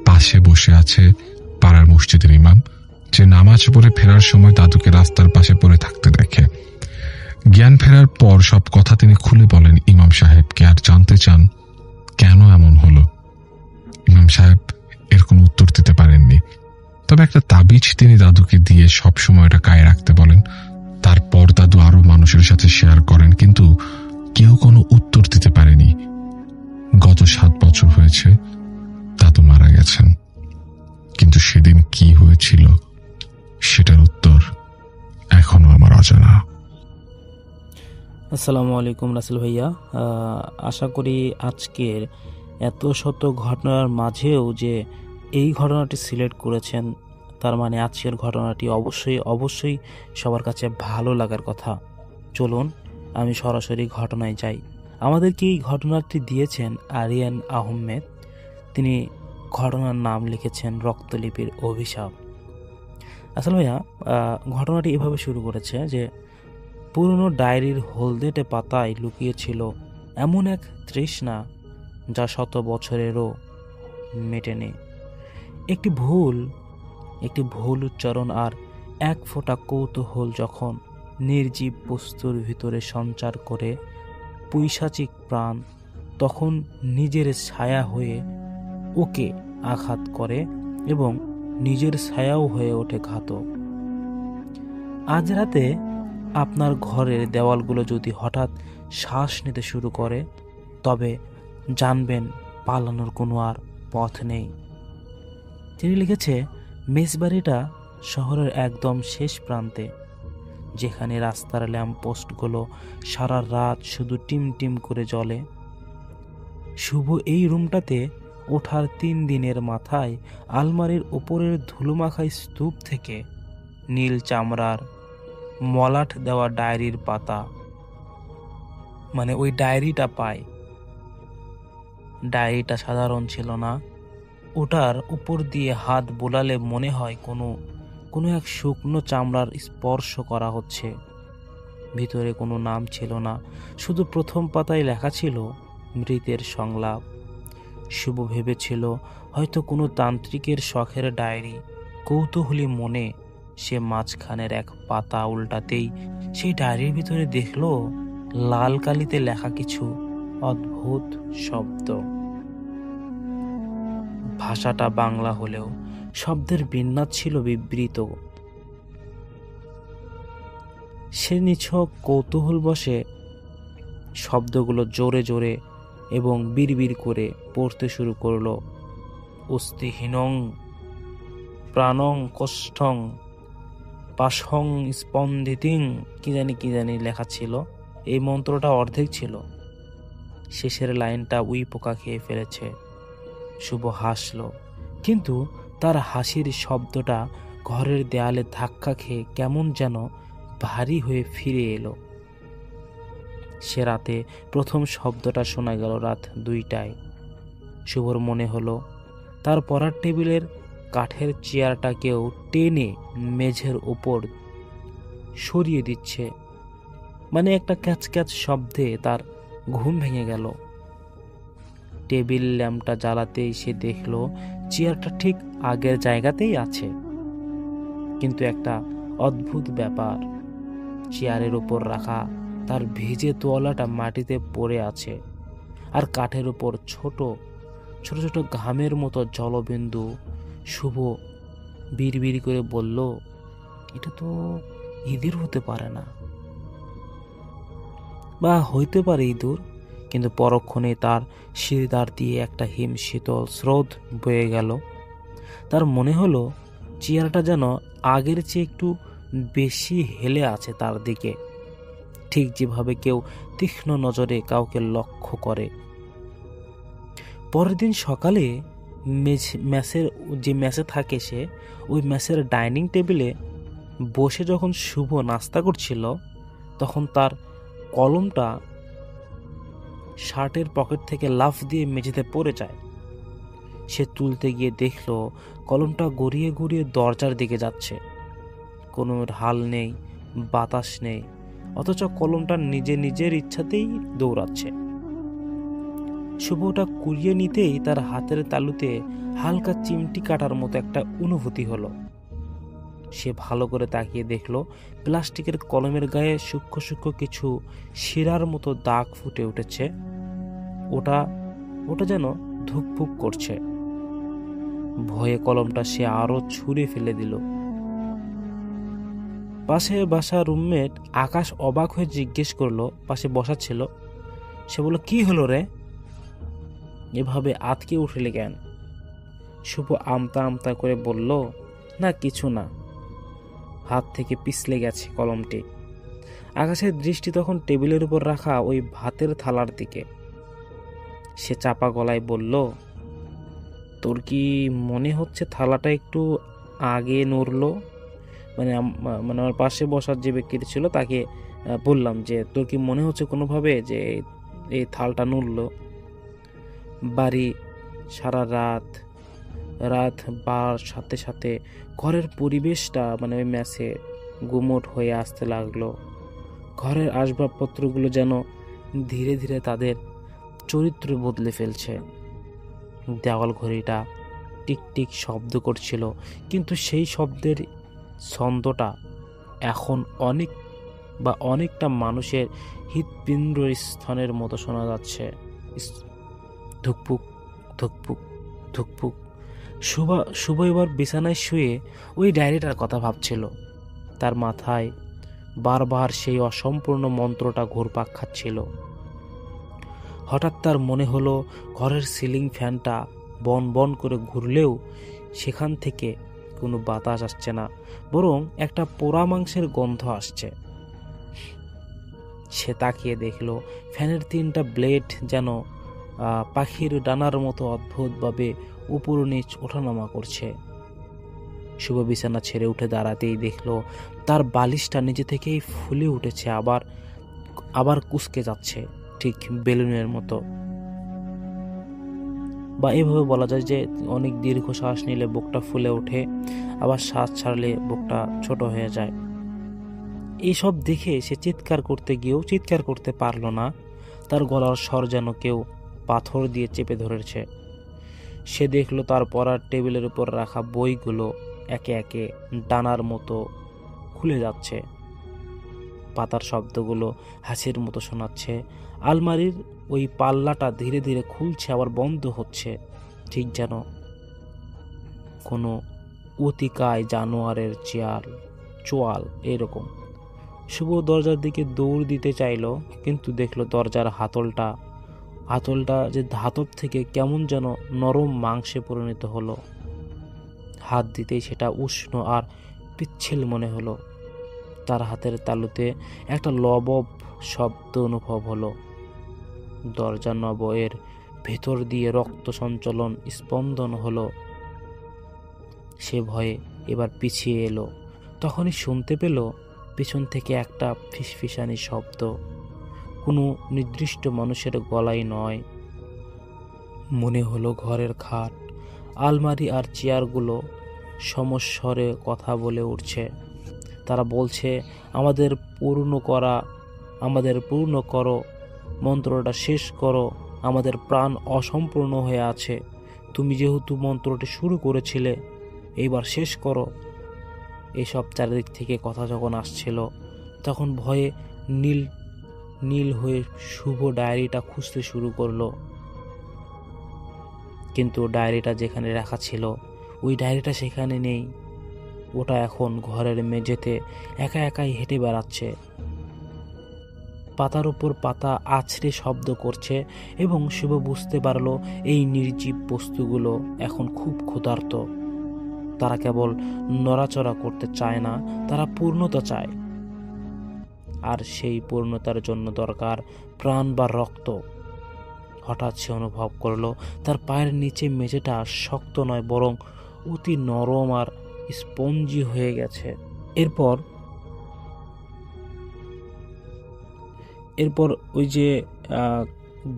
পাশে বসে আছে পাড়ার মসজিদের ইমাম, যে নামাজ পড়ে ফেরার সময় দাদুকে রাস্তার পাশে পড়ে থাকতে দেখে। জ্ঞান ফেরার পর সব কথা তিনি খুলে বলেন ইমাম সাহেবকে, আর জানতে চান কেন এমন হলো। ইমাম সাহেব এর কোনো উত্তর দিতে পারেননি, তবে একটা তাবিজ তিনি দাদুকে দিয়ে সব সময় এটা গায়ে রাখতে বলেন। তারপর দাদু আরো মানুষের সাথে শেয়ার করেন, কিন্তু কেউ কোনো উত্তর দিতে পারেনি। গত 7 বছর হয়েছে দাদু মারা গেছেন, কিন্তু সেদিন কি হয়েছিল সেটার উত্তর এখনো আমার অজানা। আসসালামু আলাইকুম রাসেল ভাইয়া। আশা করি আজকের এত শত ঘটনার মাঝেও যে এই ঘটনাটি সিলেক্ট করেছেন, তার মানে আজকের ঘটনাটি অবশ্যই সবার কাছে ভালো লাগার কথা। চলুন আমি সরাসরি ঘটনায় যাই। আমাদেরকে এই ঘটনাটি দিয়েছেন আরিয়ান আহমেদ। তিনি ঘটনার নাম লিখেছেন রক্তলিপির অভিশাপ। আসলে ভাইয়া ঘটনাটি এভাবে শুরু করেছে যে পুরনো ডায়েরির হলদেটে পাতায় লুকিয়েছিল এমন এক তৃষ্ণা যা 100 বছরেরও মেটেনি। একটি ভুল উচ্চারণ আর এক ফোঁটা কৌতূহল যখন নির্জীব বস্তুর ভিতরে সঞ্চার করে পৈশাচিক প্রাণ, তখন নিজের ছায়া হয়ে ওকে আঘাত করে এবং নিজের ছায়াও হয়ে ওঠে ঘাতক। আজ রাতে আপনার ঘরের দেওয়ালগুলো যদি হঠাৎ শ্বাস নিতে শুরু করে, তবে জানবেন পালানোর কোনো আর পথ নেই। তিনি লিখেছে, মেসবাড়িটা শহরের একদম শেষ প্রান্তে, যেখানে রাস্তার ল্যাম্পপোস্টগুলো সারা রাত শুধু টিম টিম করে জ্বলে। শুভ এই রুমটাতে ওঠার 3 দিনের মাথায় আলমারির ওপরের ধুলোমাখাই স্তূপ থেকে নীল চামড়ার মলাট দেওয়া ডায়েরির পাতা, মানে ওই ডায়েরিটা পায়। ডায়েরিটা সাধারণ ছিল না। ওটার উপর দিয়ে হাত বোলালে মনে হয় কোনো এক শুকনো চামড়ার স্পর্শ করা হচ্ছে। ভিতরে কোনো নাম ছিল না, শুধু প্রথম পাতায় লেখা ছিল মৃতের সংলাপ। শুভ ভেবেছিল হয়তো কোনো তান্ত্রিকের শখের ডায়েরি। কৌতূহলী মনে সে মাঝখানের এক পাতা উল্টাতেই সেই ডায়েরির ভিতরে দেখল লাল কালিতে লেখা কিছু অদ্ভুত শব্দ। ভাষাটা বাংলা হলেও শব্দের বিন্যাস ছিল বিবৃত। সে নিছক কৌতূহল বসে শব্দগুলো জোরে জোরে এবং বিড়বিড় করে পড়তে শুরু করলো। অস্তিহীনং প্রাণং কষ্টং পাশং স্পন্দিতিং কি জানি লেখা ছিল। এই মন্ত্রটা অর্ধেক ছিল। শেষের লাইনটা উই পোকা খেয়ে ফেলেছে। শুভ হাসল, কিন্তু তার হাসির শব্দটা ঘরের দেয়ালে ধাক্কা খেয়ে কেমন যেন ভারী হয়ে ফিরে এলো। সে রাতে প্রথম শব্দটা শোনা গেল রাত 2টায়। শুভর মনে হলো তার পড়ার টেবিলের কাঠের চেয়ারটাকেও টেনে মেঝের ওপর সরিয়ে দিচ্ছে। মানে একটা ক্যাচ ক্যাচ শব্দে তার ঘুম ভেঙে গেল। টেবিল ল্যাম্পটা জ্বালাতেই সে দেখলো চেয়ারটা ঠিক আগের জায়গাতেই আছে, কিন্তু একটা অদ্ভুত ব্যাপার, চেয়ারের উপর রাখা তার ভিজে তোয়ালাটা মাটিতে পড়ে আছে, আর কাঠের উপর ছোট ছোট ছোট ঘামের মতো জলবিন্দু। শুভ বিড়বিড় করে বলল, এটা তো ইঁদুর হতে পারে না, বা হইতে পারে ইঁদুর, কিন্তু পরক্ষণে তার শিরদাঁড় দিয়ে একটা হিম শীতল স্রোত বয়ে গেল। তার মনে হলো চেয়ারটা যেন আগের চেয়ে একটু বেশি হেলে আছে তার দিকে, ঠিক যেভাবে কেউ তীক্ষ্ণ নজরে কাউকে লক্ষ্য করে। পরের দিন সকালে মেসে থাকে সে, ওই মেসের ডাইনিং টেবিলে বসে যখন শুভ নাস্তা করছিল, তখন তার কলমটা শার্টের পকেট থেকে লাফ দিয়ে মেঝেতে পড়ে যায়। সে তুলতে গিয়ে দেখলো কলমটা গড়িয়ে গড়িয়ে দরজার দিকে যাচ্ছে। কোনো ঢাল নেই, বাতাস নেই, অথচ কলমটা নিজের ইচ্ছাতেই দৌড়াচ্ছে। শুভ ওটা কুড়িয়ে নিতেই তার হাতের তালুতে হালকা চিমটি কাটার মতো একটা অনুভূতি হলো। সে ভালো করে তাকিয়ে দেখলো প্লাস্টিকের কলমের গায়ে সূক্ষ্ম সূক্ষ্ম কিছু শিরার মতো দাগ ফুটে উঠেছে। ওটা যেন ধুকপুক করছে। ভয়ে কলমটা সে আরো ছুঁড়ে ফেলে দিল। পাশে বাসা রুমমেট আকাশ অবাক হয়ে জিজ্ঞেস করলো, পাশে বসা ছিল। সে বলল, কি হলো রে, এভাবে আতকে উঠলে কেন? শুভ আমতা আমতা করে বলল, না কিছু না, হাত থেকে পিছলে গেছে কলমটি। আকাশের দৃষ্টি তখন টেবিলের উপর রাখা ওই ভাতের থালার দিকে। সে চাপা গলায় বলল, তোর কি মনে হচ্ছে থালাটা একটু আগে নড়লো? মানে আমার পাশে বসার যে ব্যক্তিটি ছিল তাকে বললাম যে, তোর কি মনে হচ্ছে কোনোভাবে যে এই থালটা নড়লো? বাড়ি সারা রাত বার সাথে সাথে ঘরের পরিবেশটা মানে ওই ম্যাচে গুমোট হয়ে আসতে লাগলো। ঘরের আসবাবপত্রগুলো যেন ধীরে ধীরে তাদের চরিত্র বদলে ফেলছে। দেওয়াল ঘড়িটা টিকটিক শব্দ করছিল, কিন্তু সেই শব্দের ছন্দটা এখন অনেকটা মানুষের হৃৎপিণ্ড স্থানের মতো শোনা যাচ্ছে। ধুকপুক ধুকপুক ধুকপুক। শুভ এবার বিছানায় শুয়ে ওই ডায়েরিটার কথা ভাবছিল। তার মাথায় বারবার সেই অসম্পূর্ণ মন্ত্রটা ঘুরপাক খাচ্ছিল। হঠাৎ তার মনে হলো ঘরের সিলিং ফ্যানটা বন বন করে ঘুরলেও সেখান থেকে কোনো বাতাস আসছে না, বরং একটা পোড়া মাংসের গন্ধ আসছে। সে তাকিয়ে দেখলো ফ্যানের 3টা ব্লেড যেন পাখির ডানার মতো অদ্ভুতভাবে উপর নিচ ওঠানামা করছে। শুভ বিছানা ছেড়ে উঠে দাঁড়াতেই দেখলো তার বালিশটা নিজে থেকেই ফুলে উঠেছে, আবার কুঁচকে যাচ্ছে, ঠিক বেলুনের মতো। বা এভাবে বলা যায় যে অনেক দীর্ঘ শ্বাস নিলে বুকটা ফুলে ওঠে, আবার শ্বাস ছাড়লে বুকটা ছোট হয়ে যায়। এইসব দেখে সে চিৎকার করতে গিয়েও চিৎকার করতে পারল না। তার গলার স্বর যেন কেউ পাথর দিয়ে চেপে ধরেছে। সে দেখলো তার পড়ার টেবিলের উপর রাখা বইগুলো একে একে ডানার মতো খুলে যাচ্ছে। পাতার শব্দগুলো হাসির মতো শোনাচ্ছে। আলমারির ওই পাল্লাটা ধীরে ধীরে খুলছে আবার বন্ধ হচ্ছে, ঠিক যেন কোনো অতিকায় জানোয়ারের চোয়াল এরকম। শুভ দরজার দিকে দৌড় দিতে চাইল, কিন্তু দেখলো দরজার হাতলটা যে ধাতব থেকে কেমন যেন নরম মাংসে পরিণত হলো। হাত দিতেই সেটা উষ্ণ আর পিচ্ছিল মনে হলো। তার হাতের তালুতে একটা লবব শব্দ অনুভব হলো। দরজা নবয়ের ভেতর দিয়ে রক্ত সঞ্চালন স্পন্দন হলো। সে ভয়ে এবার পিছিয়ে এলো। তখনই শুনতে পেল পিছন থেকে একটা ফিসফিসানি শব্দ। কোনো নির্দিষ্ট মানুষের গলায় নয়, মনে হলো ঘরের খাট, আলমারি আর চেয়ারগুলো সমস্বরে কথা বলে উঠছে। তারা বলছে, আমাদের পূর্ণ করো, মন্ত্রটা শেষ করো, আমাদের প্রাণ অসম্পূর্ণ হয়ে আছে, তুমি যেহেতু মন্ত্রটি শুরু করেছিলে, এইবার শেষ করো। এসব চারিদিক থেকে কথা যখন আসছিল, তখন ভয়ে নীল হয়ে শুভ ডায়েরিটা খুঁজতে শুরু করলো। কিন্তু ডায়েরিটা যেখানে রাখা ছিল, ওই ডায়েরিটা সেখানে নেই। ওটা এখন ঘরের মেঝেতে একা একাই হেঁটে বেড়াচ্ছে, পাতার উপর পাতা আছড়ে শব্দ করছে। এবং শুভ বুঝতে পারলো এই নির্জীব বস্তুগুলো এখন খুব ক্ষুধার্ত। তারা কেবল নড়াচড়া করতে চায় না, তারা পূর্ণতা চায়। আর সেই পূর্ণতার জন্য দরকার প্রাণ বা রক্ত। হঠাৎ সে অনুভব করলো তার পায়ের নিচে মেঝেটা শক্ত নয়, বরং অতি নরম আর স্পঞ্জি হয়ে গেছে। এরপর ওই যে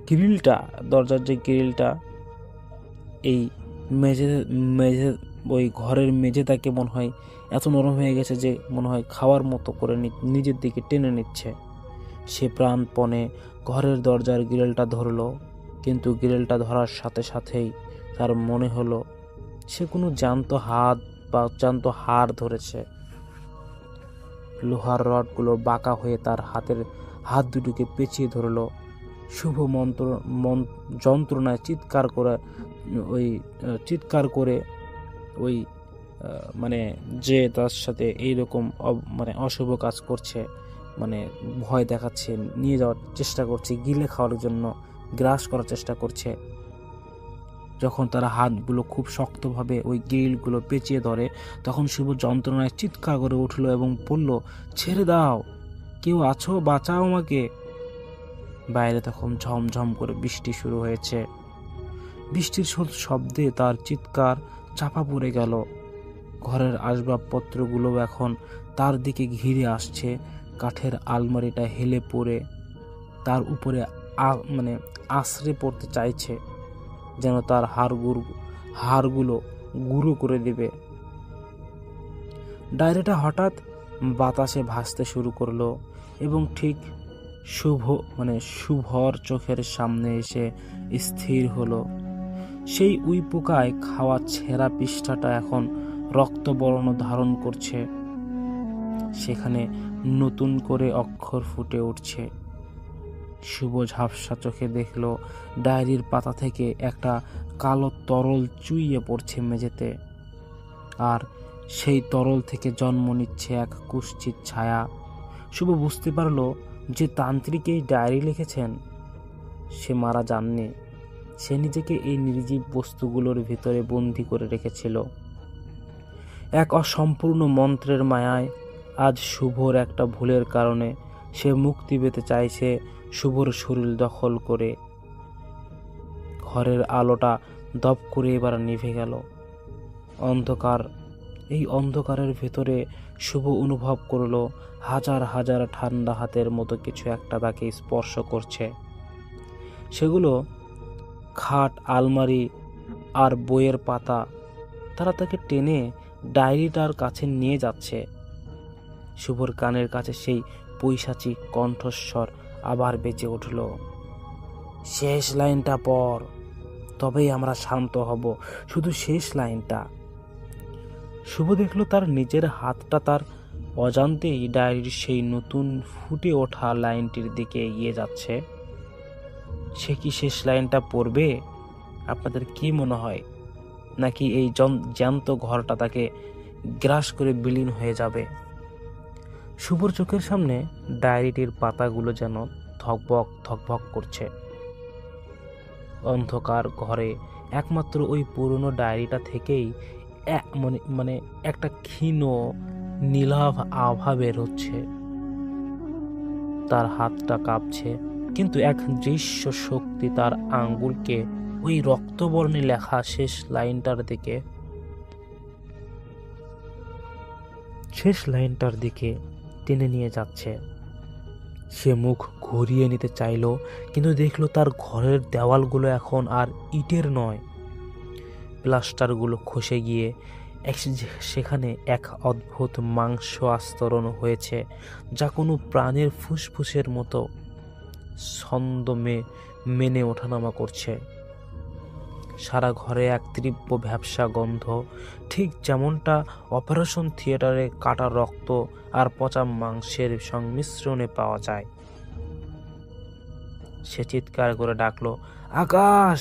গ্রিলটা, দরজার যে গ্রিলটা, এই মেঝে ওই ঘরের মেঝেটাকে মনে হয় এত নরম হয়ে গেছে যে মনে হয় খাওয়ার মতো করে নিজের দিকে টেনে নিচ্ছে। সে প্রাণপণে ঘরের দরজার গ্রিলটা ধরলো, কিন্তু গ্রিলটা ধরার সাথে সাথেই তার মনে হলো সে কোনো জ্যান্ত হাত বা জ্যান্ত হাড় ধরেছে। লোহার রডগুলো বাঁকা হয়ে তার হাত দুটোকে পেঁচিয়ে ধরলো। শুভ যন্ত্রণায় চিৎকার করে ওই মানে যে তার সাথে এইরকম অশুভ কাজ করছে, ভয় দেখাচ্ছে, নিয়ে যাওয়ার চেষ্টা করছে, গিলে খাওয়ার জন্য গ্রাস করার চেষ্টা করছে। যখন তারা হাতগুলো খুব শক্তভাবে ওই গ্রিলগুলো পেঁচিয়ে ধরে, তখন শুভ যন্ত্রণায় চিৎকার করে উঠল এবং বলল, ছেড়ে দাও, কেউ আছো, বাঁচাও আমাকে। বাইরে তখন ঝমঝম করে বৃষ্টি শুরু হয়েছে। বৃষ্টির শব্দে তার চিৎকার চাপা পড়ে গেল। ঘরের আসবাবপত্রগুলো এখন তার দিকে ঘিরে আসছে। কাঠের আলমারিটা হেলে পড়ে তার উপরে আশ্রে পড়তে চাইছে, যেন তার হাড়গুলো গুঁড়ো করে দেবে। ডায়েরিটা হঠাৎ বাতাসে ভাসতে শুরু করলো এবং ঠিক শুভর চোখের সামনে এসে স্থির হলো। সেই উই পোকায় খাওয়া ছেঁড়া পৃষ্ঠাটা এখন রক্তবর্ণ ধারণ করছে। সেখানে নতুন করে অক্ষর ফুটে উঠছে। শুভ ঝাপসা চোখে দেখলো ডায়েরির পাতা থেকে একটা কালো তরল চুইয়ে পড়ছে মেঝেতে, আর সেই তরল থেকে জন্ম নিচ্ছে এক কুৎসিত ছায়া। শুভ বুঝতে পারলো যে তান্ত্রিক এই ডায়েরি লিখেছেন, সে মারা যাননি, সে নিজেকে এই নির্জীব বস্তুগুলোর ভিতরে বন্দি করে রেখেছিল। এক অসম্পূর্ণ মন্ত্রের মায়ায় আজ শুভর একটা ভুলের কারণে সে মুক্তি পেতে চাইছে শুভর শরীর দখল করে। ঘরের আলোটা দপ করে এবার নিভে গেল। এই অন্ধকারের ভেতরে শুভ অনুভব করলো হাজার হাজার ঠান্ডা হাতের মতো কিছু একটা তাকে স্পর্শ করছে। সেগুলো খাট, আলমারি আর বইয়ের পাতা। তারা তাকে টেনে ডায়েরিটার কাছে নিয়ে যাচ্ছে। শুভর কানের কাছে সেই পৈশাচিক কণ্ঠস্বর আবার বেঁচে উঠল, শেষ লাইনটা পড়, তবেই আমরা শান্ত হব, শুধু শেষ লাইনটা। শুভ দেখল তার নিজের হাতটা তার অজান্তেই ডায়েরির সেই নতুন ফুটে ওঠা লাইনটির দিকে এগিয়ে যাচ্ছে। সে কি শেষ লাইনটা পড়বে? আপনাদের কি মনে হয়? নাকি এই জ্যান্ত ঘরটা তাকে গ্রাস করে বিলীন হয়ে যাবে? শুভর চোখের সামনে ডায়েরিটির পাতাগুলো যেন ধকভক ধকভক করছে। অন্ধকার ঘরে একমাত্র ওই পুরনো ডায়েরিটা থেকেই একটা ক্ষীণ নীলাভ আভা বের হচ্ছে। তার হাতটা কাঁপছে, কিন্তু এক দৃশ্য শক্তি তার আঙ্গুলকে ওই রক্তবর্ণে লেখা শেষ লাইনটার দিকে টেনে নিয়ে যাচ্ছে। সে মুখ ঘুরিয়ে নিতে চাইল, কিন্তু দেখলো তার ঘরের দেওয়ালগুলো এখন আর ইটের নয়, প্লাস্টারগুলো খসে গিয়ে সেখানে এক অদ্ভুত মাংস আস্তরণ হয়েছে, যা কোনো প্রাণের ফুসফুসের মতো ছন্দ মেনে ওঠানামা করছে। সারা ঘরে এক তীব্র ভ্যাপসা গন্ধ, ঠিক যেমনটা অপারেশন থিয়েটারে কাটা রক্ত আর পচা মাংসের সংমিশ্রণে পাওয়া যায়। সে চিৎকার করে ডাকলো, আকাশ,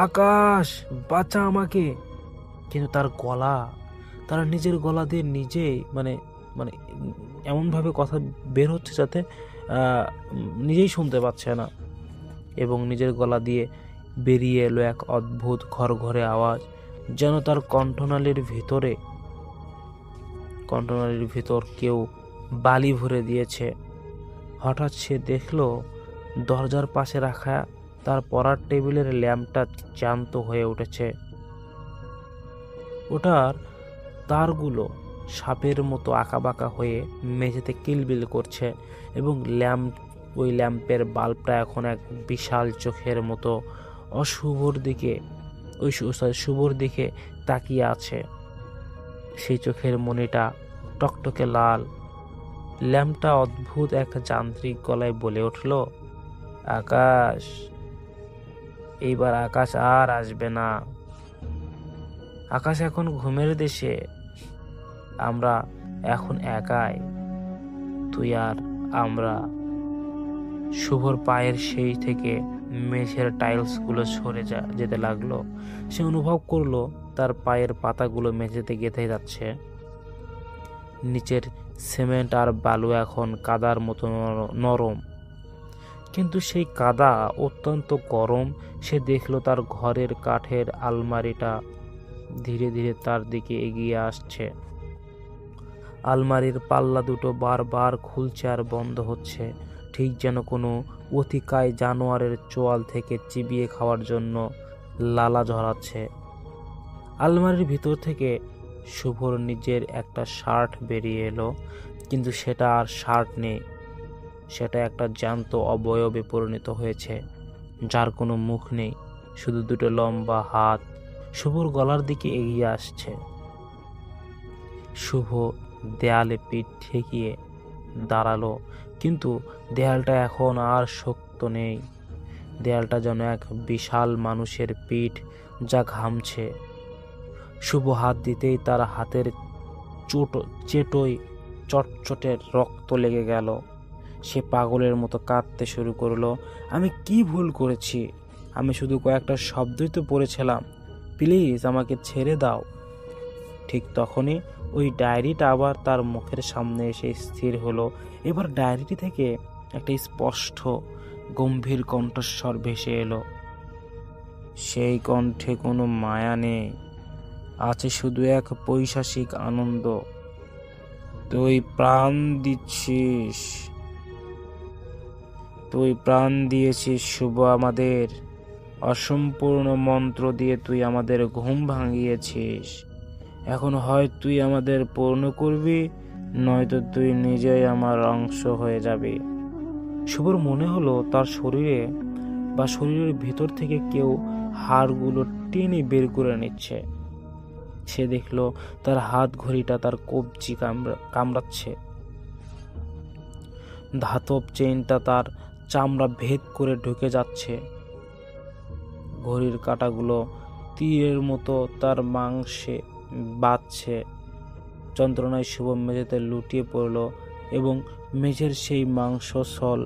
আকাশ, বাঁচা আমাকে! কিন্তু তার নিজের গলা দিয়ে নিজেই মানে মানে এমনভাবে কথা বের হচ্ছে যাতে নিজেই শুনতে পাচ্ছে না, এবং নিজের গলা দিয়ে বেরিয়ে এলো এক অদ্ভুত ঘরে আওয়াজ, যেন তার কণ্ঠনালীর ভিতর কেউ বালি ভরে দিয়েছে। হঠাৎ সে দেখলো দরজার পাশে রাখা তার পড়ার টেবিলের ল্যাম্পটা জ্যান্ত হয়ে উঠেছে। ওটার তারগুলো সাপের মতো আঁকাবাঁকা হয়ে মেঝেতে কিলবিল করছে, এবং ওই ল্যাম্পের বাল্বটা এখন এক বিশাল চোখের মতো শুভর দিকে তাকিয়ে আছে। সেই চোখের মনিটা টকটকে লাল। ল্যাম্পটা অদ্ভুত এক যান্ত্রিক গলায় বলে উঠল, আকাশ, এইবার আকাশ আর আসবে না। আকাশ এখন ঘুমের দেশে। আমরা এখন একাই, তুই আর আমরা। শুভর পায়ের সেই থেকে মেঝের টাইলসগুলো সরে যেতে লাগলো। সে অনুভব করলো তার পায়ের পাতাগুলো মেঝেতে গেঁথে যাচ্ছে। নিচের সিমেন্ট আর বালু এখন কাদার মতো নরম, কিন্তু সেই কাদা অত্যন্ত গরম। সে দেখলো তার ঘরের কাঠের আলমারিটা ধীরে ধীরে তার দিকে এগিয়ে আসছে। আলমারির পাল্লা দুটো বারবার খুলছে আর বন্ধ হচ্ছে, ঠিক যেন কোনো অতিকায় জানোয়ারের চোয়াল থেকে চিবিয়ে খাওয়ার জন্য লালা ঝরাচ্ছে। আলমারির ভিতর থেকে শুভর নিজের একটা শার্ট বেরিয়ে এলো, কিন্তু সেটা আর শার্ট নেই। সেটা একটা জ্যান্ত অবয়বে পরিণত হয়েছে, যার কোনো মুখ নেই, শুধু দুটো লম্বা হাত শুভর গলার দিকে এগিয়ে আসছে। শুভ দেয়ালে পিঠ ঠেকিয়ে দাঁড়ালো, কিন্তু দেয়ালটা এখন আর শক্ত নেই। দেয়ালটা যেন এক বিশাল মানুষের পিঠ, যা ঘামছে। শুভ হাত দিতেই তার হাতের চেটোয় চটচটে রক্ত লেগে গেল। সে পাগলের মতো কাঁদতে শুরু করলো, আমি কি ভুল করেছি? আমি শুধু কয়েকটা শব্দই তো পড়েছিলাম, প্লিজ আমাকে ছেড়ে দাও। ঠিক তখনই ওই ডায়েরিটা আবার তার মুখের সামনে এসে স্থির হলো। এবার ডায়েরিটি থেকে একটা স্পষ্ট গম্ভীর কণ্ঠস্বর ভেসে এলো। সেই কণ্ঠে কোনো মায়া নেই, আছে শুধু এক পৈশাচিক আনন্দ। তুই প্রাণ দিয়েছিস শুভ আমাদের। অসম্পূর্ণ মন্ত্র দিয়ে তুই আমাদের ঘুম ভাঙিয়েছিস। এখন হয় তুই আমাদের পূর্ণ করবি, নয়তো তুই নিজেই আমার অংশ হয়ে যাবি। শুভর মনে হলো তার শরীরের ভিতর থেকে কেউ হাড়গুলো টেনে বের করে নিচ্ছে। সে দেখলো তার হাত ঘড়িটা তার কবজি কামড়াচ্ছে। ধাতব চেইনটা তার চামড়া ভেদ করে ঢুকে যাচ্ছে। ঘড়ির কাঁটাগুলো তীরের মতো তার মাংসে বাজছে। যন্ত্রণায় শুভ মেঝেতে লুটিয়ে পড়ল, এবং মেঝের সেই মাংসসল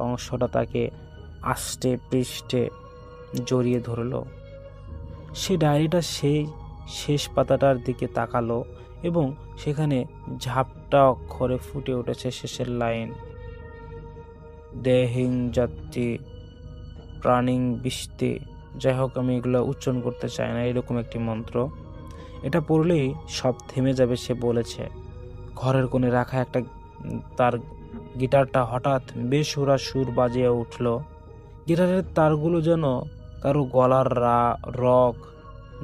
অংশটা তাকে আষ্টে পৃষ্ঠে জড়িয়ে ধরল। সে ডায়েরিটা সেই শেষ পাতাটার দিকে তাকালো, এবং সেখানে ঝাপটা অক্ষরে ফুটে উঠেছে শেষের লাইন, দেহিং যাত্রী প্রাণিং বিস্তে। যাই হোক, আমি এগুলো উচ্চারণ করতে চাই না, এরকম একটি মন্ত্র। এটা পড়লেই সব থেমে যাবে সে বলেছে। ঘরের কোণে রাখা একটা তার গিটারটা হঠাৎ বেসুরা সুর বাজিয়ে উঠল। গিটারের তারগুলো যেন কারো গলার রগ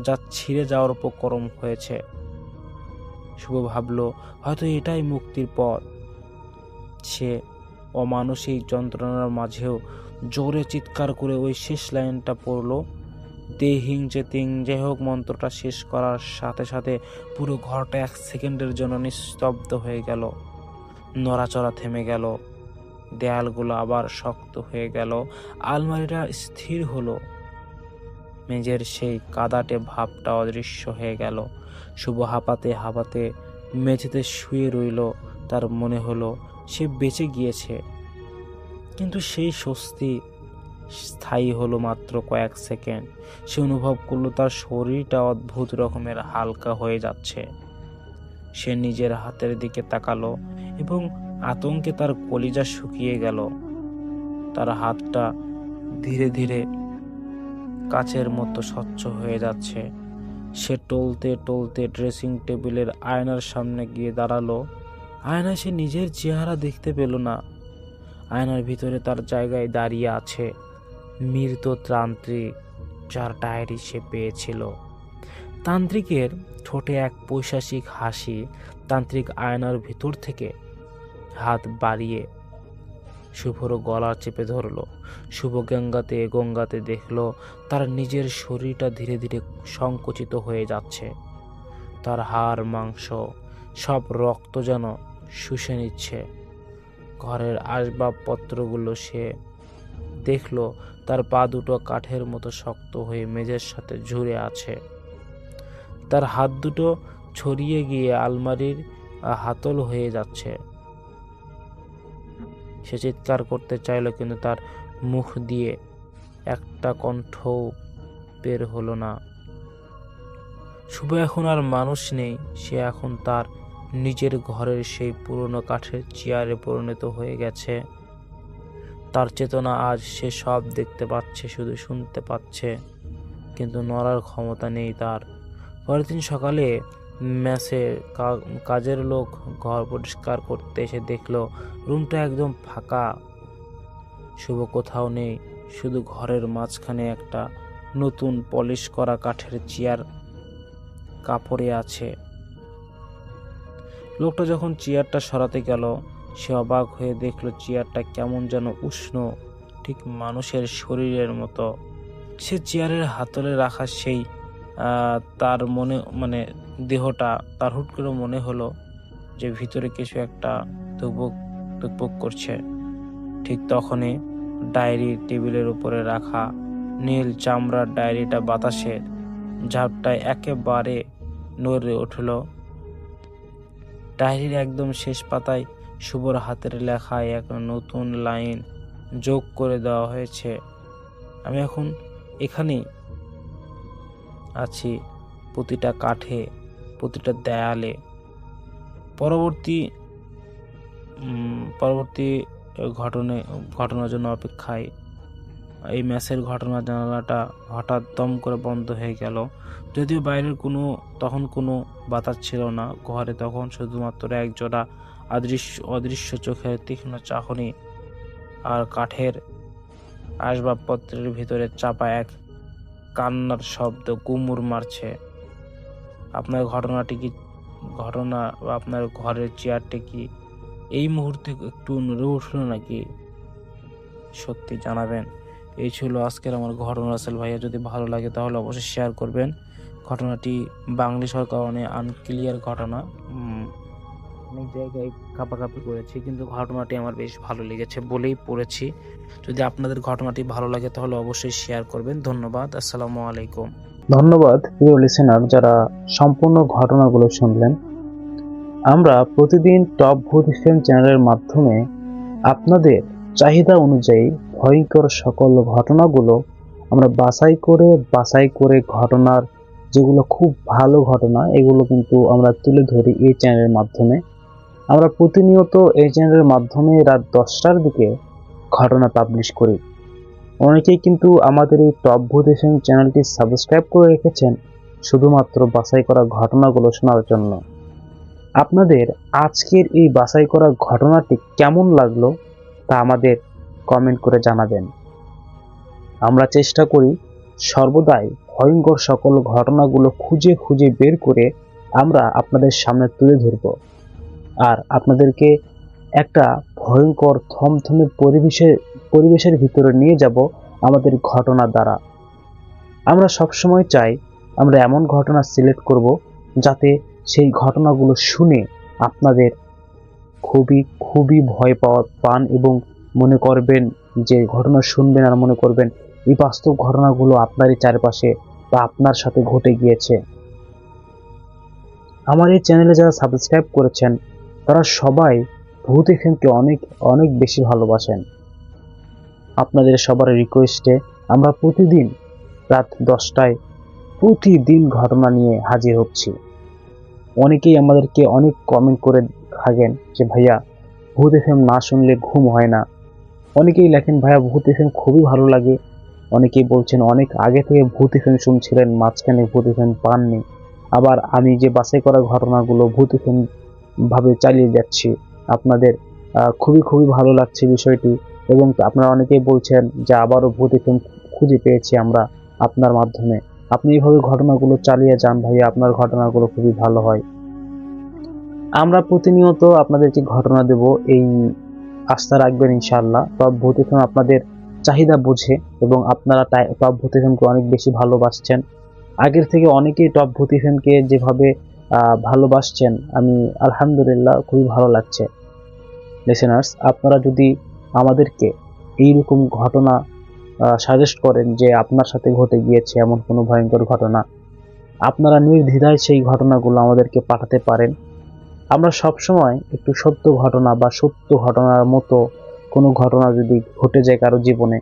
যা ছিঁড়ে যাওয়ার উপক্রম হয়েছে। শুভ ভাবল হয়তো এটাই মুক্তির পথ। সে অমানসিক যন্ত্রণার মাঝেও জোরে চিৎকার করে ওই শেষ লাইনটা পড়ল, দে হিং যে তিং। যাই হোক, মন্ত্রটা শেষ করার সাথে সাথে পুরো ঘরটা 1 সেকেন্ডের জন্য নিস্তব্ধ হয়ে গেল। নড়াচড়া থেমে গেল, দেয়ালগুলো আবার শক্ত হয়ে গেল, আলমারিটা স্থির হলো, মেঝের সেই কাদাটে ভাবটা অদৃশ্য হয়ে গেল। শুভ হাঁপাতে হাঁপাতে মেঝেতে শুয়ে রইল। তার মনে হলো সে বেঁচে গিয়েছে, কিন্তু সেই স্বস্তি স্থায়ী হলো মাত্র কয়েক সেকেন্ড। সে অনুভব করলো তার শরীরটা অদ্ভুত রকমের হালকা হয়ে যাচ্ছে। সে নিজের হাতের দিকে তাকালো এবং আতঙ্কে তার কলিজা শুকিয়ে গেল। তার হাতটা ধীরে ধীরে কাচের মতো স্বচ্ছ হয়ে যাচ্ছে। সে টলতে টলতে ড্রেসিং টেবিলের আয়নার সামনে গিয়ে দাঁড়ালো। আয়নায় সে নিজের চেহারা দেখতে পেল না। আয়নার ভিতরে তার জায়গায় দাঁড়িয়ে আছে মৃত তান্ত্রিক, যার ডায়েরি সে পেয়েছিল। তান্ত্রিকের ঠোঁটে এক পৈশাচিক হাসি। তান্ত্রিক আয়নার ভিতর থেকে হাত বাড়িয়ে শুভর গলা চেপে ধরল। শুভ গঙ্গাতে দেখল তার নিজের শরীরটা ধীরে ধীরে সংকুচিত হয়ে যাচ্ছে। তার হাড় মাংস সব রক্ত যেন শুষে নিচ্ছে। ঘরের আসবাবপত্রগুলো সে দেখল তার পা দুটো কাঠের মতো শক্ত হয়ে মেঝের সাথে ঝুরে আছে। তার হাত দুটো ছড়িয়ে গিয়ে আলমারির হাতল হয়ে যাচ্ছে। সে চিৎকার করতে চাইল, কিন্তু তার মুখ দিয়ে একটা কণ্ঠও বের হলো না। শুভ এখন আর মানুষ নেই, সে এখন তার নিজের ঘরের সেই পুরনো কাঠের চেয়ারে পরিণত হয়ে গেছে। তার চেতনা আজ, সে সব দেখতে পাচ্ছে, শুধু শুনতে পাচ্ছে, কিন্তু নড়ার ক্ষমতা নেই তার। পরের দিন সকালে মেসের কাজের লোক ঘর পরিষ্কার করতে এসে দেখলো রুমটা একদম ফাঁকা। শুভ কোথাও নেই, শুধু ঘরের মাঝখানে একটা নতুন পলিশ করা কাঠের চেয়ার কাপড়ে আছে। লোকটা যখন চেয়ারটা সরাতে গেল, সে অবাক হয়ে দেখলো চেয়ারটা কেমন যেন উষ্ণ, ঠিক মানুষের শরীরের মতো। সে চেয়ারের হাতলে রাখা সেই তার দেহটা, তার হুট করে মনে হলো যে ভিতরে কিছু একটা ধুকপুক করছে। ঠিক তখনই ডায়েরির টেবিলের উপরে রাখা নীল চামড়ার ডায়েরিটা বাতাসের ঝাপটায় একেবারে নড়ে উঠল। ডায়েরির একদম শেষ পাতায় শুভর হাতের লেখায় এক নতুন লাইন যোগ করে দেওয়া হয়েছে, আমি এখন এখানেই আছি, প্রতিটা কাঠে, প্রতিটা দেয়ালে। পরবর্তী ঘটনার জন্য অপেক্ষায়। এই ম্যাচের ঘটনা জানালাটা হঠাৎ দম করে বন্ধ হয়ে গেল। যদিও বাইরের তখন কোনো বাতাস ছিল না। ঘরে তখন শুধুমাত্র একজোড়া অদৃশ্য চোখের তীক্ষ্ণ চাহনি আর কাঠের আসবাবপত্রের ভিতরে চাপা এক কান্নার শব্দ গুমুর মারছে। আপনার আপনার ঘরের চেয়ারটি কি এই মুহূর্তে একটু নড়ে উঠলো নাকি? সত্যি জানাবেন। এই ছিল আজকের আমার ঘটনা রাসেল ভাইয়া। যদি ভালো লাগে তাহলে অবশ্যই শেয়ার করবেন। ঘটনাটি বাংলাদেশ কারণে আনক্লিয়ার ঘটনা, অনেক জায়গায় কাপাকাপি করেছি, কিন্তু ঘটনাটি আমার বেশ ভালো লেগেছে বলেই পড়েছি। যদি আপনাদের ঘটনাটি ভালো লাগে তাহলে অবশ্যই শেয়ার করবেন। ধন্যবাদ। আসসালামু আলাইকুম। ধন্যবাদ প্রিয় লিসেনার, যারা সম্পূর্ণ ঘটনাগুলো শুনলেন। আমরা প্রতিদিন টপ ভূত এফএম চ্যানেলের মাধ্যমে আপনাদের চাহিদা অনুযায়ী ভয়ঙ্কর সকল ঘটনাগুলো আমরা বাছাই করে ঘটনার যেগুলো খুব ভালো ঘটনা, এগুলো কিন্তু আমরা তুলে ধরি এই চ্যানেলের মাধ্যমে। আমরা প্রতিনিয়ত এই চ্যানেলের মাধ্যমে রাত 10টার দিকে ঘটনা পাবলিশ করি। অনেকেই কিন্তু আমাদের এই টপ ভূত এফএম চ্যানেলটি সাবস্ক্রাইব করে রেখেছেন শুধুমাত্র বাছাই করা ঘটনাগুলো শোনার জন্য। আপনাদের আজকের এই বাছাই করা ঘটনাটি কেমন লাগলো তা আমাদের কমেন্ট করে জানাবেন। আমরা চেষ্টা করি সর্বদাই ভয়ঙ্কর সকল ঘটনাগুলো খুঁজে খুঁজে বের করে আমরা আপনাদের সামনে তুলে ধরব, আর আপনাদেরকে একটা ভয়ঙ্কর থমথমে পরিবেশের ভিতরে নিয়ে যাব আমাদের ঘটনা দ্বারা। আমরা সবসময় চাই আমরা এমন ঘটনা সিলেক্ট করব যাতে সেই ঘটনাগুলো শুনে আপনাদের খুবই খুবই ভয় পান এবং মনে করবেন যে ঘটনা শুনবেন আর মনে করবেন এই বাস্তব ঘটনাগুলো আপনারই চারপাশে বা আপনার সাথে ঘটে গিয়েছে। আমার এই চ্যানেলে যারা সাবস্ক্রাইব করেছেন তারা সবাই ভূত এফএমকে অনেক অনেক বেশি ভালোবাসেন। আপনাদের সবার রিকোয়েস্টে আমরা প্রতিদিন রাত 10টায় প্রতিদিন ঘটনা নিয়ে হাজির হচ্ছি। অনেকেই আমাদেরকে অনেক কমেন্ট করে থাকেন যে ভাইয়া ভূত এফএম না শুনলে ঘুম হয় না। অনেকেই লেখেন ভাইয়া ভূত এফএম খুবই ভালো লাগে। অনেকেই বলছেন অনেক আগে থেকে ভূত এফএম শুনছিলেন, মাঝখানে ভূত এফএম পাননি। আবার আমি যে বাছাই করা ঘটনাগুলো ভূত এফএম ভাবে চালিয়ে যাচ্ছি, আপনাদের খুবই খুবই ভালো লাগছে বিষয়টি। এবং আপনারা অনেকেই বলছেন যে আবারও ভূত এফএম খুঁজে পেয়েছি আমরা আপনার মাধ্যমে। আপনি এইভাবে ঘটনাগুলো চালিয়ে যান ভাইয়া, আপনার ঘটনাগুলো খুবই ভালো হয়। আমরা প্রতিনিয়ত আপনাদেরকে ঘটনা দেব, এই আস্থা রাখবেন ইনশাআল্লাহ। টপ ভূত এফএম আপনাদের চাহিদা বুঝে এবং আপনারা টপ ভূত এফএমকে অনেক বেশি ভালোবাসছেন। আগের থেকে অনেকেই টপ ভূত এফএমকে যেভাবে ভালোবাসছেন, আমি আলহামদুলিল্লাহ খুবই ভালো লাগছে। লিসেনার্স, আপনারা যদি আমাদেরকে এইরকম ঘটনা সাজেস্ট করেন যে আপনার সাথে ঘটে গিয়েছে এমন কোনো ভয়ঙ্কর ঘটনা, আপনারা নির্দ্বিধায় সেই ঘটনাগুলো আমাদেরকে পাঠাতে পারেন। আমরা সবসময় একটু সত্য ঘটনা বা সত্য ঘটনার মতো কোনো ঘটনা যদি ঘটে যায় কারো জীবনে,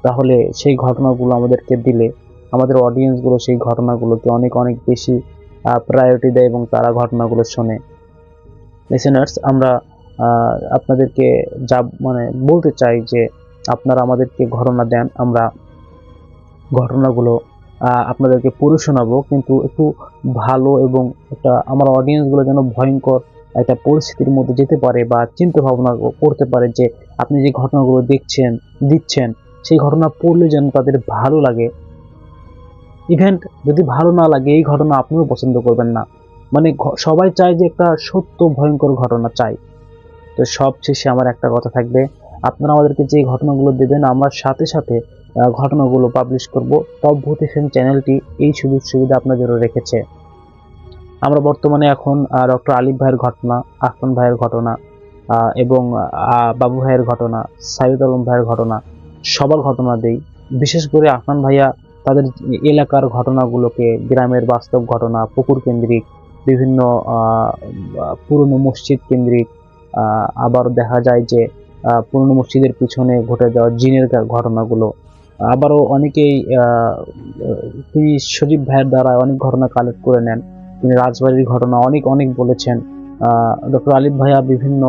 তাহলে সেই ঘটনাগুলো আমাদেরকে দিলে আমাদের অডিয়েন্সগুলো সেই ঘটনাগুলোকে অনেক অনেক বেশি প্রায়োরিটি দেয় এবং তারা ঘটনাগুলো শোনে। লিসেনার্স, আমরা আপনাদেরকে যা বলতে চাই যে আপনারা আমাদেরকে ঘটনা দেন, আমরা ঘটনাগুলো আপনাদেরকে পড়ে শোনাবো, কিন্তু একটু ভালো এবং একটা আমার অডিয়েন্সগুলো যেন ভয়ঙ্কর একটা পরিস্থিতির মধ্যে যেতে পারে বা চিন্তা ভাবনা করতে পারে যে আপনি যে ঘটনাগুলো দিচ্ছেন সেই ঘটনা পড়লে যেন তাদের ভালো লাগে। ইভেন্ট যদি ভালো না লাগে এই ঘটনা আপনিও পছন্দ করবেন না। সবাই চায় যে একটা সত্য ভয়ঙ্কর ঘটনা চাই। তো সব শেষে আমার একটা কথা থাকবে, আপনারা আমাদেরকে যে ঘটনাগুলো দেবেন আমরা সাথে সাথে ঘটনাগুলো পাবলিশ করব। টপ ভূত এফএম চ্যানেলটি এই সুযোগ সুবিধা আপনাদেরও রেখেছে। আমরা বর্তমানে এখন ডক্টর আলিফ ভাইয়ের ঘটনা, আফরান ভাইয়ের ঘটনা এবং বাবু ভাইয়ের ঘটনা, সাইদ আলম ভাইয়ের ঘটনা, সবার ঘটনা দেই। বিশেষ করে আফরান ভাইয়া তাদের এলাকার ঘটনাগুলোকে, গ্রামের বাস্তব ঘটনা, পুকুর কেন্দ্রিক, বিভিন্ন পুরনো মসজিদ কেন্দ্রিক, আবার দেখা যায় যে পুরনো মসজিদের পিছনে ঘটে যাওয়া জিনের ঘটনাগুলো, আবারও অনেকেই তিনি সজীব ভাইয়ের দ্বারা অনেক ঘটনা কালেক্ট করে নেন। তিনি রাজবাড়ির ঘটনা অনেক অনেক বলেছেন। ডক্টর আলিফ ভাইয়া বিভিন্ন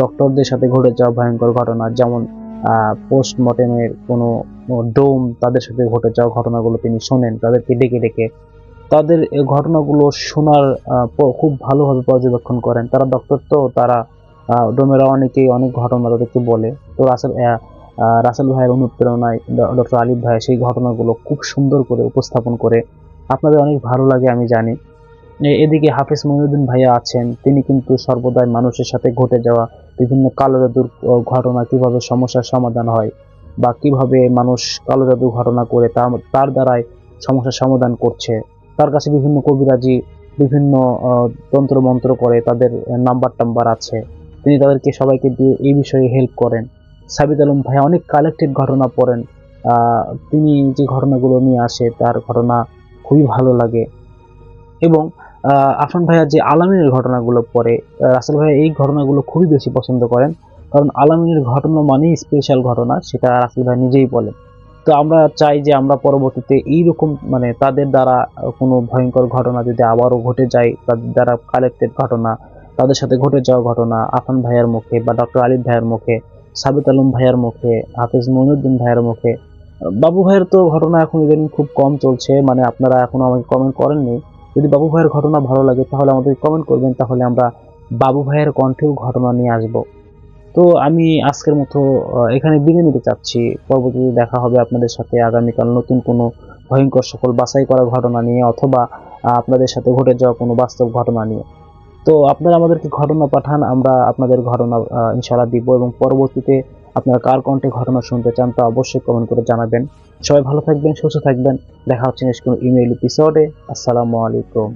ডক্টরদের সাথে ঘটে যাওয়া ভয়ঙ্কর ঘটনা, যেমন পোস্টমর্টেমের কোনো ডোম, তাদের সাথে ঘটে যাওয়া ঘটনাগুলো তিনি শোনেন, তাদেরকে ডেকে ডেকে তাদের ঘটনাগুলো শোনার খুব ভালোভাবে পর্যবেক্ষণ করেন। তারা ডক্টর, তো তারা ডোমেরা অনেকেই অনেক ঘটনা তাদেরকে বলে। তো রাসেল ভাইয়ের অনুপ্রেরণায় ডক্টর আলিফ ভাই সেই ঘটনাগুলো খুব সুন্দর করে উপস্থাপন করে, আপনাদের অনেক ভালো লাগে আমি জানি। এদিকে হাফেজ মঈনুদ্দিন ভাইয়া আছেন, তিনি কিন্তু সর্বদাই মানুষের সাথে ঘটে যাওয়া বিভিন্ন কালো জাদুর ঘটনা, কিভাবে সমস্যার সমাধান হয় বা কিভাবে মানুষ কালো জাদু ঘটনা করে তার দ্বারাই সমস্যার সমাধান করছে, তার কাছে বিভিন্ন কবিরাজি বিভিন্ন তন্ত্র মন্ত্র করে, তাদের নাম্বার আছে, তিনি তাদেরকে সবাইকে দিয়ে এই বিষয়ে হেল্প করেন। সাবিত আলম ভাই অনেক কালেক্টেড ঘটনা পড়েন, তিনি যে ঘটনাগুলো নিয়ে আসে তার ঘটনা খুবই ভালো লাগে। এবং আফরান ভাইয়া যে আলামিনের ঘটনাগুলো পড়ে, রাসেল ভাইয়া এই ঘটনাগুলো খুবই বেশি পছন্দ করেন, কারণ আলামিনের ঘটনা মানেই স্পেশাল ঘটনা, সেটা রাসেল ভাই নিজেই বলেন। তো আমরা চাই যে আমরা পরবর্তীতে এইরকম তাদের দ্বারা কোনো ভয়ঙ্কর ঘটনা যদি আবারও ঘটে যায়, তাদের দ্বারা কালেক্টেড ঘটনা, তাদের সাথে ঘটে যাওয়া ঘটনা আফরান ভাইয়ার মুখে বা ডক্টর আলিফ ভাইয়ার মুখে, সাবিত আলম ভাইয়ার মুখে, হাফেজ মঈনুদ্দিন ভাইয়ার মুখে, বাবু ভাইয়ের তো ঘটনা এখন ইদানিং খুব কম চলছে, আপনারা এখনো আমাকে কমেন্ট করেননি। যদি বাবু ভাইয়ের ঘটনা ভালো লাগে তাহলে আমাদের কমেন্ট করবেন, তাহলে আমরা বাবু ভাইয়ের কণ্ঠেও ঘটনা নিয়ে আসব। তো আমি আজকের মতো এখানে বিদায় নিতে চাচ্ছি। পরবর্তীতে দেখা হবে আপনাদের সাথে আগামীকাল নতুন কোনো ভয়ঙ্কর সকল বাছাই করা ঘটনা নিয়ে, অথবা আপনাদের সাথে ঘটে যাওয়া কোনো বাস্তব ঘটনা নিয়ে। তো আপনারা আমাদেরকে ঘটনা পাঠান, আমরা আপনাদের ঘটনা ইনশাআল্লাহ দিব, এবং পরবর্তীতে আপনারা কার কণ্ঠে ঘটনা শুনতে চান তা অবশ্যই কমেন্ট করে জানাবেন। সবাই ভালো থাকবেন, সুস্থ থাকবেন। দেখা হচ্ছে নেক্সট কোনো ইমেইল এপিসোডে। আসসালামু আলাইকুম।